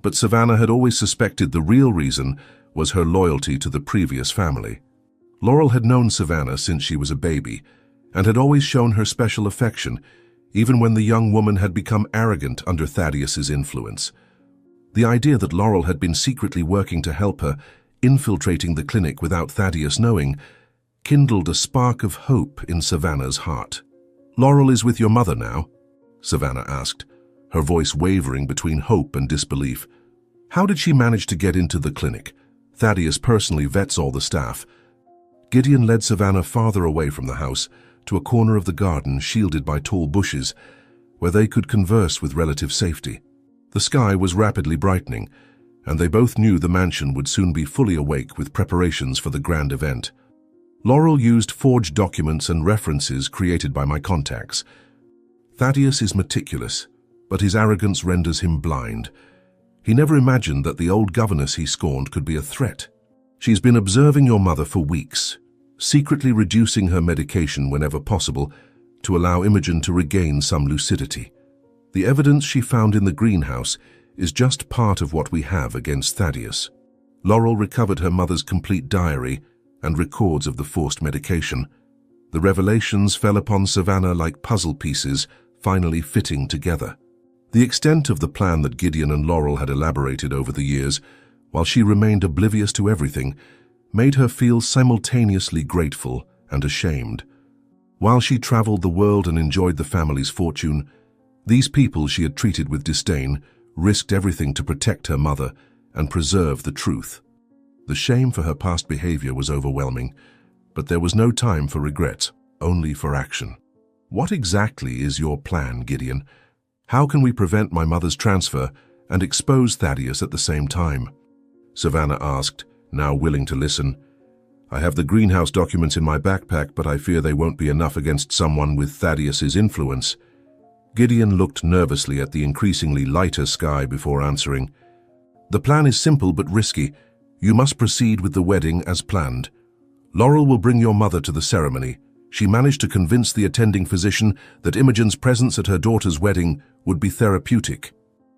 but Savannah had always suspected the real reason was her loyalty to the previous family. Laurel had known Savannah since she was a baby, and had always shown her special affection, even when the young woman had become arrogant under Thaddeus's influence. The idea that Laurel had been secretly working to help her, infiltrating the clinic without Thaddeus knowing, kindled a spark of hope in Savannah's heart. "Laurel is with your mother now?" Savannah asked, her voice wavering between hope and disbelief. "How did she manage to get into the clinic? Thaddeus personally vets all the staff." Gideon led Savannah farther away from the house, to a corner of the garden shielded by tall bushes, where they could converse with relative safety. The sky was rapidly brightening, and they both knew the mansion would soon be fully awake with preparations for the grand event. Laurel used forged documents and references created by my contacts. Thaddeus is meticulous, but his arrogance renders him blind. He never imagined that the old governess he scorned could be a threat. "She's been observing your mother for weeks, secretly reducing her medication whenever possible to allow Imogen to regain some lucidity. The evidence she found in the greenhouse is just part of what we have against Thaddeus." Laurel recovered her mother's complete diary and records of the forced medication. The revelations fell upon Savannah like puzzle pieces, finally fitting together. The extent of the plan that Gideon and Laurel had elaborated over the years, while she remained oblivious to everything, made her feel simultaneously grateful and ashamed. While she traveled the world and enjoyed the family's fortune, these people she had treated with disdain risked everything to protect her mother and preserve the truth. The shame for her past behavior was overwhelming, but there was no time for regrets, only for action. "What exactly is your plan, Gideon? How can we prevent my mother's transfer and expose Thaddeus at the same time?" Savannah asked, now willing to listen. "I have the greenhouse documents in my backpack, but I fear they won't be enough against someone with Thaddeus's influence." Gideon looked nervously at the increasingly lighter sky before answering. "The plan is simple but risky. You must proceed with the wedding as planned. Laurel will bring your mother to the ceremony. She managed to convince the attending physician that Imogen's presence at her daughter's wedding would be therapeutic.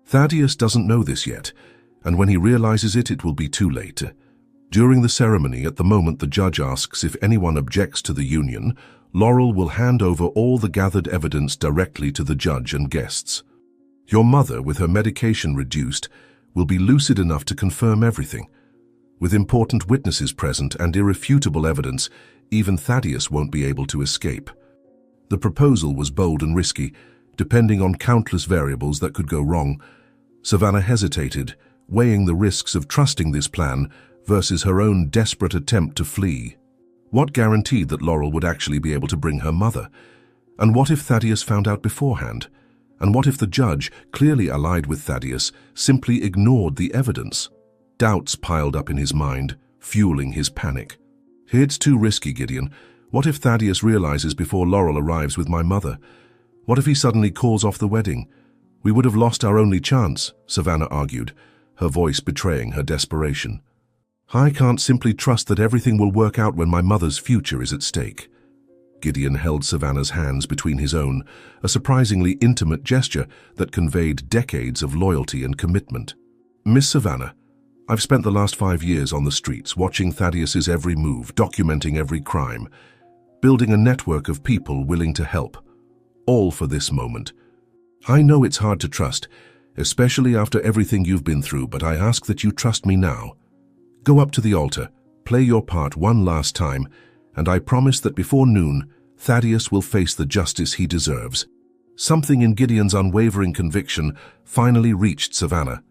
Thaddeus doesn't know this yet, and when he realizes it, it will be too late. During the ceremony, at the moment the judge asks if anyone objects to the union, Laurel will hand over all the gathered evidence directly to the judge and guests. Your mother, with her medication reduced, will be lucid enough to confirm everything. With important witnesses present and irrefutable evidence, even Thaddeus won't be able to escape." The proposal was bold and risky, depending on countless variables that could go wrong. Savannah hesitated, weighing the risks of trusting this plan versus her own desperate attempt to flee. What guaranteed that Laurel would actually be able to bring her mother? And what if Thaddeus found out beforehand? And what if the judge, clearly allied with Thaddeus, simply ignored the evidence? Doubts piled up in his mind, fueling his panic. "It's too risky, Gideon. What if Thaddeus realizes before Laurel arrives with my mother? What if he suddenly calls off the wedding? We would have lost our only chance," Savannah argued, her voice betraying her desperation. "I can't simply trust that everything will work out when my mother's future is at stake." Gideon held Savannah's hands between his own, a surprisingly intimate gesture that conveyed decades of loyalty and commitment. "Miss Savannah, I've spent the last 5 years on the streets, watching Thaddeus's every move, documenting every crime, building a network of people willing to help, all for this moment. I know it's hard to trust, especially after everything you've been through, but I ask that you trust me now. Go up to the altar, play your part one last time, and I promise that before noon, Thaddeus will face the justice he deserves." Something in Gideon's unwavering conviction finally reached Savannah.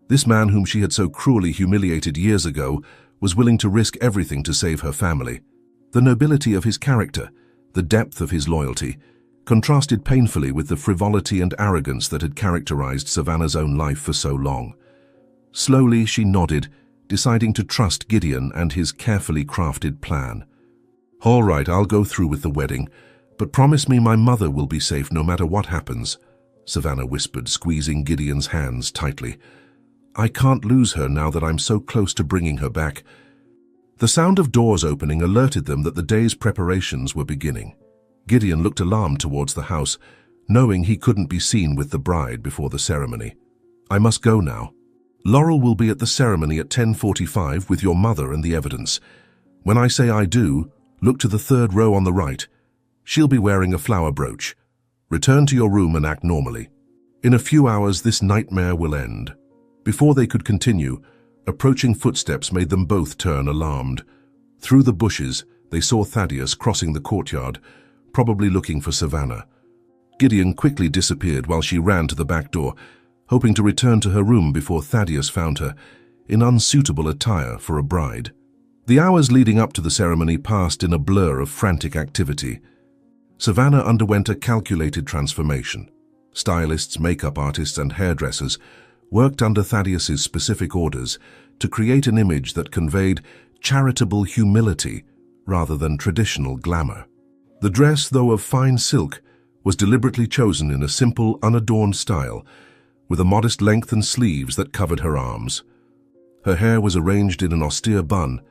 This man whom she had so cruelly humiliated years ago was willing to risk everything to save her family. The nobility of his character, the depth of his loyalty, contrasted painfully with the frivolity and arrogance that had characterized Savannah's own life for so long. Slowly she nodded, deciding to trust Gideon and his carefully crafted plan. "All right, I'll go through with the wedding, but promise me my mother will be safe no matter what happens," Savannah whispered, squeezing Gideon's hands tightly. I can't lose her now that I'm so close to bringing her back. The sound of doors opening alerted them that the day's preparations were beginning. Gideon looked alarmed towards the house, knowing he couldn't be seen with the bride before the ceremony. I must go now. Laurel will be at the ceremony at 10:45 with your mother and the evidence. When I say I do, look to the third row on the right. She'll be wearing a flower brooch. Return to your room and act normally. In a few hours, this nightmare will end. Before they could continue, approaching footsteps made them both turn alarmed. Through the bushes, they saw Thaddeus crossing the courtyard, probably looking for Savannah. Gideon quickly disappeared while she ran to the back door, hoping to return to her room before Thaddeus found her, in unsuitable attire for a bride. The hours leading up to the ceremony passed in a blur of frantic activity. Savannah underwent a calculated transformation. Stylists, makeup artists, and hairdressers worked under Thaddeus's specific orders to create an image that conveyed charitable humility rather than traditional glamour. The dress, though of fine silk, was deliberately chosen in a simple, unadorned style, with a modest length and sleeves that covered her arms. Her hair was arranged in an austere bun,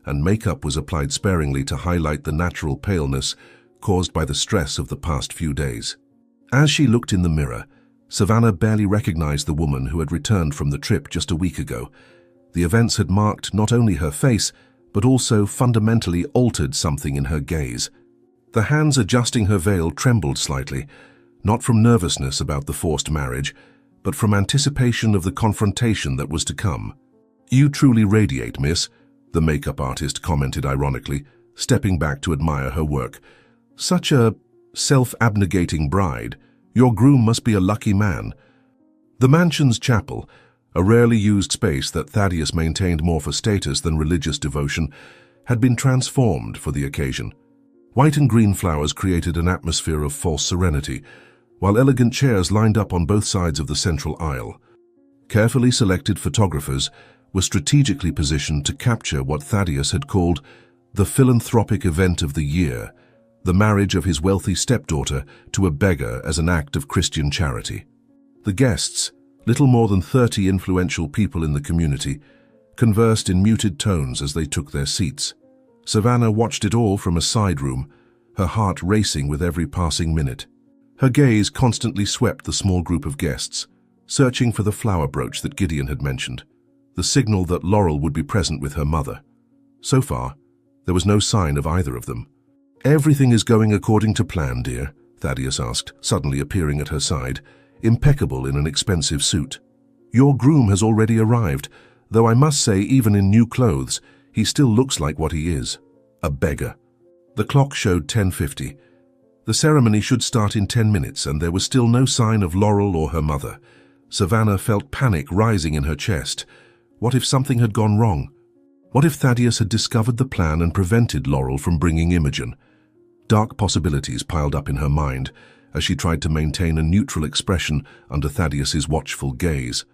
and makeup was applied sparingly to highlight the natural paleness caused by the stress of the past few days. As she looked in the mirror, Savannah barely recognized the woman who had returned from the trip just a week ago. The events had marked not only her face, but also fundamentally altered something in her gaze. The hands adjusting her veil trembled slightly, not from nervousness about the forced marriage, but from anticipation of the confrontation that was to come. "You truly radiate, miss," the makeup artist commented ironically, stepping back to admire her work. "Such a self-abnegating bride. Your groom must be a lucky man." The mansion's chapel, a rarely used space that Thaddeus maintained more for status than religious devotion, had been transformed for the occasion. White and green flowers created an atmosphere of false serenity, while elegant chairs lined up on both sides of the central aisle. Carefully selected photographers were strategically positioned to capture what Thaddeus had called the philanthropic event of the year, the marriage of his wealthy stepdaughter to a beggar as an act of Christian charity. The guests, little more than 30 influential people in the community, conversed in muted tones as they took their seats. Savannah watched it all from a side room, her heart racing with every passing minute. Her gaze constantly swept the small group of guests, searching for the flower brooch that Gideon had mentioned, the signal that Laurel would be present with her mother. So far, there was no sign of either of them. "Everything is going according to plan, dear," Thaddeus asked, suddenly appearing at her side, impeccable in an expensive suit. "Your groom has already arrived, though I must say even in new clothes, he still looks like what he is, a beggar." The clock showed 10:50. The ceremony should start in 10 minutes, and there was still no sign of Laurel or her mother. Savannah felt panic rising in her chest. What if something had gone wrong? What if Thaddeus had discovered the plan and prevented Laurel from bringing Imogen? Dark possibilities piled up in her mind as she tried to maintain a neutral expression under Thaddeus's watchful gaze.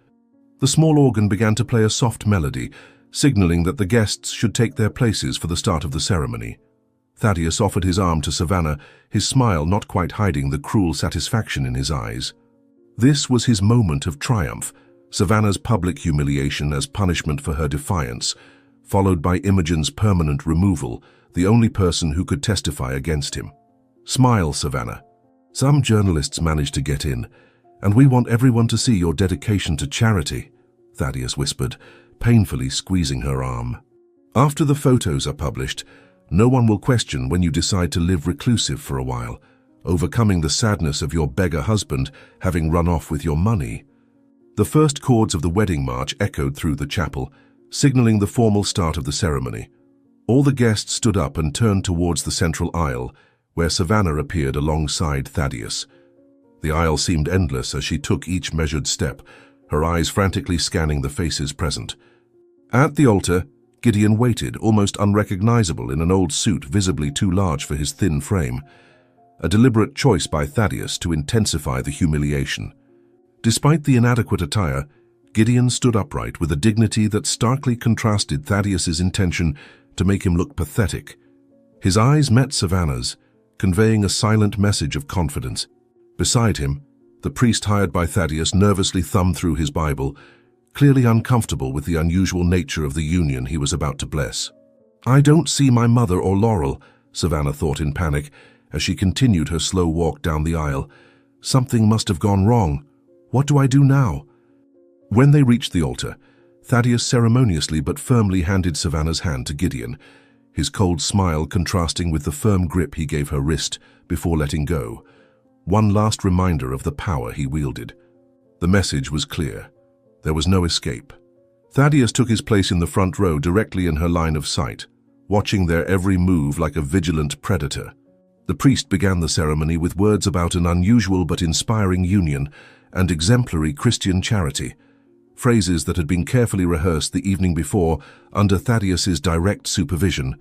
The small organ began to play a soft melody, signaling that the guests should take their places for the start of the ceremony. Thaddeus offered his arm to Savannah, his smile not quite hiding the cruel satisfaction in his eyes. This was his moment of triumph, Savannah's public humiliation as punishment for her defiance, followed by Imogen's permanent removal, the only person who could testify against him. "Smile, Savannah. Some journalists managed to get in, and we want everyone to see your dedication to charity," Thaddeus whispered, painfully squeezing her arm. "After the photos are published, no one will question when you decide to live reclusive for a while, overcoming the sadness of your beggar husband having run off with your money." The first chords of the wedding march echoed through the chapel, signaling the formal start of the ceremony. All the guests stood up and turned towards the central aisle, where Savannah appeared alongside Thaddeus. The aisle seemed endless as she took each measured step, her eyes frantically scanning the faces present. At the altar, Gideon waited, almost unrecognizable in an old suit visibly too large for his thin frame, a deliberate choice by Thaddeus to intensify the humiliation. Despite the inadequate attire, Gideon stood upright with a dignity that starkly contrasted Thaddeus's intention to make him look pathetic. His eyes met Savannah's, conveying a silent message of confidence. Beside him, the priest hired by Thaddeus nervously thumbed through his Bible, clearly uncomfortable with the unusual nature of the union he was about to bless. "I don't see my mother or Laurel," Savannah thought in panic as she continued her slow walk down the aisle. "Something must have gone wrong. What do I do now?" When they reached the altar, Thaddeus ceremoniously but firmly handed Savannah's hand to Gideon, his cold smile contrasting with the firm grip he gave her wrist before letting go. One last reminder of the power he wielded. The message was clear. There was no escape. Thaddeus took his place in the front row directly in her line of sight, watching their every move like a vigilant predator. The priest began the ceremony with words about an unusual but inspiring union and exemplary Christian charity, phrases that had been carefully rehearsed the evening before under Thaddeus's direct supervision.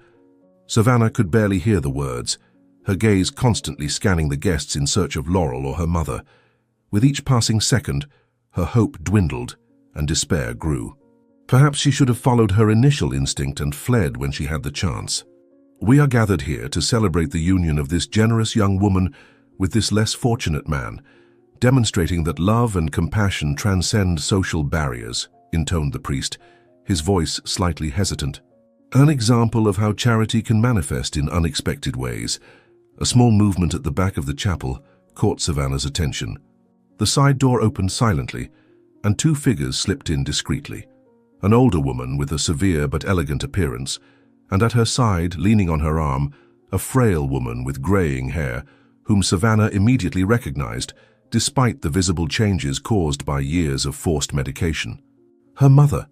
Savannah could barely hear the words, her gaze constantly scanning the guests in search of Laurel or her mother. With each passing second, her hope dwindled and despair grew. Perhaps she should have followed her initial instinct and fled when she had the chance. We are gathered here to celebrate the union of this generous young woman with this less fortunate man, demonstrating that love and compassion transcend social barriers, intoned the priest, his voice slightly hesitant. An example of how charity can manifest in unexpected ways. A small movement at the back of the chapel caught Savannah's attention. The side door opened silently, and two figures slipped in discreetly. An older woman with a severe but elegant appearance, and at her side, leaning on her arm, a frail woman with graying hair, whom Savannah immediately recognized, despite the visible changes caused by years of forced medication. Her mother.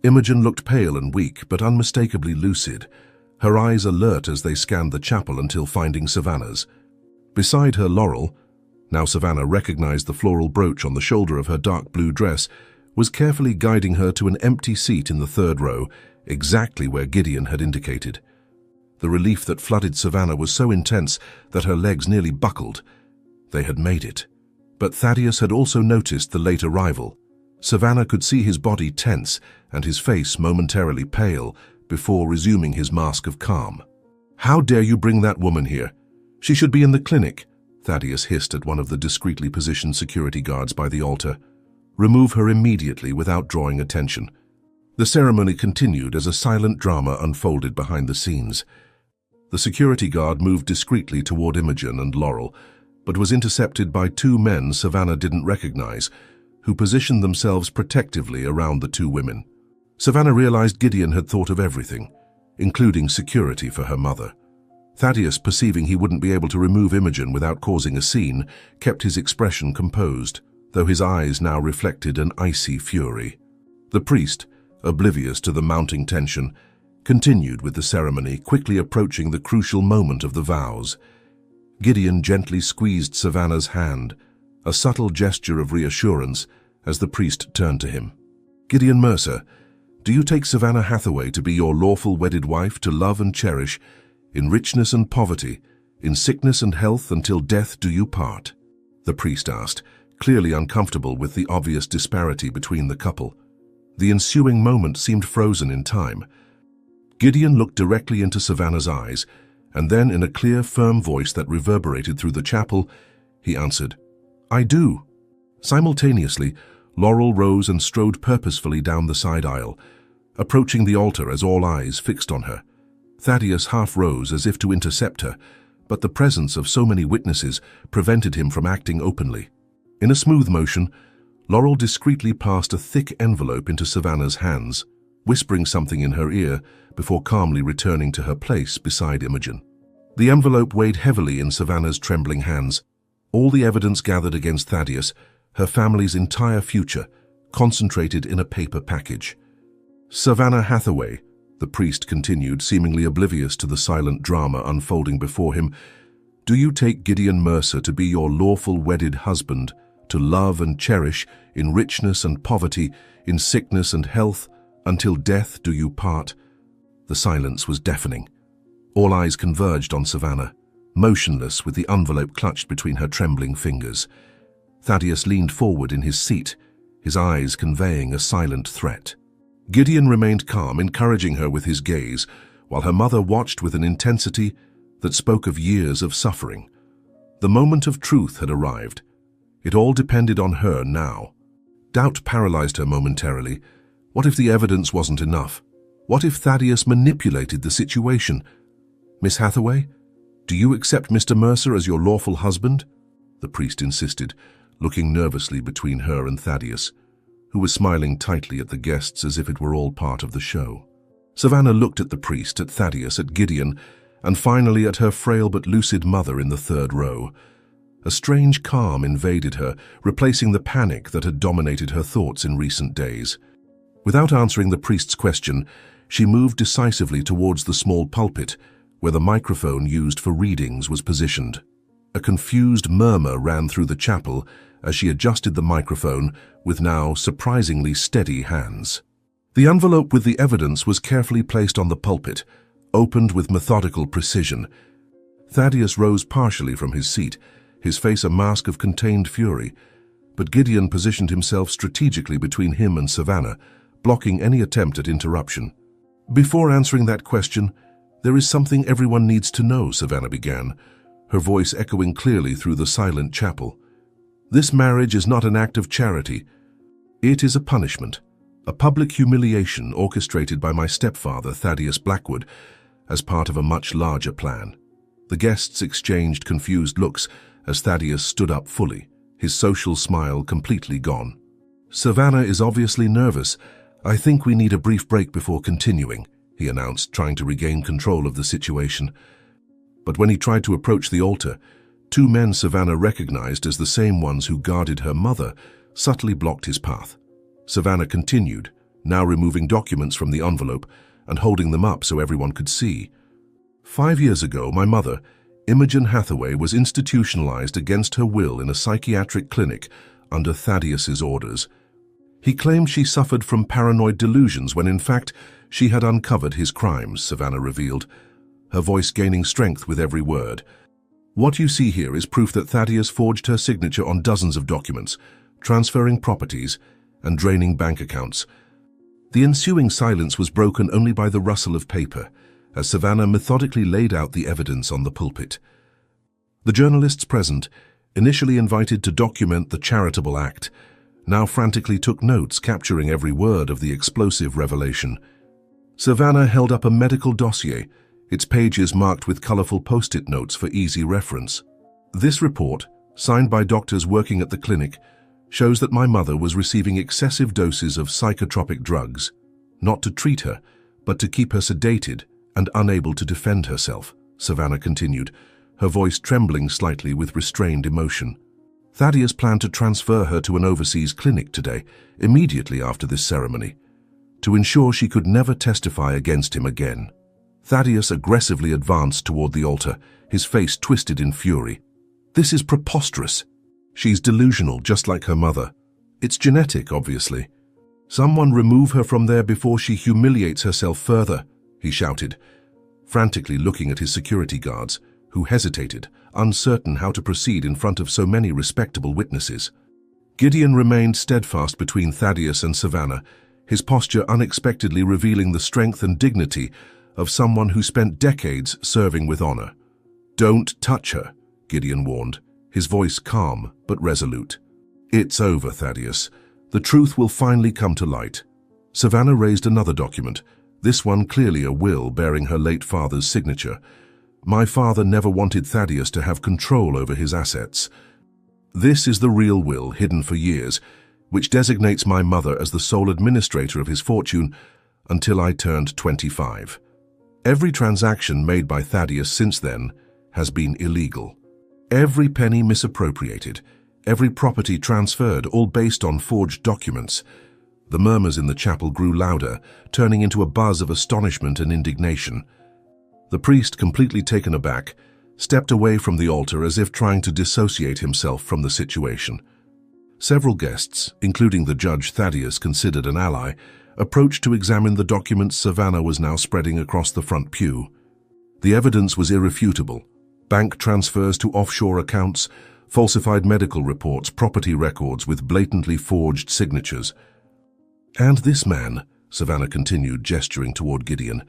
Imogen looked pale and weak, but unmistakably lucid, her eyes alert as they scanned the chapel until finding Savannah's. Beside her, Laurel, now Savannah recognized the floral brooch on the shoulder of her dark blue dress, was carefully guiding her to an empty seat in the third row, exactly where Gideon had indicated. The relief that flooded Savannah was so intense that her legs nearly buckled. They had made it. But Thaddeus had also noticed the late arrival. Savannah could see his body tense and his face momentarily pale before resuming his mask of calm. "How dare you bring that woman here? She should be in the clinic," Thaddeus hissed at one of the discreetly positioned security guards by the altar. "Remove her immediately without drawing attention." The ceremony continued as a silent drama unfolded behind the scenes. The security guard moved discreetly toward Imogen and Laurel, but was intercepted by two men Savannah didn't recognize, who positioned themselves protectively around the two women. Savannah realized Gideon had thought of everything, including security for her mother. Thaddeus, perceiving he wouldn't be able to remove Imogen without causing a scene, kept his expression composed, though his eyes now reflected an icy fury. The priest, oblivious to the mounting tension, continued with the ceremony, quickly approaching the crucial moment of the vows. Gideon gently squeezed Savannah's hand, a subtle gesture of reassurance as the priest turned to him. "Gideon Mercer, do you take Savannah Hathaway to be your lawful wedded wife to love and cherish, in richness and poverty, in sickness and health, until death do you part?" the priest asked, clearly uncomfortable with the obvious disparity between the couple. The ensuing moment seemed frozen in time. Gideon looked directly into Savannah's eyes, and then in a clear, firm voice that reverberated through the chapel, he answered, "I do." Simultaneously, Laurel rose and strode purposefully down the side aisle, approaching the altar as all eyes fixed on her. Thaddeus half rose as if to intercept her, but the presence of so many witnesses prevented him from acting openly. In a smooth motion, Laurel discreetly passed a thick envelope into Savannah's hands, whispering something in her ear before calmly returning to her place beside Imogen. The envelope weighed heavily in Savannah's trembling hands. All the evidence gathered against Thaddeus, her family's entire future, concentrated in a paper package. "Savannah Hathaway," the priest continued, seemingly oblivious to the silent drama unfolding before him, "do you take Gideon Mercer to be your lawful wedded husband, to love and cherish, in richness and poverty, in sickness and health, until death do you part?" The silence was deafening. All eyes converged on Savannah, motionless with the envelope clutched between her trembling fingers. Thaddeus leaned forward in his seat, his eyes conveying a silent threat. Gideon remained calm, encouraging her with his gaze, while her mother watched with an intensity that spoke of years of suffering. The moment of truth had arrived. It all depended on her now. Doubt paralyzed her momentarily. What if the evidence wasn't enough? What if Thaddeus manipulated the situation? "Miss Hathaway, do you accept Mr. Mercer as your lawful husband?" the priest insisted, looking nervously between her and Thaddeus, who was smiling tightly at the guests as if it were all part of the show. Savannah looked at the priest, at Thaddeus, at Gideon, and finally at her frail but lucid mother in the third row. A strange calm invaded her, replacing the panic that had dominated her thoughts in recent days. Without answering the priest's question, she moved decisively towards the small pulpit, where the microphone used for readings was positioned. A confused murmur ran through the chapel as she adjusted the microphone with now surprisingly steady hands. The envelope with the evidence was carefully placed on the pulpit, opened with methodical precision. Thaddeus rose partially from his seat, his face a mask of contained fury, but Gideon positioned himself strategically between him and Savannah, blocking any attempt at interruption. "Before answering that question, there is something everyone needs to know," Savannah began, her voice echoing clearly through the silent chapel. "This marriage is not an act of charity. It is a punishment, a public humiliation orchestrated by my stepfather, Thaddeus Blackwood, as part of a much larger plan." The guests exchanged confused looks as Thaddeus stood up fully, his social smile completely gone. "Savannah is obviously nervous. I think we need a brief break before continuing," he announced, trying to regain control of the situation. But when he tried to approach the altar, two men Savannah recognized as the same ones who guarded her mother subtly blocked his path. Savannah continued, now removing documents from the envelope and holding them up so everyone could see. "5 years ago, my mother, Imogen Hathaway, was institutionalized against her will in a psychiatric clinic under Thaddeus's orders. He claimed she suffered from paranoid delusions when in fact she had uncovered his crimes," Savannah revealed, her voice gaining strength with every word. "What you see here is proof that Thaddeus forged her signature on dozens of documents, transferring properties and draining bank accounts." The ensuing silence was broken only by the rustle of paper, as Savannah methodically laid out the evidence on the pulpit. The journalists present, initially invited to document the charitable act, now frantically took notes, capturing every word of the explosive revelation. Savannah held up a medical dossier, its pages marked with colorful post-it notes for easy reference. "This report, signed by doctors working at the clinic, shows that my mother was receiving excessive doses of psychotropic drugs, not to treat her, but to keep her sedated and unable to defend herself," Savannah continued, her voice trembling slightly with restrained emotion. "Thaddeus planned to transfer her to an overseas clinic today, immediately after this ceremony, to ensure she could never testify against him again." Thaddeus aggressively advanced toward the altar, his face twisted in fury. "This is preposterous. She's delusional, just like her mother. It's genetic, obviously. Someone remove her from there before she humiliates herself further," he shouted, frantically looking at his security guards, who hesitated, uncertain how to proceed in front of so many respectable witnesses. Gideon remained steadfast between Thaddeus and Savannah, his posture unexpectedly revealing the strength and dignity of someone who spent decades serving with honor. "Don't touch her," Gideon warned, his voice calm but resolute. "It's over, Thaddeus. The truth will finally come to light." Savannah raised another document, this one clearly a will bearing her late father's signature. "My father never wanted Thaddeus to have control over his assets. This is the real will, hidden for years, which designates my mother as the sole administrator of his fortune until I turned 25. Every transaction made by Thaddeus since then has been illegal. Every penny misappropriated, every property transferred, all based on forged documents." The murmurs in the chapel grew louder, turning into a buzz of astonishment and indignation. The priest, completely taken aback, stepped away from the altar as if trying to dissociate himself from the situation. Several guests, including the judge Thaddeus considered an ally, approached to examine the documents Savannah was now spreading across the front pew. The evidence was irrefutable. Bank transfers to offshore accounts, falsified medical reports, property records with blatantly forged signatures. "And this man," Savannah continued, gesturing toward Gideon,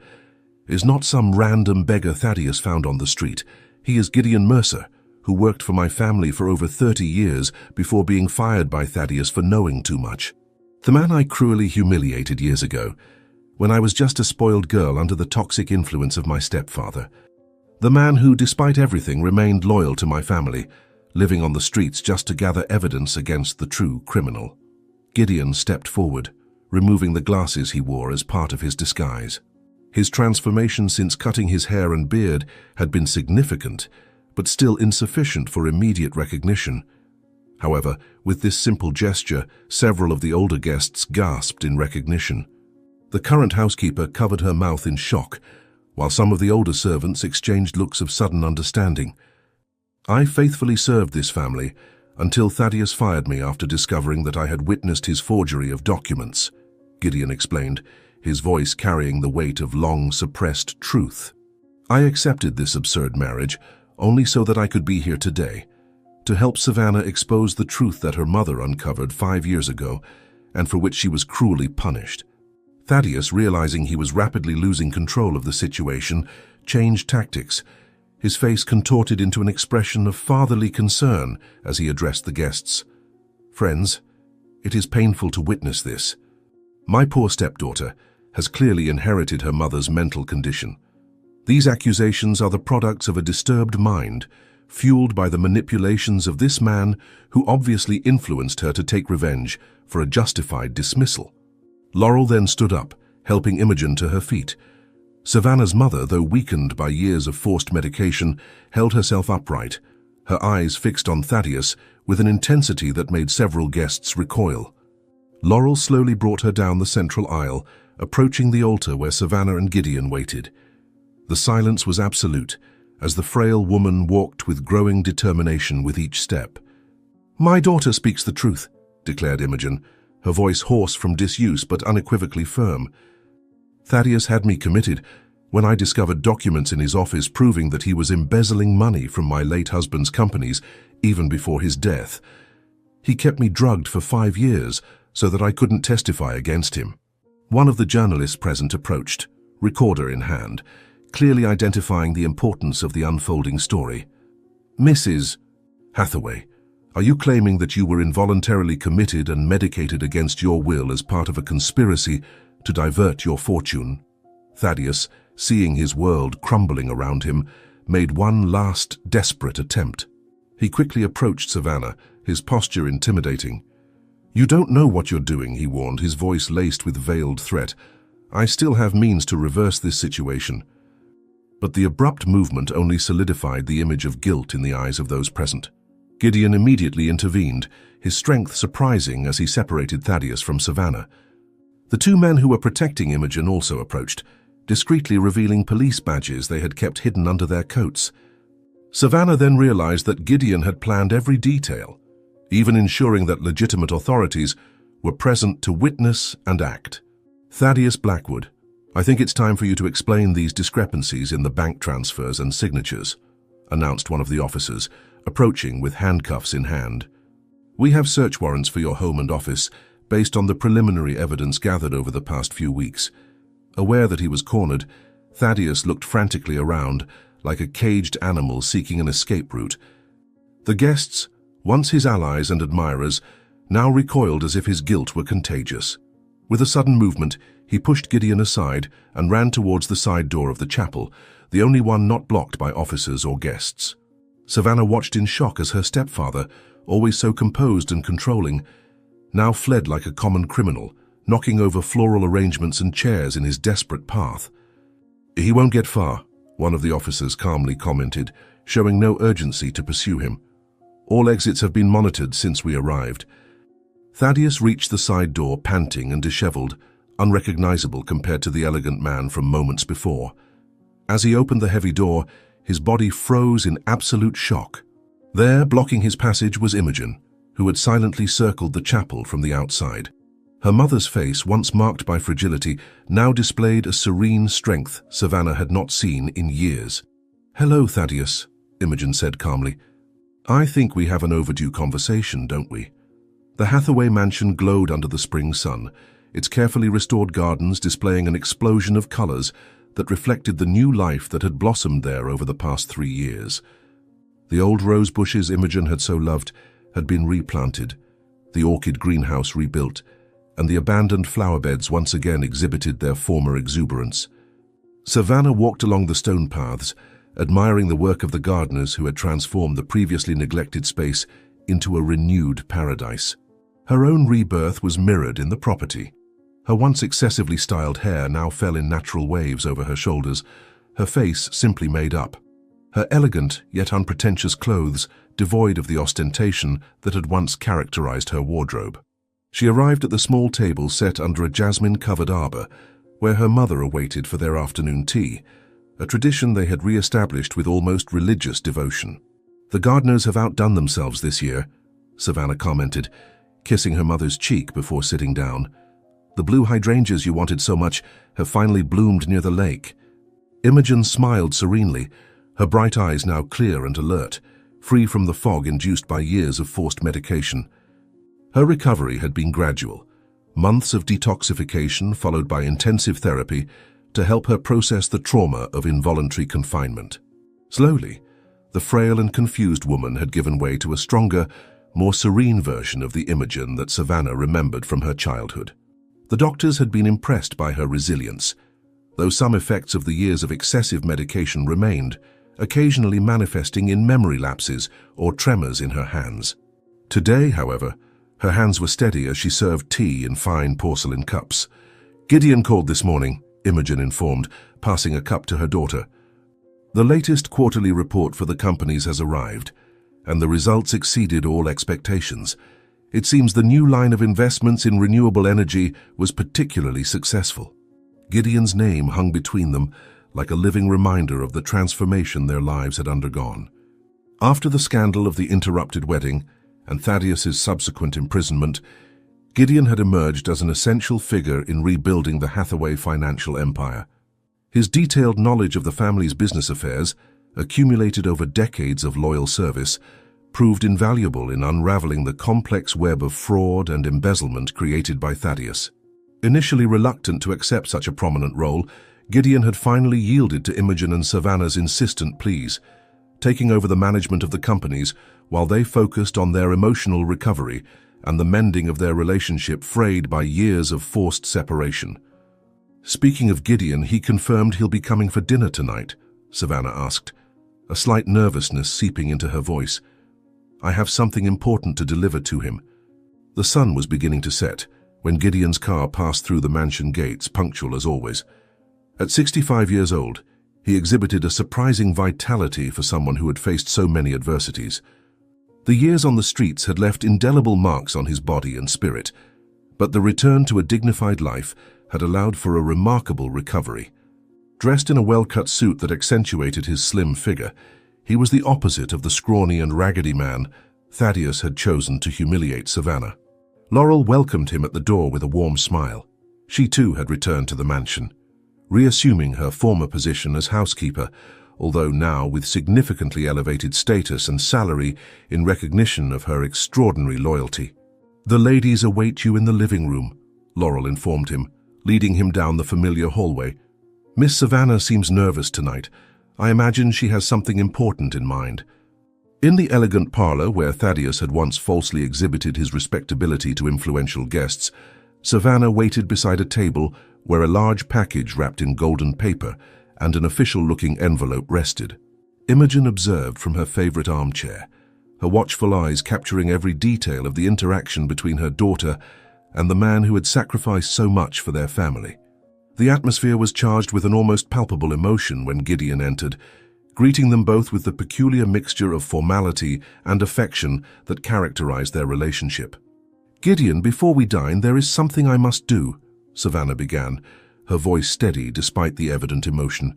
"is not some random beggar Thaddeus found on the street. He is Gideon Mercer, who worked for my family for over 30 years before being fired by Thaddeus for knowing too much. The man I cruelly humiliated years ago, when I was just a spoiled girl under the toxic influence of my stepfather. The man who, despite everything, remained loyal to my family, living on the streets just to gather evidence against the true criminal. Gideon stepped forward, removing the glasses he wore as part of his disguise. His transformation since cutting his hair and beard had been significant, but still insufficient for immediate recognition. However, with this simple gesture, several of the older guests gasped in recognition. The current housekeeper covered her mouth in shock, while some of the older servants exchanged looks of sudden understanding. I faithfully served this family until Thaddeus fired me after discovering that I had witnessed his forgery of documents, Gideon explained, his voice carrying the weight of long-suppressed truth. I accepted this absurd marriage only so that I could be here today, to help Savannah expose the truth that her mother uncovered 5 years ago and for which she was cruelly punished. Thaddeus, realizing he was rapidly losing control of the situation, changed tactics, his face contorted into an expression of fatherly concern as he addressed the guests. Friends, it is painful to witness this. My poor stepdaughter has clearly inherited her mother's mental condition. These accusations are the products of a disturbed mind, fueled by the manipulations of this man who obviously influenced her to take revenge for a justified dismissal. Laurel then stood up, helping Imogen to her feet. Savannah's mother, though weakened by years of forced medication, held herself upright, her eyes fixed on Thaddeus with an intensity that made several guests recoil. Laurel slowly brought her down the central aisle, approaching the altar where Savannah and Gideon waited. The silence was absolute, as the frail woman walked with growing determination with each step. "My daughter speaks the truth," declared Imogen, her voice hoarse from disuse but unequivocally firm. "Thaddeus had me committed when I discovered documents in his office proving that he was embezzling money from my late husband's companies even before his death. He kept me drugged for 5 years so that I couldn't testify against him." One of the journalists present approached, recorder in hand, clearly identifying the importance of the unfolding story. "Mrs. Hathaway, are you claiming that you were involuntarily committed and medicated against your will as part of a conspiracy to divert your fortune?" Thaddeus, seeing his world crumbling around him, made one last desperate attempt. He quickly approached Savannah, his posture intimidating. "You don't know what you're doing," he warned, his voice laced with veiled threat. "I still have means to reverse this situation." But the abrupt movement only solidified the image of guilt in the eyes of those present. Gideon immediately intervened, his strength surprising as he separated Thaddeus from Savannah. The two men who were protecting Imogen also approached, discreetly revealing police badges they had kept hidden under their coats. Savannah then realized that Gideon had planned every detail, even ensuring that legitimate authorities were present to witness and act. "Thaddeus Blackwood, I think it's time for you to explain these discrepancies in the bank transfers and signatures," announced one of the officers, approaching with handcuffs in hand. "We have search warrants for your home and office based on the preliminary evidence gathered over the past few weeks." Aware that he was cornered, Thaddeus looked frantically around, like a caged animal seeking an escape route. The guests, once his allies and admirers, now recoiled as if his guilt were contagious. With a sudden movement, he pushed Gideon aside and ran towards the side door of the chapel, the only one not blocked by officers or guests. Savannah watched in shock as her stepfather, always so composed and controlling, now fled like a common criminal, knocking over floral arrangements and chairs in his desperate path. "He won't get far," one of the officers calmly commented, showing no urgency to pursue him. "All exits have been monitored since we arrived." Thaddeus reached the side door panting and disheveled, unrecognizable compared to the elegant man from moments before. As he opened the heavy door, his body froze in absolute shock. There, blocking his passage, was Imogen, who had silently circled the chapel from the outside. Her mother's face, once marked by fragility, now displayed a serene strength Savannah had not seen in years. "Hello, Thaddeus," Imogen said calmly. "I think we have an overdue conversation, don't we?" The Hathaway mansion glowed under the spring sun, its carefully restored gardens displaying an explosion of colors that reflected the new life that had blossomed there over the past 3 years. The old rose bushes Imogen had so loved had been replanted, the orchid greenhouse rebuilt, and the abandoned flower beds once again exhibited their former exuberance. Savannah walked along the stone paths, admiring the work of the gardeners who had transformed the previously neglected space into a renewed paradise. Her own rebirth was mirrored in the property. Her once excessively styled hair now fell in natural waves over her shoulders, her face simply made up. Her elegant yet unpretentious clothes devoid of the ostentation that had once characterized her wardrobe. She arrived at the small table set under a jasmine-covered arbor, where her mother awaited for their afternoon tea, a tradition they had re-established with almost religious devotion. "The gardeners have outdone themselves this year," Savannah commented, kissing her mother's cheek before sitting down. "The blue hydrangeas you wanted so much have finally bloomed near the lake." Imogen smiled serenely, her bright eyes now clear and alert, free from the fog induced by years of forced medication. Her recovery had been gradual, months of detoxification followed by intensive therapy to help her process the trauma of involuntary confinement. Slowly, the frail and confused woman had given way to a stronger, more serene version of the Imogen that Savannah remembered from her childhood. The doctors had been impressed by her resilience, though some effects of the years of excessive medication remained, occasionally manifesting in memory lapses or tremors in her hands. Today, however, her hands were steady as she served tea in fine porcelain cups. "Gideon called this morning," Imogen informed, passing a cup to her daughter. "The latest quarterly report for the companies has arrived, and the results exceeded all expectations. It seems the new line of investments in renewable energy was particularly successful." Gideon's name hung between them, like a living reminder of the transformation their lives had undergone. After the scandal of the interrupted wedding and Thaddeus's subsequent imprisonment, Gideon had emerged as an essential figure in rebuilding the Hathaway financial empire. His detailed knowledge of the family's business affairs, accumulated over decades of loyal service, proved invaluable in unraveling the complex web of fraud and embezzlement created by Thaddeus. Initially reluctant to accept such a prominent role, Gideon had finally yielded to Imogen and Savannah's insistent pleas, taking over the management of the companies while they focused on their emotional recovery and the mending of their relationship frayed by years of forced separation. "Speaking of Gideon, he confirmed he'll be coming for dinner tonight," Savannah asked, a slight nervousness seeping into her voice. "I have something important to deliver to him." The sun was beginning to set when Gideon's car passed through the mansion gates, punctual as always. At 65 years old, he exhibited a surprising vitality for someone who had faced so many adversities. The years on the streets had left indelible marks on his body and spirit, but the return to a dignified life had allowed for a remarkable recovery. Dressed in a well-cut suit that accentuated his slim figure, he was the opposite of the scrawny and raggedy man Thaddeus had chosen to humiliate Savannah. Laurel welcomed him at the door with a warm smile. She too had returned to the mansion, reassuming her former position as housekeeper, although now with significantly elevated status and salary in recognition of her extraordinary loyalty. "The ladies await you in the living room," Laurel informed him, leading him down the familiar hallway. "Miss Savannah seems nervous tonight. I imagine she has something important in mind." In the elegant parlor where Thaddeus had once falsely exhibited his respectability to influential guests, Savannah waited beside a table where a large package wrapped in golden paper and an official-looking envelope rested. Imogen observed from her favorite armchair, her watchful eyes capturing every detail of the interaction between her daughter and the man who had sacrificed so much for their family. The atmosphere was charged with an almost palpable emotion when Gideon entered, greeting them both with the peculiar mixture of formality and affection that characterized their relationship. "Gideon, before we dine, there is something I must do," Savannah began, her voice steady despite the evident emotion.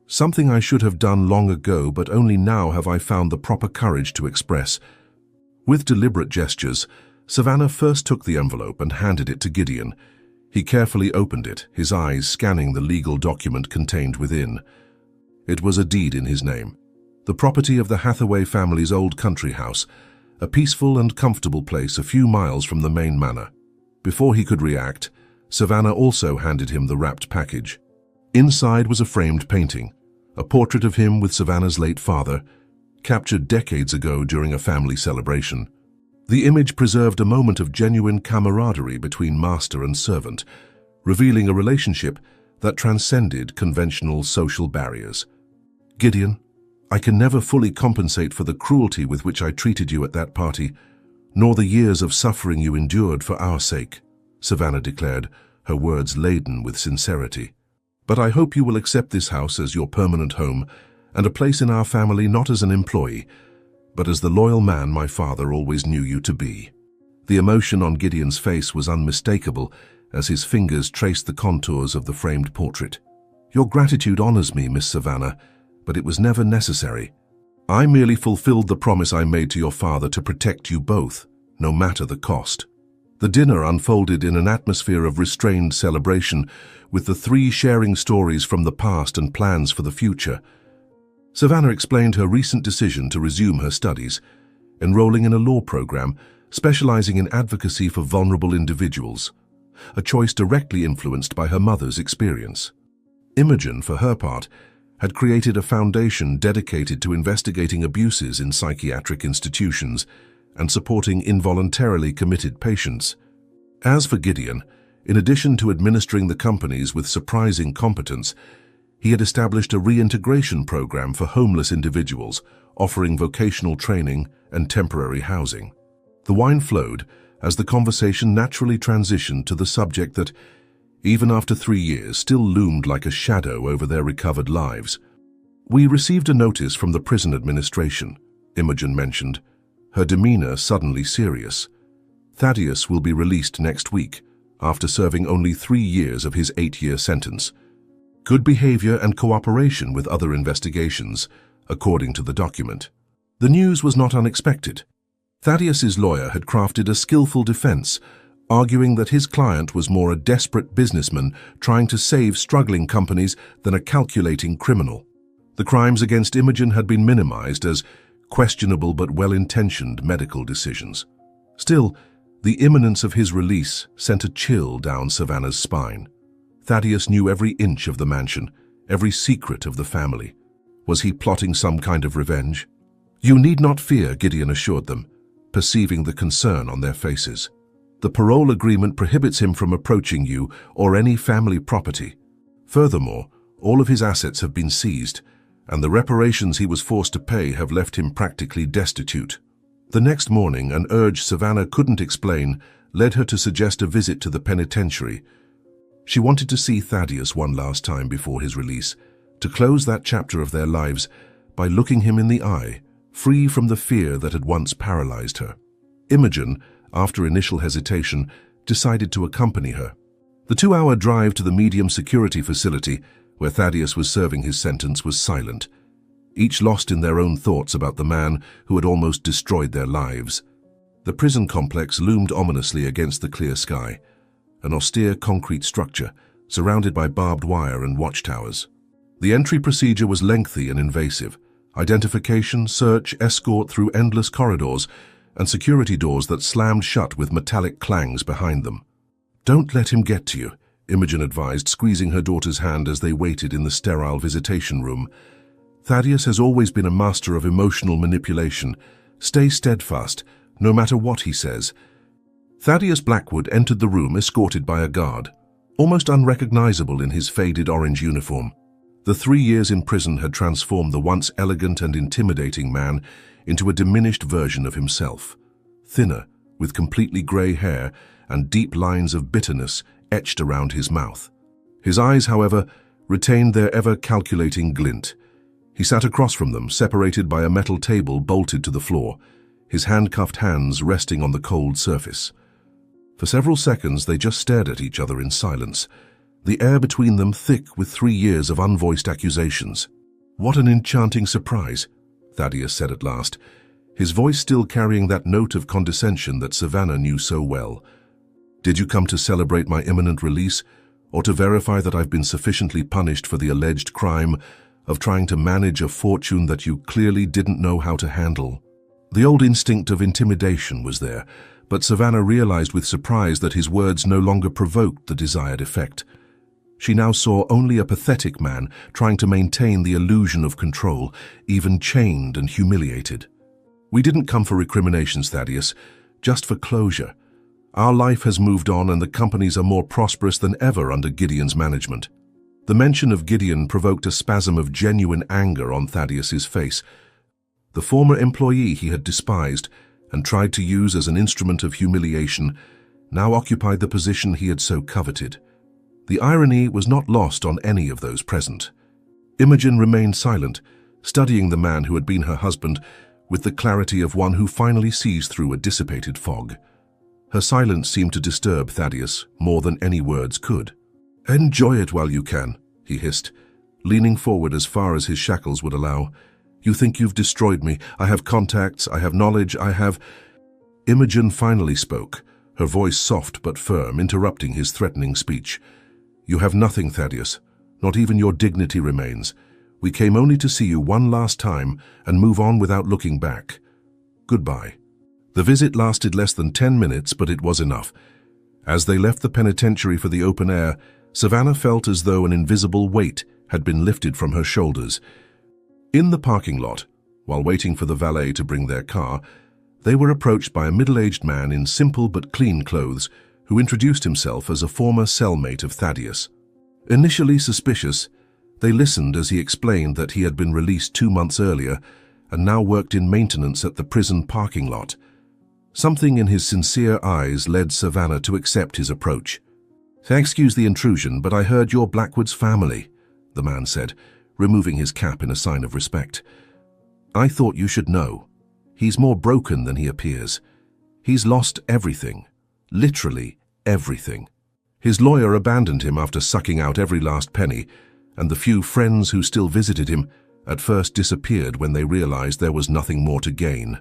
"Something I should have done long ago, but only now have I found the proper courage to express." With deliberate gestures, Savannah first took the envelope and handed it to Gideon. He carefully opened it, his eyes scanning the legal document contained within. It was a deed in his name, the property of the Hathaway family's old country house, a peaceful and comfortable place a few miles from the main manor. Before he could react, Savannah also handed him the wrapped package. Inside was a framed painting, a portrait of him with Savannah's late father, captured decades ago during a family celebration. The image preserved a moment of genuine camaraderie between master and servant, revealing a relationship that transcended conventional social barriers. "Gideon, I can never fully compensate for the cruelty with which I treated you at that party, nor the years of suffering you endured for our sake," Savannah declared, her words laden with sincerity. "But I hope you will accept this house as your permanent home and a place in our family not as an employee, but as the loyal man my father always knew you to be." The emotion on Gideon's face was unmistakable as his fingers traced the contours of the framed portrait. "Your gratitude honors me, Miss Savannah, but it was never necessary. I merely fulfilled the promise I made to your father to protect you both, no matter the cost." The dinner unfolded in an atmosphere of restrained celebration, with the three sharing stories from the past and plans for the future. Savannah explained her recent decision to resume her studies, enrolling in a law program specializing in advocacy for vulnerable individuals, a choice directly influenced by her mother's experience. Imogen, for her part, had created a foundation dedicated to investigating abuses in psychiatric institutions and supporting involuntarily committed patients. As for Gideon, in addition to administering the companies with surprising competence, he had established a reintegration program for homeless individuals, offering vocational training and temporary housing. The wine flowed as the conversation naturally transitioned to the subject that, even after 3 years, still loomed like a shadow over their recovered lives. "We received a notice from the prison administration," Imogen mentioned, her demeanor suddenly serious. "Thaddeus will be released next week, after serving only 3 years of his 8-year sentence. Good behavior and cooperation with other investigations, according to the document." The news was not unexpected. Thaddeus's lawyer had crafted a skillful defense, arguing that his client was more a desperate businessman trying to save struggling companies than a calculating criminal. The crimes against Imogen had been minimized as questionable but well-intentioned medical decisions. Still, the imminence of his release sent a chill down Savannah's spine. Thaddeus knew every inch of the mansion, every secret of the family. Was he plotting some kind of revenge? "You need not fear," Gideon assured them, perceiving the concern on their faces. "The parole agreement prohibits him from approaching you or any family property. Furthermore, all of his assets have been seized, and the reparations he was forced to pay have left him practically destitute." The next morning, an urge Savannah couldn't explain led her to suggest a visit to the penitentiary. She wanted to see Thaddeus one last time before his release, to close that chapter of their lives by looking him in the eye, free from the fear that had once paralyzed her. Imogen, after initial hesitation, decided to accompany her. The 2-hour drive to the medium security facility where Thaddeus was serving his sentence was silent, each lost in their own thoughts about the man who had almost destroyed their lives. The prison complex loomed ominously against the clear sky, an austere concrete structure surrounded by barbed wire and watchtowers. The entry procedure was lengthy and invasive: identification, search, escort through endless corridors, and security doors that slammed shut with metallic clangs behind them. "Don't let him get to you," Imogen advised, squeezing her daughter's hand as they waited in the sterile visitation room. "Thaddeus has always been a master of emotional manipulation. Stay steadfast, no matter what he says." Thaddeus Blackwood entered the room escorted by a guard, almost unrecognizable in his faded orange uniform. The 3 years in prison had transformed the once elegant and intimidating man into a diminished version of himself, thinner, with completely gray hair and deep lines of bitterness etched around his mouth. His eyes, however, retained their ever-calculating glint. He sat across from them, separated by a metal table bolted to the floor, his handcuffed hands resting on the cold surface. For several seconds they just stared at each other in silence, the air between them thick with 3 years of unvoiced accusations. "What an enchanting surprise," Thaddeus said at last, his voice still carrying that note of condescension that Savannah knew so well. "Did you come to celebrate my imminent release, or to verify that I've been sufficiently punished for the alleged crime of trying to manage a fortune that you clearly didn't know how to handle?" The old instinct of intimidation was there, but Savannah realized with surprise that his words no longer provoked the desired effect. She now saw only a pathetic man trying to maintain the illusion of control, even chained and humiliated. "We didn't come for recriminations, Thaddeus, just for closure. Our life has moved on and the companies are more prosperous than ever under Gideon's management." The mention of Gideon provoked a spasm of genuine anger on Thaddeus's face. The former employee he had despised and tried to use as an instrument of humiliation now occupied the position he had so coveted. The irony was not lost on any of those present. Imogen remained silent, studying the man who had been her husband with the clarity of one who finally sees through a dissipated fog. Her silence seemed to disturb Thaddeus more than any words could. "Enjoy it while you can," he hissed, leaning forward as far as his shackles would allow. "You think you've destroyed me. I have contacts, I have knowledge, I have—" Imogen finally spoke, her voice soft but firm, interrupting his threatening speech. "You have nothing, Thaddeus. Not even your dignity remains. We came only to see you one last time and move on without looking back. Goodbye." The visit lasted less than 10 minutes, but it was enough. As they left the penitentiary for the open air, Savannah felt as though an invisible weight had been lifted from her shoulders. In the parking lot, while waiting for the valet to bring their car, they were approached by a middle-aged man in simple but clean clothes who introduced himself as a former cellmate of Thaddeus. Initially suspicious, they listened as he explained that he had been released 2 months earlier and now worked in maintenance at the prison parking lot. Something in his sincere eyes led Savannah to accept his approach. "Excuse the intrusion, but I heard you're Blackwood's family," the man said, removing his cap in a sign of respect. "I thought you should know. He's more broken than he appears. He's lost everything, literally everything. His lawyer abandoned him after sucking out every last penny, and the few friends who still visited him at first disappeared when they realized there was nothing more to gain."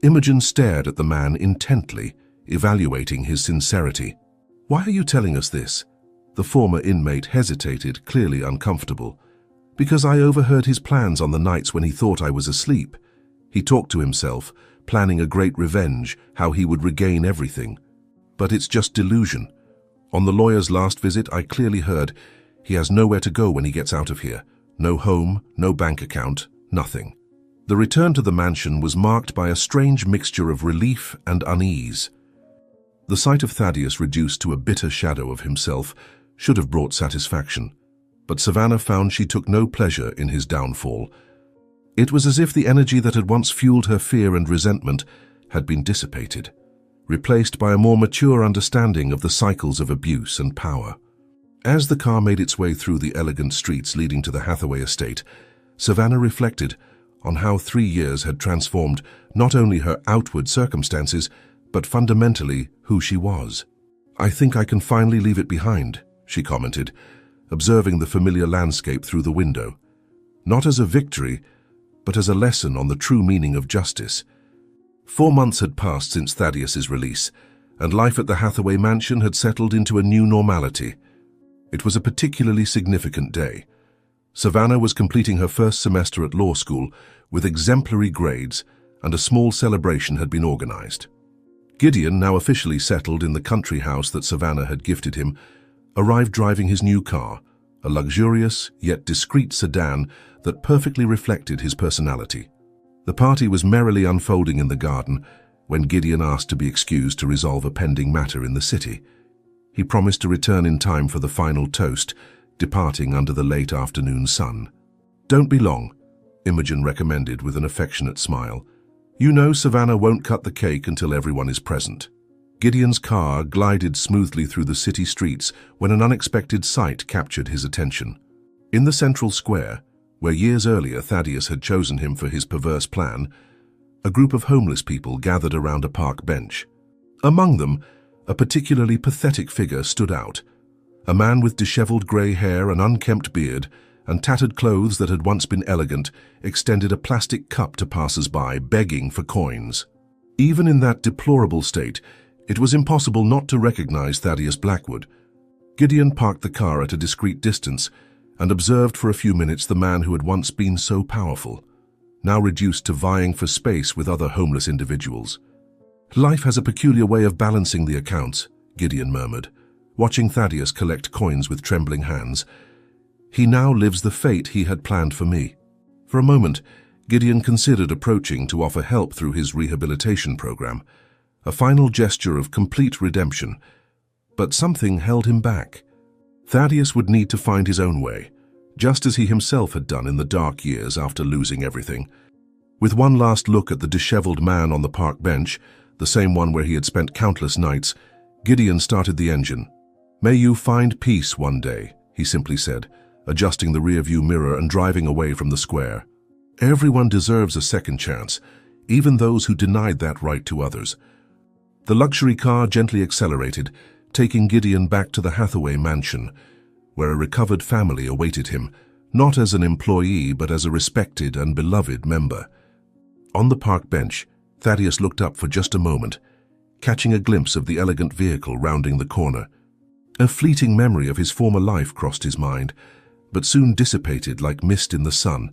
Imogen stared at the man intently, evaluating his sincerity. "Why are you telling us this?" The former inmate hesitated, clearly uncomfortable. "Because I overheard his plans on the nights when he thought I was asleep. He talked to himself, planning a great revenge, how he would regain everything. But it's just delusion. On the lawyer's last visit, I clearly heard he has nowhere to go when he gets out of here. No home, no bank account, nothing." The return to the mansion was marked by a strange mixture of relief and unease. The sight of Thaddeus reduced to a bitter shadow of himself should have brought satisfaction, but Savannah found she took no pleasure in his downfall. It was as if the energy that had once fueled her fear and resentment had been dissipated, replaced by a more mature understanding of the cycles of abuse and power. As the car made its way through the elegant streets leading to the Hathaway estate, Savannah reflected on how 3 years had transformed not only her outward circumstances, but fundamentally who she was. "I think I can finally leave it behind," she commented, observing the familiar landscape through the window. Not as a victory, but as a lesson on the true meaning of justice. 4 months had passed since Thaddeus's release, and life at the Hathaway mansion had settled into a new normality. It was a particularly significant day. Savannah was completing her first semester at law school with exemplary grades, and a small celebration had been organized. Gideon, now officially settled in the country house that Savannah had gifted him, arrived driving his new car, a luxurious yet discreet sedan that perfectly reflected his personality. The party was merrily unfolding in the garden when Gideon asked to be excused to resolve a pending matter in the city. He promised to return in time for the final toast, departing under the late afternoon sun. "Don't be long," Imogen recommended with an affectionate smile. "You know Savannah won't cut the cake until everyone is present." Gideon's car glided smoothly through the city streets when an unexpected sight captured his attention. In the central square, where years earlier Thaddeus had chosen him for his perverse plan, a group of homeless people gathered around a park bench. Among them, a particularly pathetic figure stood out. A man with disheveled grey hair and unkempt beard, and tattered clothes that had once been elegant, extended a plastic cup to passers-by, begging for coins. Even in that deplorable state, it was impossible not to recognize Thaddeus Blackwood. Gideon parked the car at a discreet distance and observed for a few minutes the man who had once been so powerful, now reduced to vying for space with other homeless individuals. "Life has a peculiar way of balancing the accounts," Gideon murmured, watching Thaddeus collect coins with trembling hands. He now lives the fate he had planned for me. For a moment, Gideon considered approaching to offer help through his rehabilitation program, a final gesture of complete redemption. But something held him back. Thaddeus would need to find his own way, just as he himself had done in the dark years after losing everything. With one last look at the disheveled man on the park bench, the same one where he had spent countless nights, Gideon started the engine. "May you find peace one day," he simply said, adjusting the rearview mirror and driving away from the square. Everyone deserves a second chance, even those who denied that right to others. The luxury car gently accelerated, taking Gideon back to the Hathaway mansion, where a recovered family awaited him, not as an employee but as a respected and beloved member. On the park bench, Thaddeus looked up for just a moment, catching a glimpse of the elegant vehicle rounding the corner. A fleeting memory of his former life crossed his mind, but soon dissipated like mist in the sun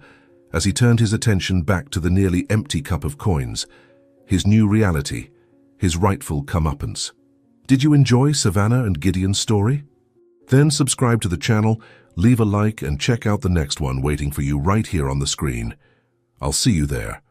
as he turned his attention back to the nearly empty cup of coins, his new reality, his rightful comeuppance. Did you enjoy Savannah and Gideon's story? Then subscribe to the channel, leave a like, and check out the next one waiting for you right here on the screen. I'll see you there.